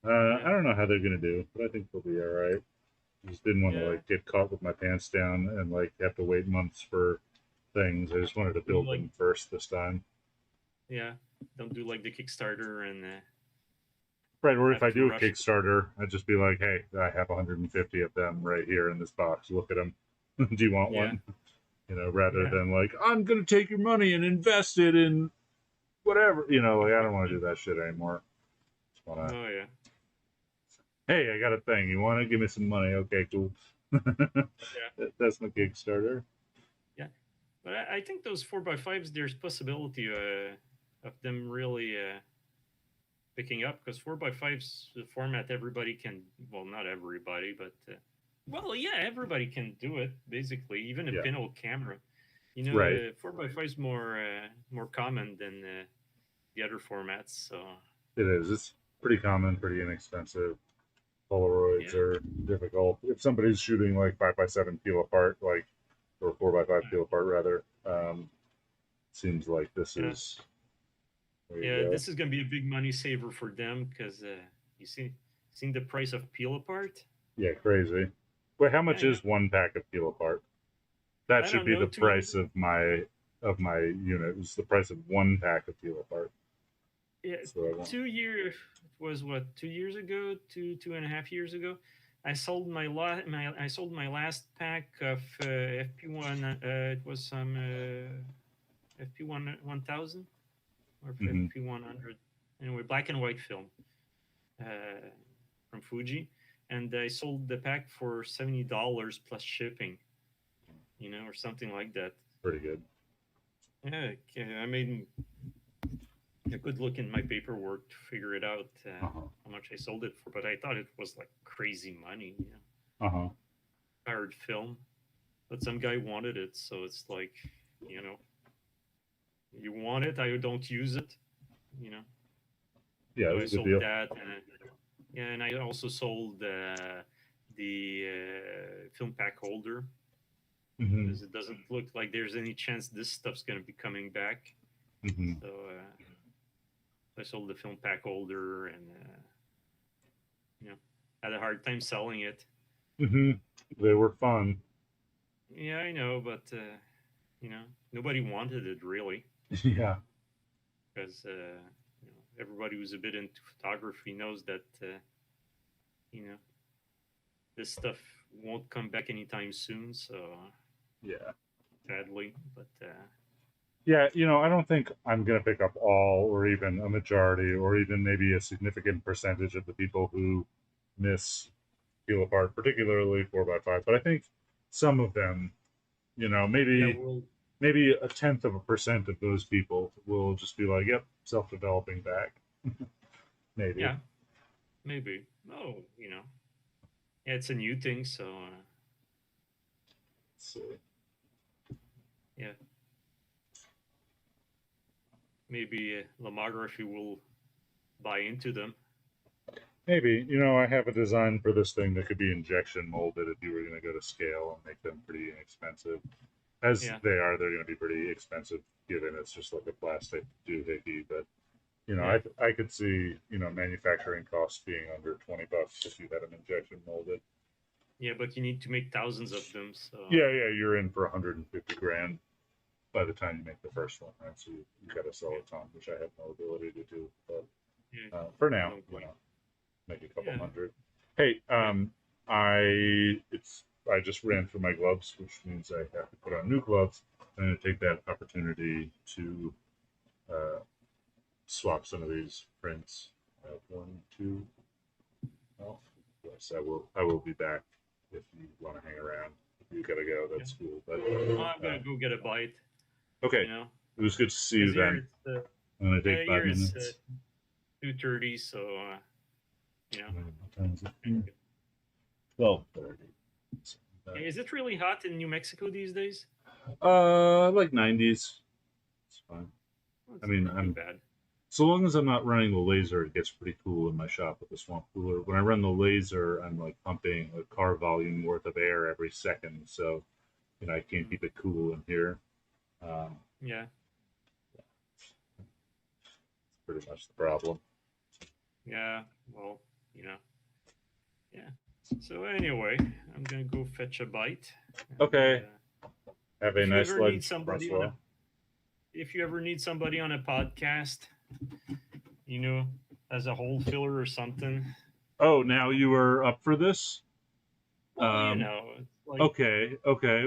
I don't know how they're gonna do, but I think they'll be all right. I just didn't want to get caught with my pants down and have to wait months for things. I just wanted to build them first this time. Yeah, don't do like the Kickstarter and. Right, or if I do a Kickstarter, I'd just be like, "Hey, I have 150 of them right here in this box. Look at them. Do you want one?" Rather than like, "I'm gonna take your money and invest it in whatever." I don't want to do that shit anymore. Wanna, Oh yeah. hey, I got a thing. You want to give me some money? Okay, cool. That's my Kickstarter. But I think those 4x5s, there's possibility of them really picking up, because 4x5s the format everybody can. Well, not everybody, but well, yeah, everybody can do it basically. Even a Yeah. pinhole camera. You know, Right. 4x5 is more common than the other formats. So It is. It's pretty common, pretty inexpensive. Polaroids yeah. are difficult. If somebody's shooting like 5x7 peel apart, like, or 4x5 peel apart rather, seems like this Yeah. is. There you Yeah, go. this is gonna be a big money saver for them, because you seen the price of peel apart. Yeah, crazy. Wait, how much Yeah, is one pack of peel apart? That I should don't be know. the price of my unit. It's the price of one pack of peel apart. Yeah, That's what I want. 2 years was what 2 years ago, 2.5 years ago. I sold I sold my last pack of FP1. It was some FP1 1000 or Hmm. FP100. Anyway, black and white film uh, from Fuji, and I sold the pack for $70 plus shipping. Or something like that. Pretty good. Yeah, I made a good look in my paperwork to figure it out Uh-huh. how much I sold it for, but I thought it was like crazy money. Uh-huh. Hard film, but some guy wanted it, so it's like, you know, you want it, I don't use it, you know. Yeah, it So I was a good sold deal. that, and I also sold the film pack holder, Hmm. because it doesn't look like there's any chance this stuff's going to be coming back. Hmm. So I sold the film pack holder, and had a hard time selling it. Hmm. They were fun. Yeah, I know, but nobody wanted it really, Yeah. because everybody who's a bit into photography knows that you know this stuff won't come back anytime soon. So Yeah. sadly, but Yeah, I don't think I'm going to pick up all or even a majority or even maybe a significant percentage of the people who miss peel apart, particularly 4x5. But I think some of them, yeah, maybe a tenth of a percent of those people will just be like, yep, self-developing back. Maybe. yeah, maybe. Oh, yeah, it's a new thing, so Let's see. yeah, maybe Lomography will buy into them. Maybe. I have a design for this thing that could be injection molded if you were going to go to scale and make them pretty inexpensive. As Yeah. they are, they're going to be pretty expensive given it's just like a plastic doohickey. But, Yeah. I could see, manufacturing costs being under $20 if you had them injection molded. Yeah, but you need to make thousands of them. So Yeah, you're in for 150 grand by the time you make the first one, right? So you got to sell a ton, which I have no ability to do. But yeah, for now, no point. make a couple Yeah. hundred. Hey, I just ran through my gloves, which means I have to put on new gloves. I'm going to take that opportunity to swap some of these prints. One, two. Oh, yes, I will. I will be back if you want to hang around. If you gotta go, that's cool. But I'm gonna go get a bite. okay, You know, it was good to see you because then. I'm gonna take 5 here it's minutes. 2:30, so What time is it? 12:30. Is it really hot in New Mexico these days? Like 90s. It's fine. Well, I mean, not too I'm bad. so long as I'm not running the laser, it gets pretty cool in my shop with the swamp cooler. When I run the laser, I'm like pumping a car volume worth of air every second, so I can't keep it cool in here. Yeah. It's pretty much the problem. Yeah. Well, yeah. So anyway, I'm gonna go fetch a bite. And, Okay. Have a if you nice ever need lunch, somebody Francois. if you ever need somebody on a podcast, as a whole filler or something. Oh, now you are up for this? Well, it's like, Okay.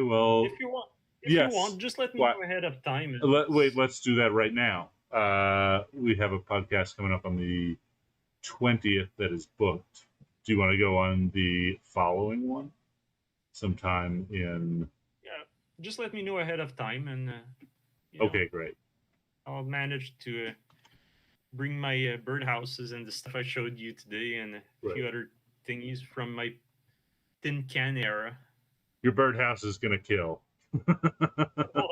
Well, if you want, yes. just let me What? know ahead of time. Wait, let's do that right now. We have a podcast coming up on the 20th that is booked. Do you want to go on the following one? Sometime in. Yeah, just let me know ahead of time, and you know, Okay, great. I'll manage to bring my birdhouses and the stuff I showed you today, and a few Right. other thingies from my tin can era. Your birdhouse is going to kill. Well,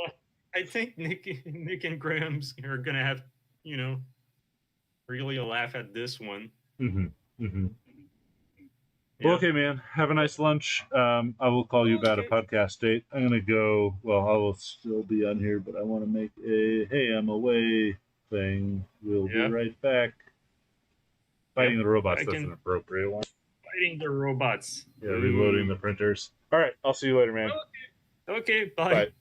I think Nick and Graham's are gonna have, you know, really a laugh at this one. Mm-hmm. Mm-hmm. Yeah. Well, okay, man. Have a nice lunch. I will call you about a Okay. podcast date. I'm gonna go. Well, I will still be on here, but I want to make a "Hey, I'm away" thing. We'll be Yeah. right back. Fighting the robots. I That's an can appropriate one. fighting the robots. Yeah, reloading the printers. All right. I'll see you later, man. Okay, bye. Bye.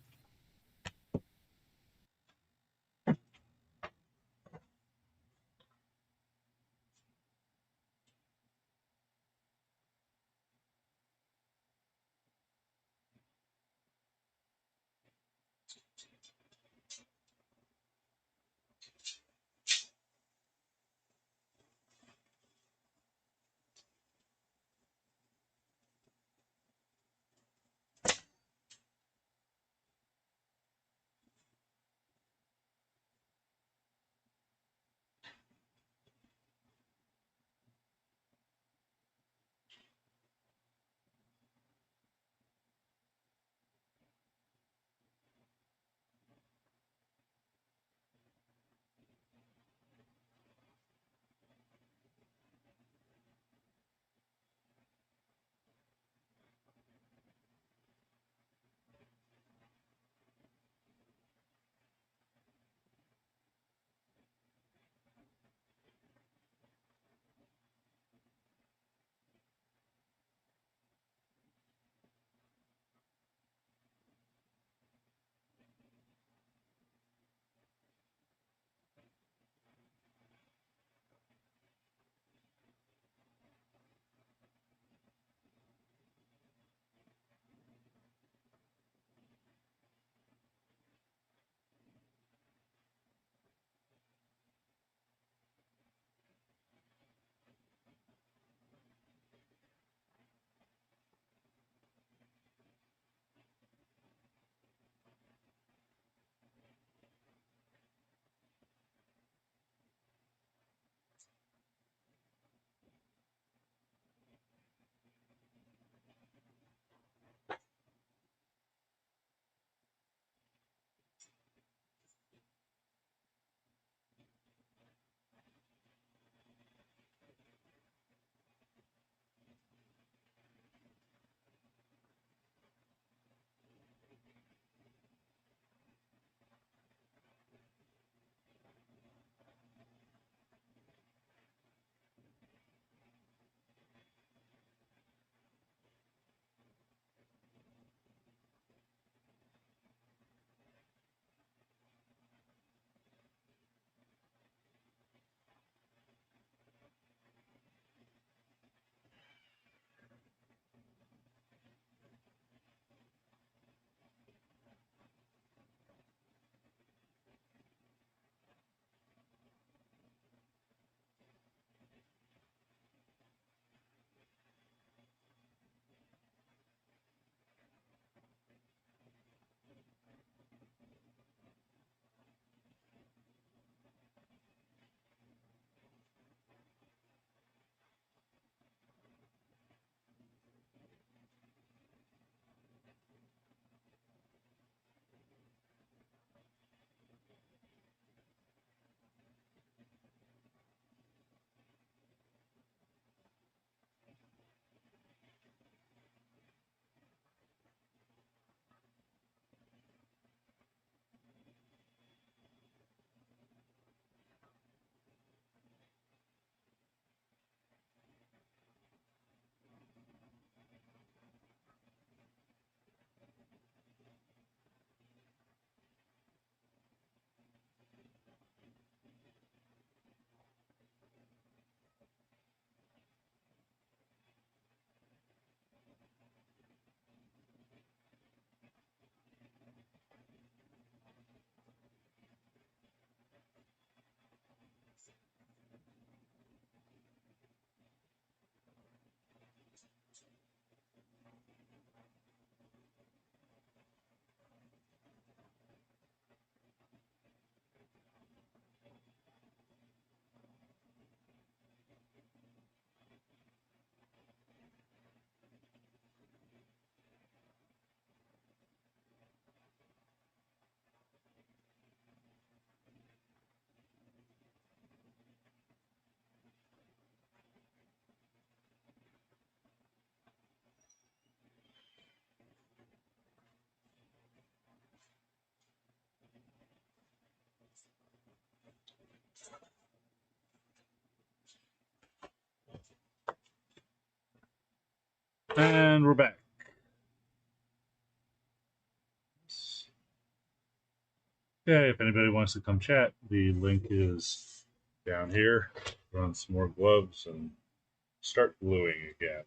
And we're back. Yeah, if anybody wants to come chat, the link is down here. Put on some more gloves and start gluing again.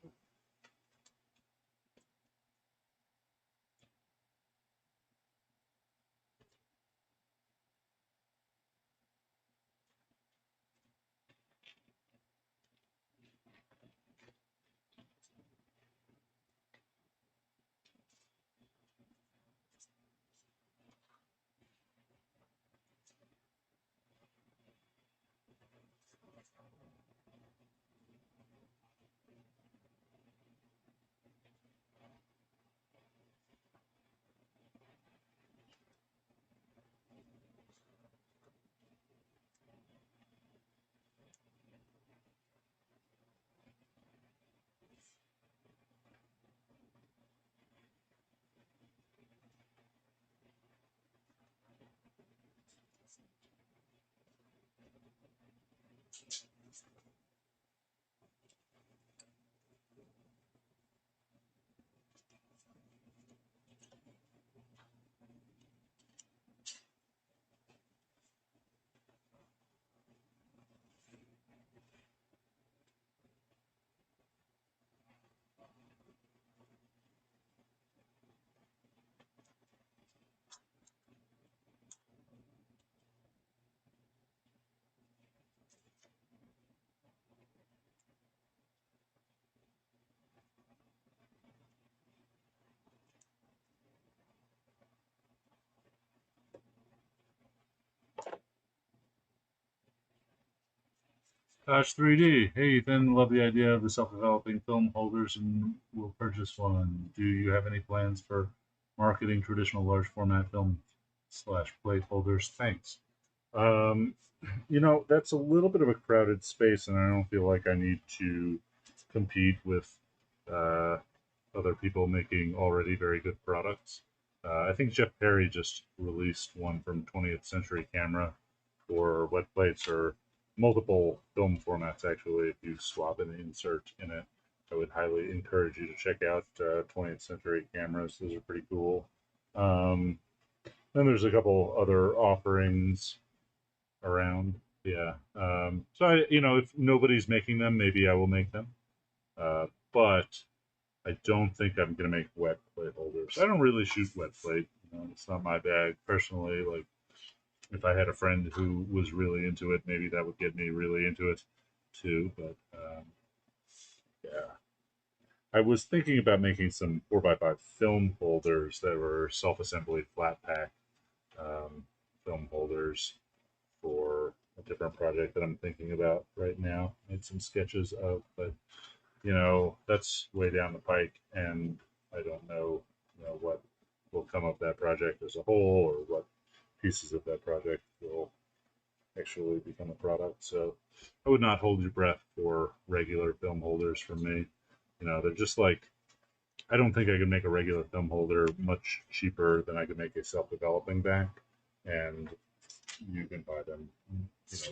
Gosh, 3D. Hey, Ethan, love the idea of the self-developing film holders and will purchase one. Do you have any plans for marketing traditional large format film slash plate holders? Thanks. Um, that's a little bit of a crowded space, and I don't feel like I need to compete with uh, other people making already very good products. I think Jeff Perry just released one from 20th Century Camera for wet plates or multiple film formats. Actually, if you swap and insert in it, I would highly encourage you to check out 20th Century Cameras. Those are pretty cool. Um, then there's a couple other offerings around. Yeah. So if nobody's making them, maybe I will make them. But I don't think I'm gonna make wet plate holders. I don't really shoot wet plate. It's not my bag personally. Like if I had a friend who was really into it, maybe that would get me really into it too. But yeah, I was thinking about making some 4x5 film holders that were self-assembly flat pack um, film holders for a different project that I'm thinking about right now. Made some sketches of, but that's way down the pike, and I don't know, what will come of that project as a whole, or what pieces of that project will actually become a product. So I would not hold your breath for regular film holders from me. They're just like, I don't think I could make a regular film holder much cheaper than I could make a self-developing back, and you can buy them,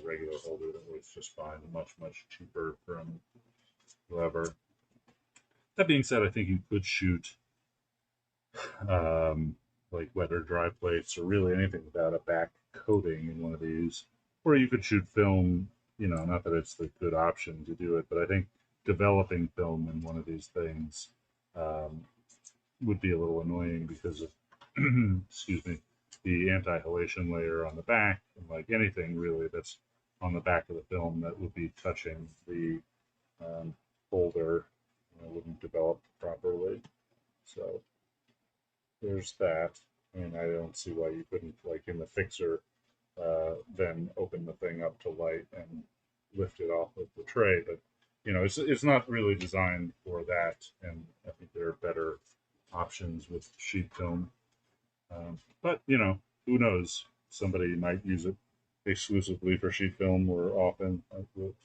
regular holder that works just fine, much cheaper from whoever. That being said, I think you could shoot like wet or dry plates or really anything without a back coating in one of these. Or you could shoot film, not that it's the good option to do it, but I think developing film in one of these things um, would be a little annoying because of, excuse me, the anti-halation layer on the back, and like anything really that's on the back of the film that would be touching the folder wouldn't develop properly. So there's that. And I don't see why you couldn't, like in the fixer, then open the thing up to light and lift it off of the tray. But it's not really designed for that, and I think there are better options with sheet film. But who knows? Somebody might use it exclusively for sheet film or often.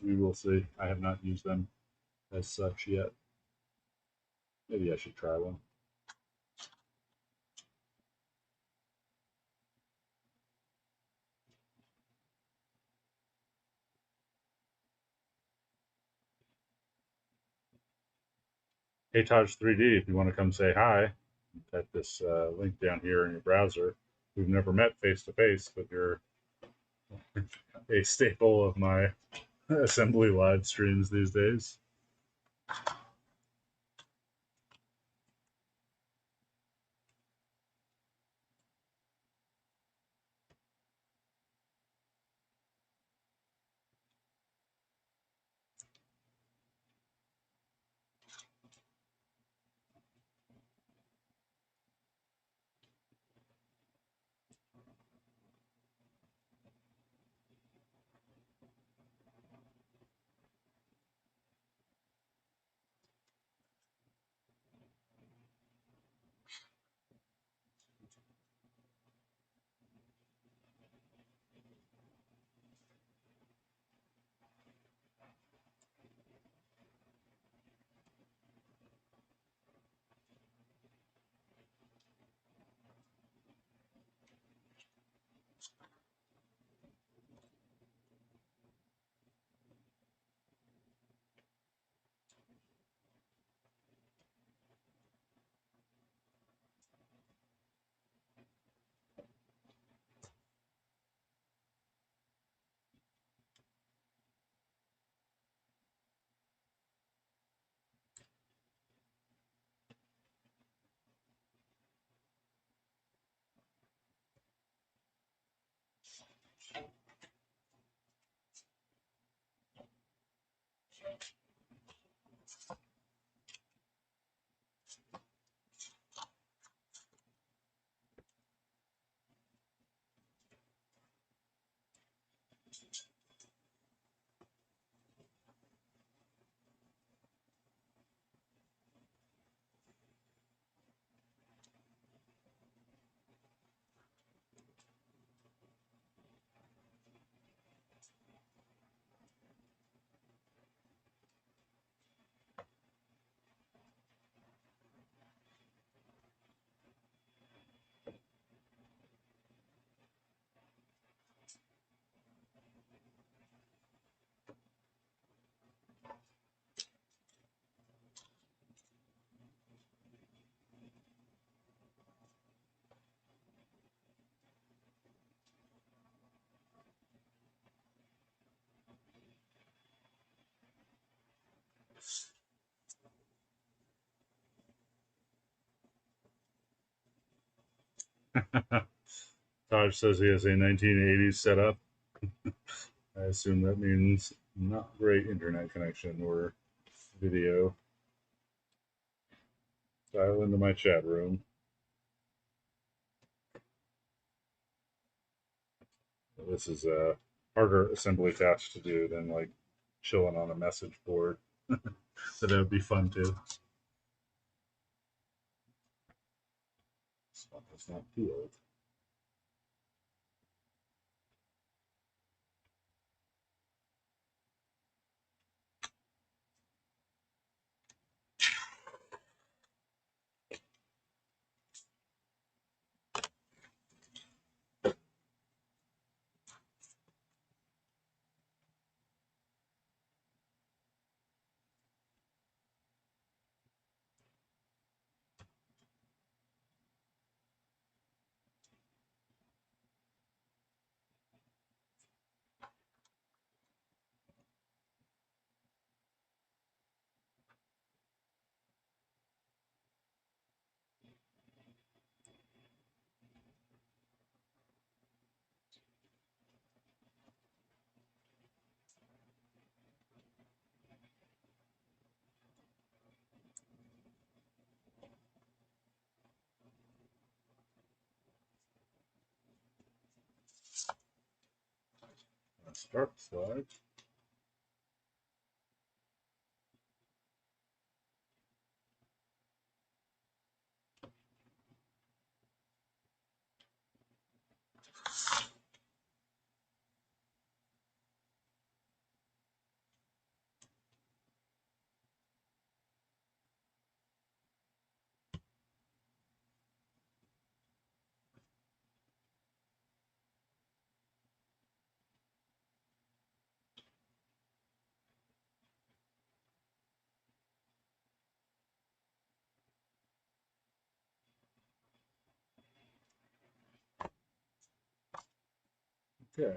We will see. I have not used them as such yet. Maybe I should try one. Taj 3D, if you want to come say hi, type this link down here in your browser. We've never met face to face, but you're a staple of my assembly live streams these days. Taj says he has a 1980s setup. I assume that means not great internet connection or video. Dial into my chat room. This is a harder assembly task to do than like chilling on a message board. So that would be fun too. This one is not too old. Start slide. Okay.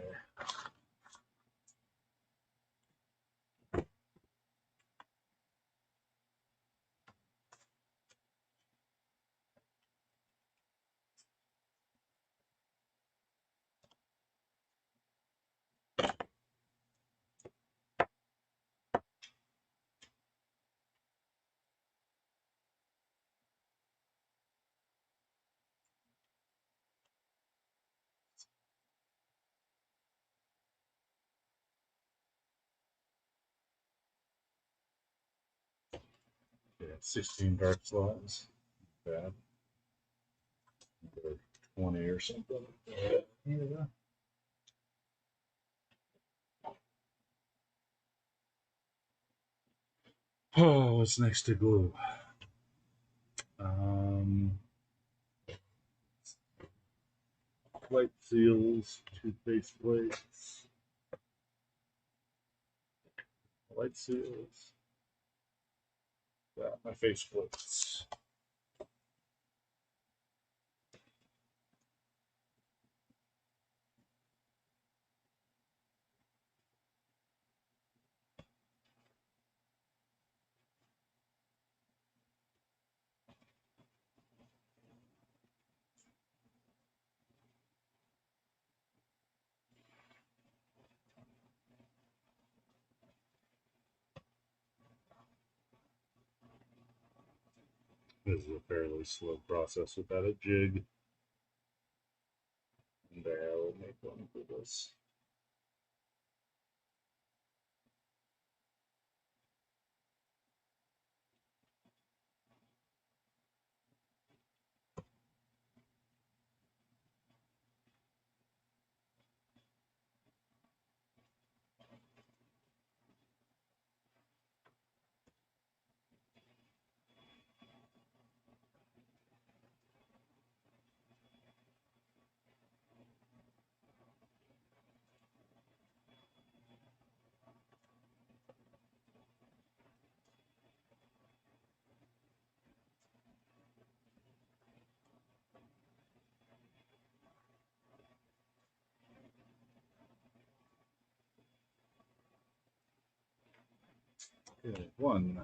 Yeah, 16 dark slots. Bad. Or 20 or something. Yeah. Oh, what's next to glue? White seals, toothpaste plates, white seals. Yeah, my face plates. This is a fairly slow process without a jig. And I will make one for this. Okay, one.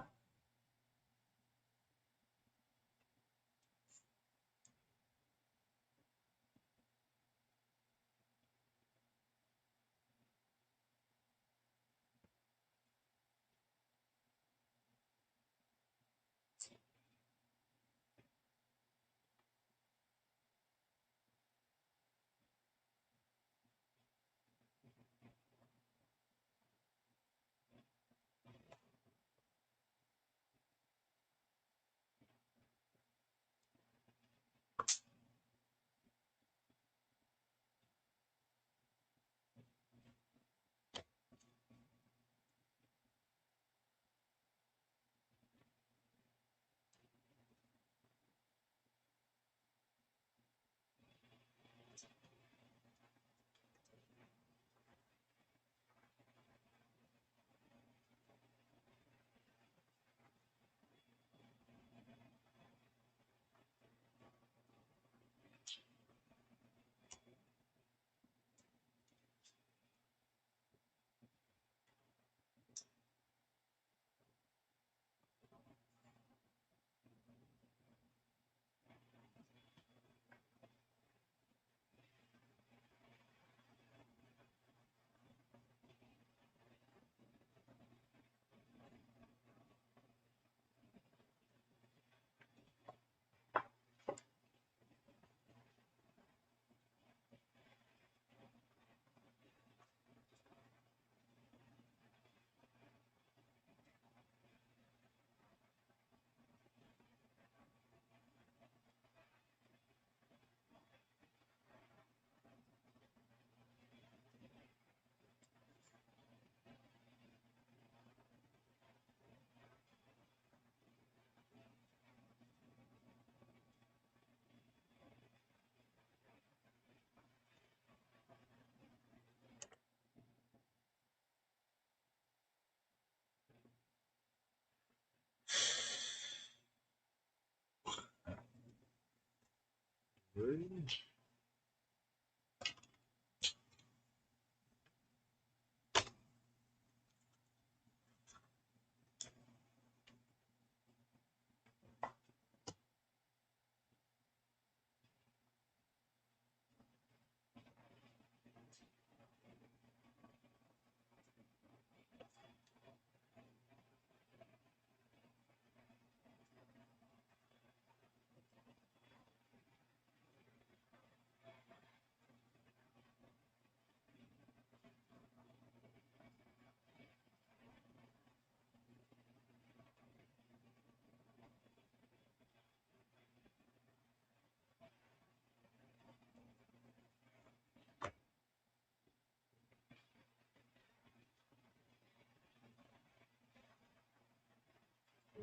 Three.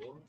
door.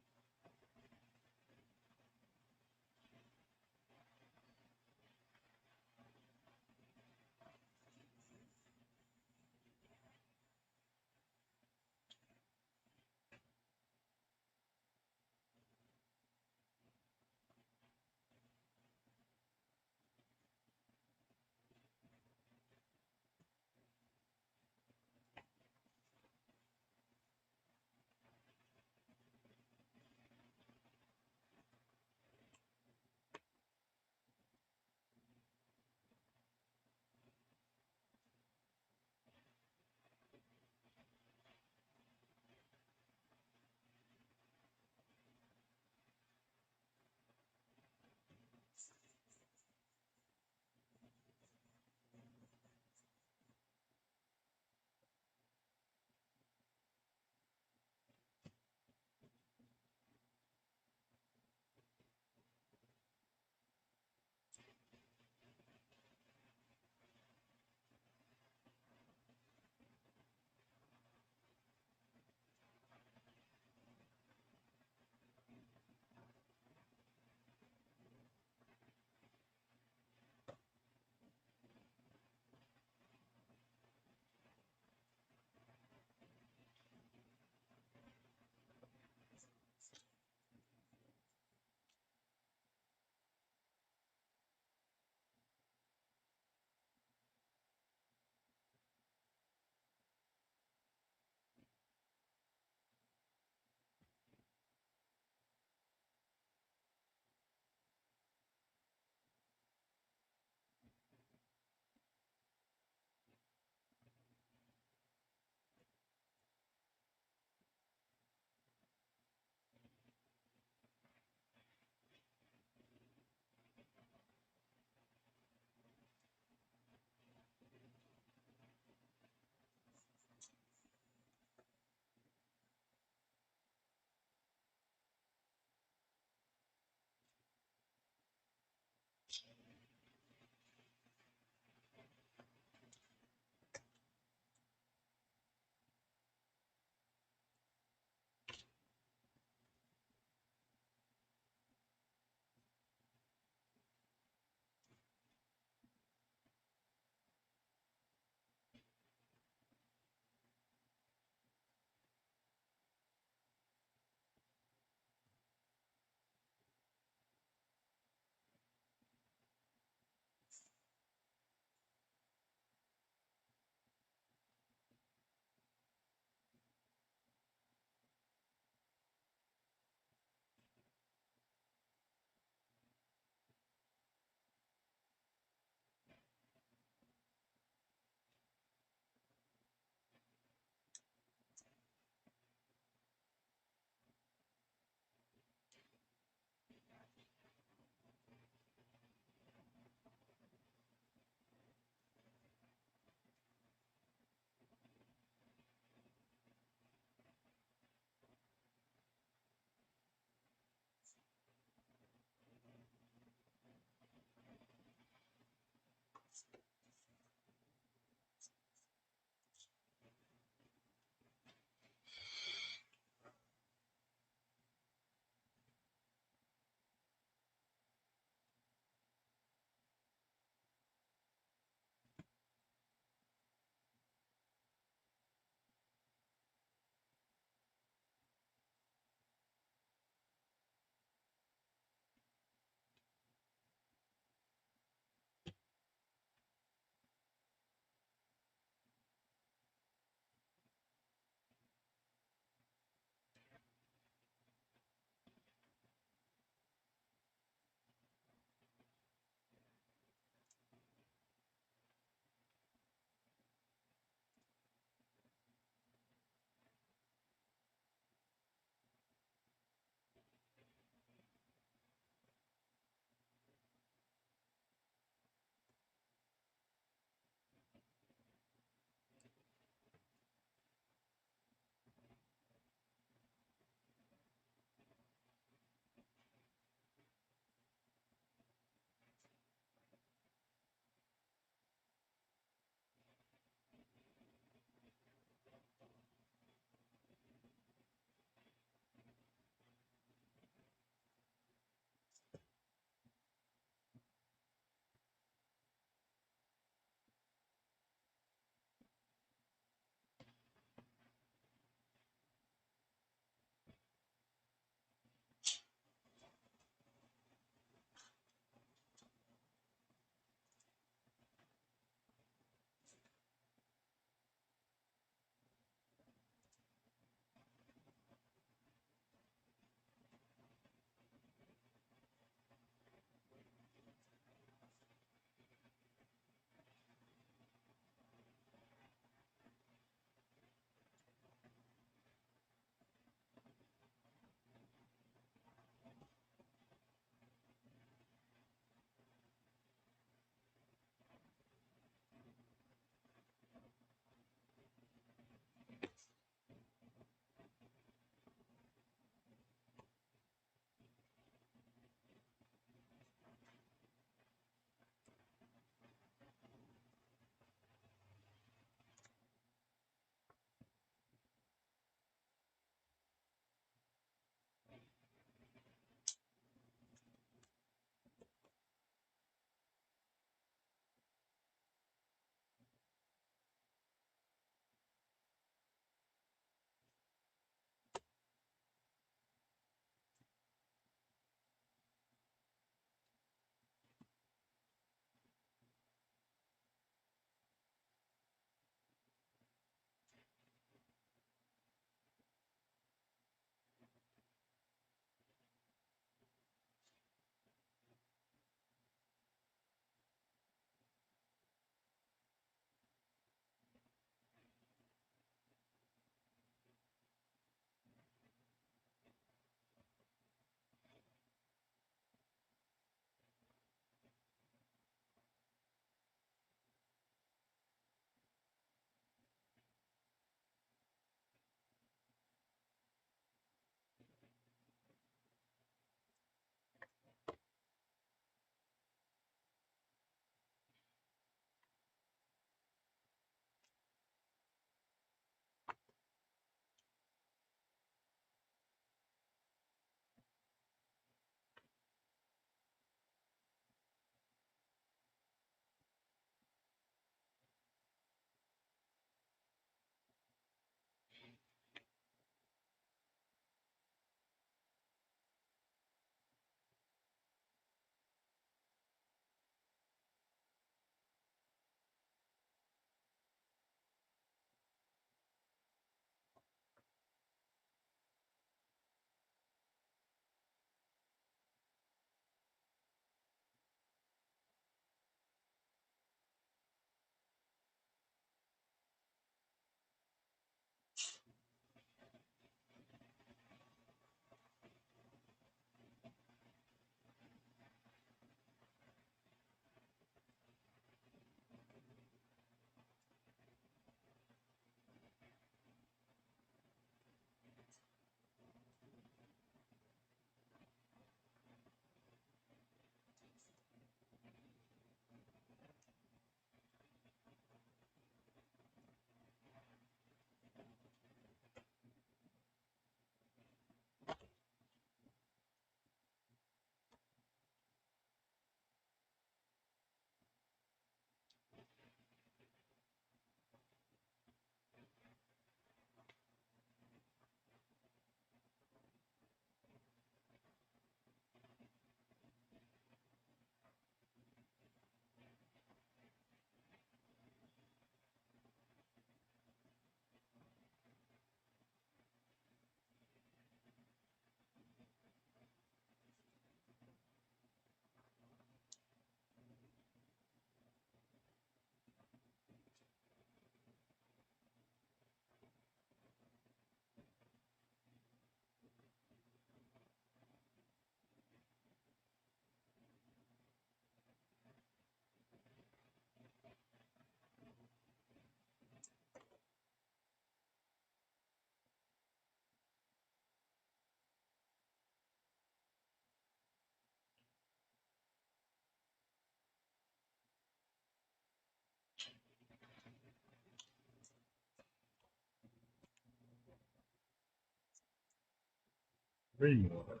Rainwater.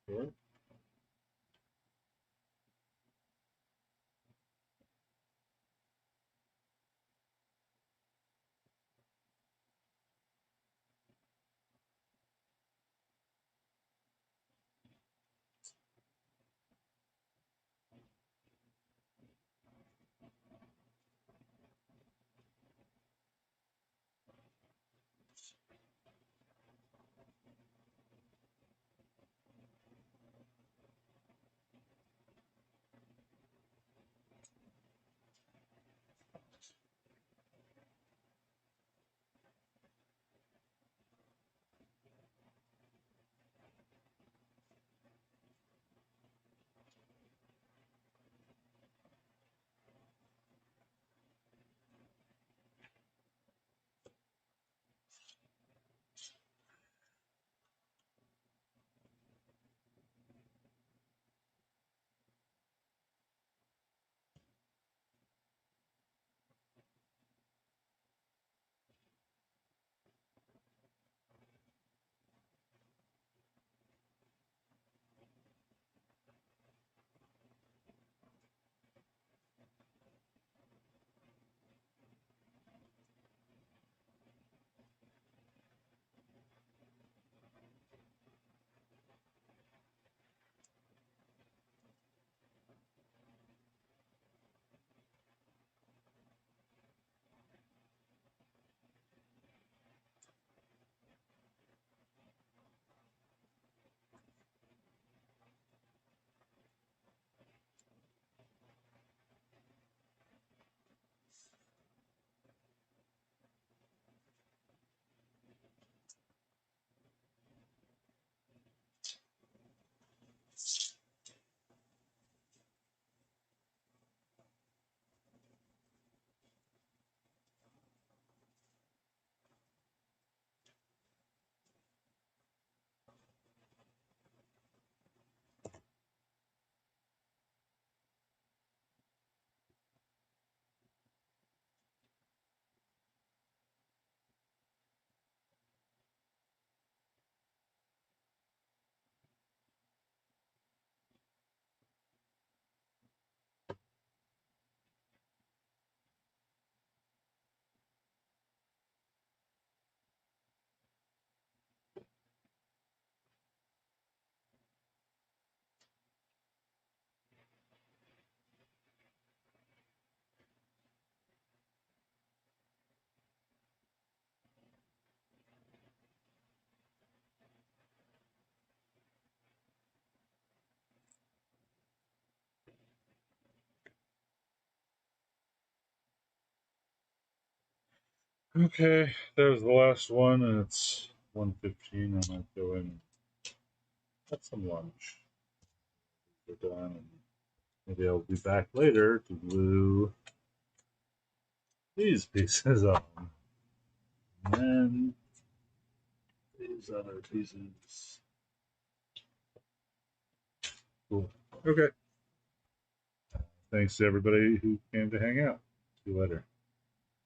Sure. Okay, there's the last one, and it's 1:15. I might go in and have some lunch. We're done, and maybe I'll be back later to glue these pieces on. And then these other pieces. Cool. Okay. Thanks to everybody who came to hang out. See you later.